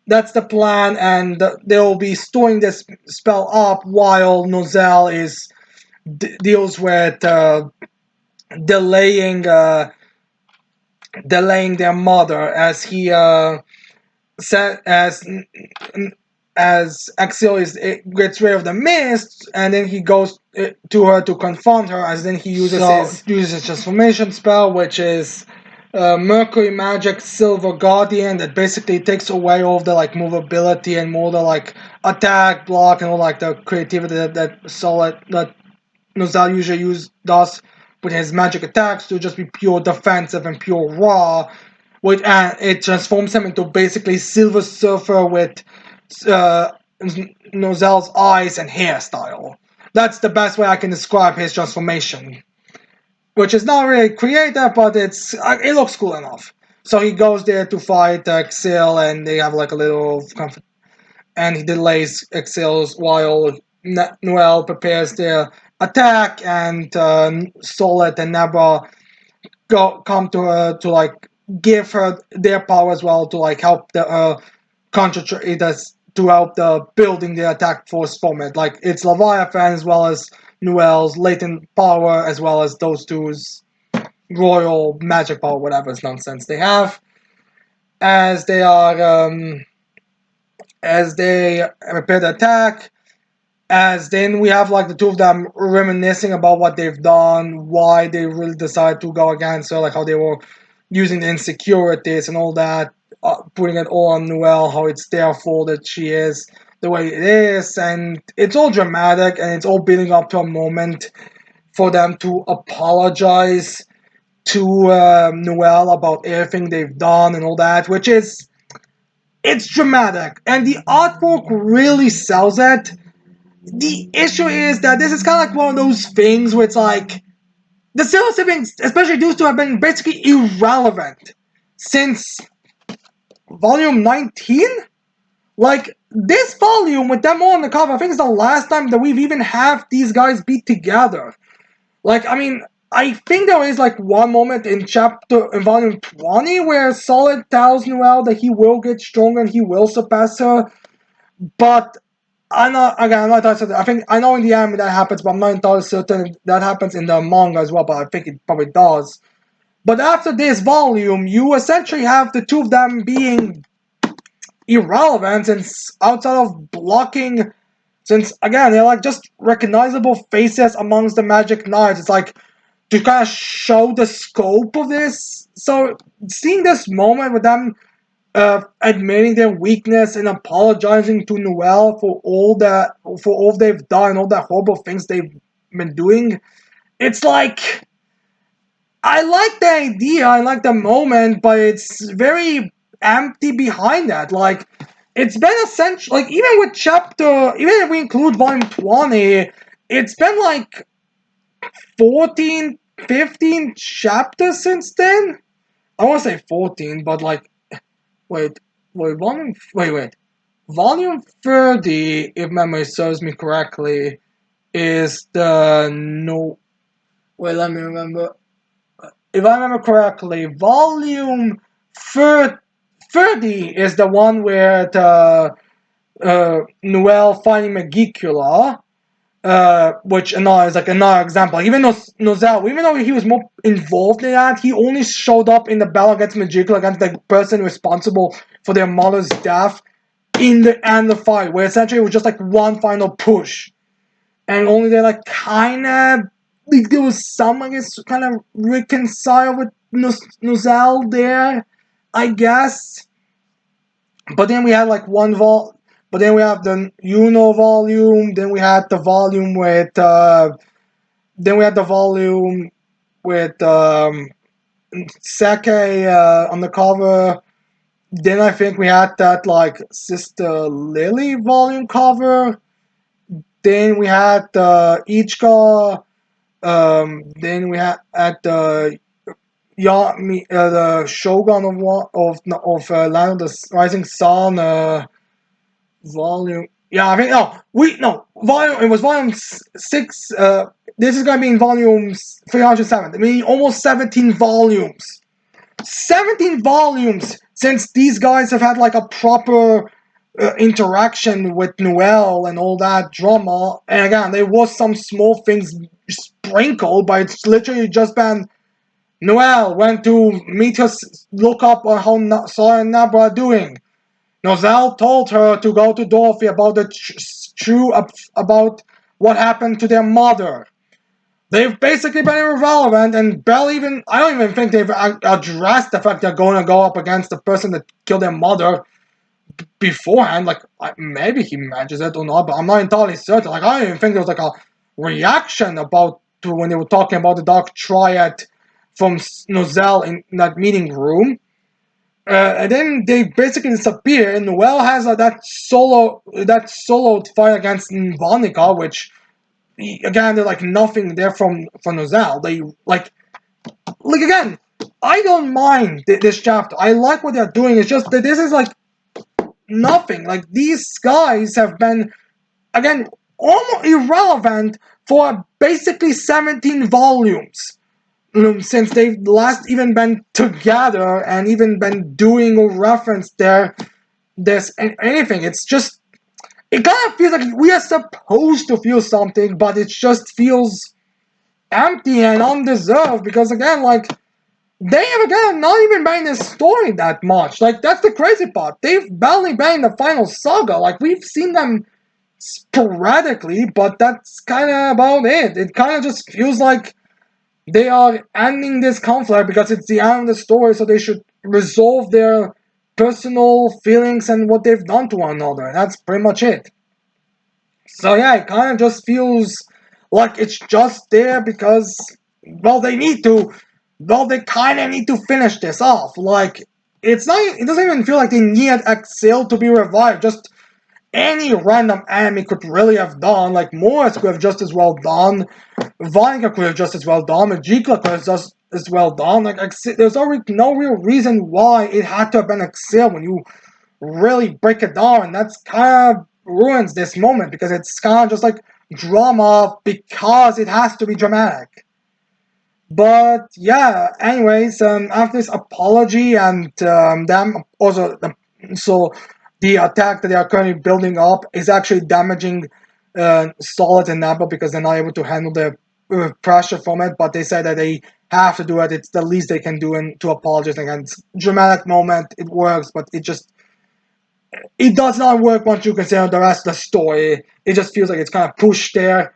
that's the plan, and they'll be storing this spell up while Nozel deals with delaying their mother as he said as Axel gets rid of the mist, and then he goes to her to confront her, as then he uses his transformation spell, which is Mercury Magic Silver Guardian, that basically takes away all of the like movability and more the like attack, block, and all like the creativity that Nozal usually does with his magic attacks to just be pure defensive and pure raw. Which it transforms him into basically Silver Surfer with Nozel's eyes and hairstyle. That's the best way I can describe his transformation. Which is not really creative, but it looks cool enough. So he goes there to fight Axel, and they have like a little and he delays Axel's while Noel prepares their attack, and Solid and Nabra come to her to like give her their power as well to like help the concentrate to help the building the attack force from it. Like it's Leviathan as well as Noel's latent power as well as those two's royal magic power, whatever nonsense they have. As they prepare the attack, as then we have like the two of them reminiscing about what they've done, why they really decided to go against her, like how they were using the insecurities and all that, putting it all on Noelle, how it's their fault that she is the way it is, and it's all dramatic and it's all building up to a moment for them to apologize to Noelle about everything they've done and all that, which is, it's dramatic and the artwork really sells it. The issue is that this is kind of like one of those things where it's like the Silver Siblings, especially these two, have been basically irrelevant since volume 19? Like, this volume with them all on the cover, I think it's the last time that we've even have these guys be together. Like, I mean, I think there is like one moment in volume 20 where Solid tells Noelle that he will get stronger and he will surpass her, but I'm not entirely certain. I think I know in the anime that happens, but I'm not entirely certain if that happens in the manga as well, but I think it probably does. But after this volume, you essentially have the two of them being irrelevant since outside of blocking, since again they're like just recognizable faces amongst the Magic Knights. It's like to kind of show the scope of this. So seeing this moment with them admitting their weakness and apologizing to Noelle for all they've done, all the horrible things they've been doing, it's like I like the idea, I like the moment, but it's very empty behind that. Like, it's been essential. Like, even with even if we include volume 20, it's been like 14, 15 chapters since then. I want to say 14, but like, wait, wait. Volume 30, if memory serves me correctly, is the no. Wait, let me remember. If I remember correctly, volume 30 is the one where the Noelle finding Megicula, which another is like another example. Even though Nozel, even though he was more involved in that, he only showed up in the battle against Megicula, against the person responsible for their mother's death in the end of the fight, where essentially it was just like one final push. And only they like kind of like there was some I guess kind of reconcile with Nozel there, I guess. But then we had like but then we have the volume. Then we had the volume with. Then we had the volume with Seke on the cover. Then I think we had that like Sister Lily volume cover. Then we had Ichika. Then we had at the Shogun of Land of the Rising Sun volume. Yeah, I think no volume. It was volume 6. This is gonna be in volume 307. I mean, almost 17 volumes. 17 volumes since these guys have had like a proper interaction with Noelle and all that drama. And again, there was some small things sprinkled, but it's literally just been Noelle went to meet her, look up on how Sora and Nabra are doing. Nozel told her to go to Dorothy about the about what happened to their mother. They've basically been irrelevant, and Belle even I don't even think they've addressed the fact they're going to go up against the person that killed their mother beforehand. Like maybe he mentions it or not, but I'm not entirely certain. Like I don't even think there was like a reaction about to when they were talking about the Dark Triad from Nozel in that meeting room. And then they basically disappear, and Noelle has that solo fight against Vonica, which again they're like nothing there from Nozel. They like again, I don't mind this chapter. I like what they're doing. It's just that this is like nothing. Like these guys have been again almost irrelevant for basically 17 volumes. Since they've last even been together and even been doing a reference there's anything. It's just it kind of feels like we are supposed to feel something, but it just feels empty and undeserved because again, like they have again not even been in this story that much. Like that's the crazy part. They've barely been in the final saga. Like we've seen them sporadically, but that's kind of about it. It kind of just feels like they are ending this conflict because it's the end of the story, so they should resolve their personal feelings and what they've done to one another. That's pretty much it. So yeah, it kind of just feels like it's just there because, well, they need to. Well, they kind of need to finish this off. Like, it's not. It doesn't even feel like they need Exhale to be revived. Just any random enemy could really have done. Like Morris could have just as well done. Vonica could have just as well done. Magicla could have just as well done. Like there's already no real reason why it had to have been Exil when you really break it down, and that's kind of ruins this moment because it's kind of just like drama because it has to be dramatic. But yeah, anyways, after this apology and them also, so the attack that they are currently building up is actually damaging Solid and Nappa because they're not able to handle the pressure from it. But they say that they have to do it. It's the least they can do and to apologize. Again, it's a dramatic moment. It works, but it does not work once you consider the rest of the story. It just feels like it's kind of pushed there.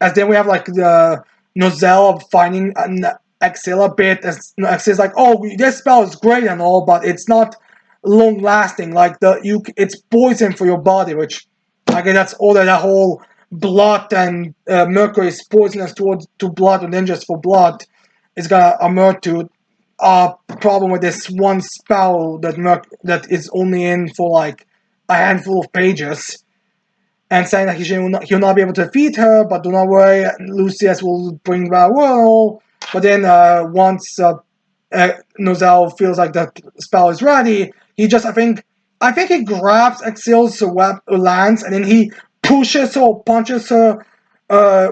As then we have like the Nozel finding an Exil a bit. As Exil's like, oh, this spell is great and all, but it's not long lasting. Like it's poison for your body, which I guess that's all that whole blood and mercury is poisonous to blood and then just for blood is gonna amount to a problem with this one spell that is only in for like a handful of pages, and saying that he'll not be able to defeat her, but do not worry, Lucius will bring back Whirl. But then once Nozel feels like the spell is ready, he just I think he grabs Exil's lance and then he pushes her or punches her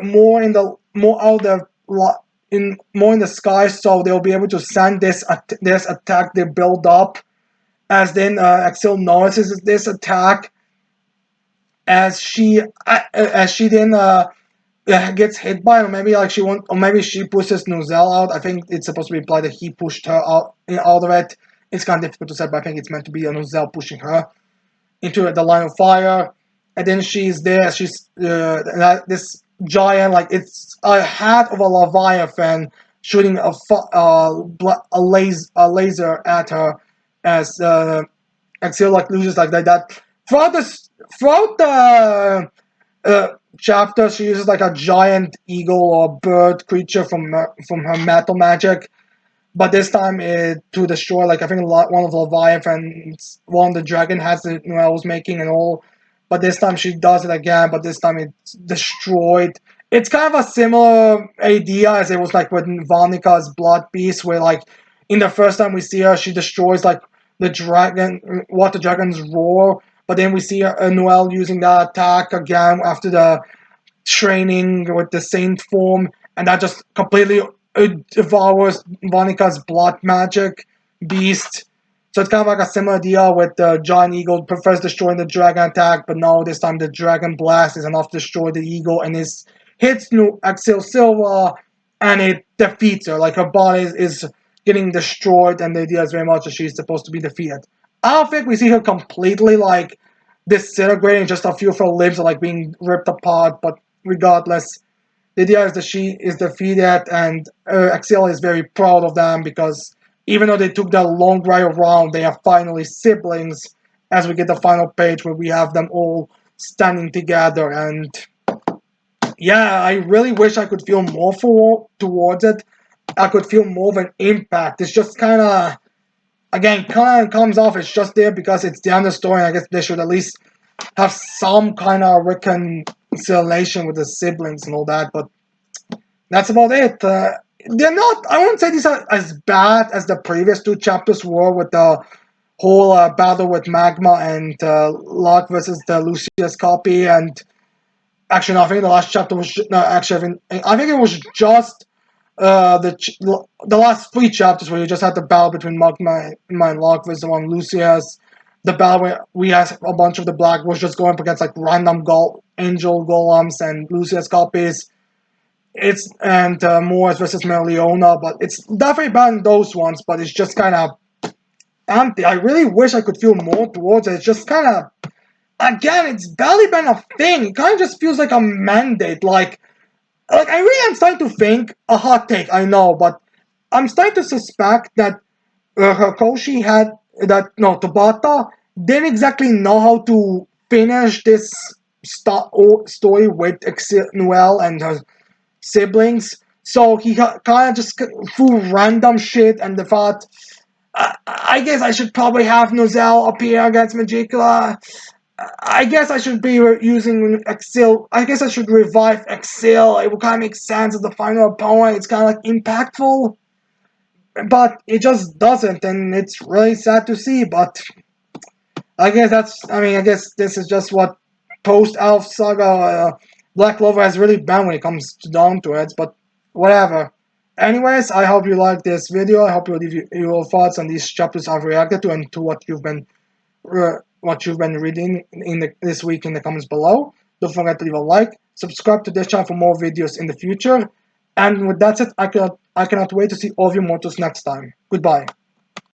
more out the in more in the sky, so they'll be able to send this attack they build up. As then Exil notices this attack, as she then gets hit by, or maybe like or maybe she pushes Nozel out. I think it's supposed to be implied that he pushed her out of it. It's kind of difficult to say, but I think it's meant to be a Nozel pushing her into the line of fire, and then she's there. She's this giant, like it's a hat of a Leviathan shooting a laser at her as Axel like loses like that. Throughout the chapter, she uses like a giant eagle or bird creature from her metal magic. But this time, to destroy, like I think one of Leviathan's, one of the dragon has it, I was making and all. But this time she does it again. But this time it's destroyed. It's kind of a similar idea as it was like with Vanika's Blood Beast, where like in the first time we see her, she destroys like the dragon, what the dragons roar. But then we see Noel using that attack again after the training with the saint form, and that just completely devours Vanika's blood magic beast. So it's kind of like a similar deal with the giant eagle prefers destroying the dragon attack, but no, this time the dragon blast is enough to destroy the eagle and hits Axel Silva and it defeats her. Like her body is getting destroyed, and the idea is very much that she's supposed to be defeated. I don't think we see her completely like disintegrating, just a few of her limbs are like being ripped apart, but regardless, the idea is that she is defeated, and Axel is very proud of them because even though they took that long ride around, they are finally siblings. As we get the final page where we have them all standing together, and yeah, I really wish I could feel more towards it. I could feel more of an impact. It's just kind of, again, kind of comes off. It's just there because it's the end of the story. And I guess they should at least have some kind of reconciliation with the siblings and all that. But that's about it. They're not. I wouldn't say these are as bad as the previous two chapters were with the whole battle with Magma and Locke versus the Lucius copy. And actually, no, I think the last chapter was no. Actually, I think it was just the last three chapters where you just had the battle between Magma and Locke versus the one Lucius. The battle where we had a bunch of the Black was just going up against like random angel golems and Lucius copies. It's and Morris versus Meliona, but it's definitely better than those ones. But it's just kind of empty. I really wish I could feel more towards it. It's just kind of, again, it's barely been a thing. It kind of just feels like a mandate. Like I really am starting to think a hot take. I know, but I'm starting to suspect that Hakoshi had that no Tabata didn't exactly know how to finish this story with Noel and her siblings. So he kind of just threw random shit and the thought, I guess I should probably have Nozel appear against Magicula. I guess I should be using Excel. I guess I should revive Excel. It would kind of make sense as the final opponent. It's kind of like impactful, but it just doesn't, and it's really sad to see. But I guess that's. I mean, I guess this is just what post Elf Saga Black Clover has really been when it comes down to it. But whatever. Anyways, I hope you liked this video. I hope you leave your thoughts on these chapters I've reacted to and to what you've been reading this week in the comments below. Don't forget to leave a like, subscribe to this channel for more videos in the future. And with that said, I cannot wait to see all of you mortals next time. Goodbye.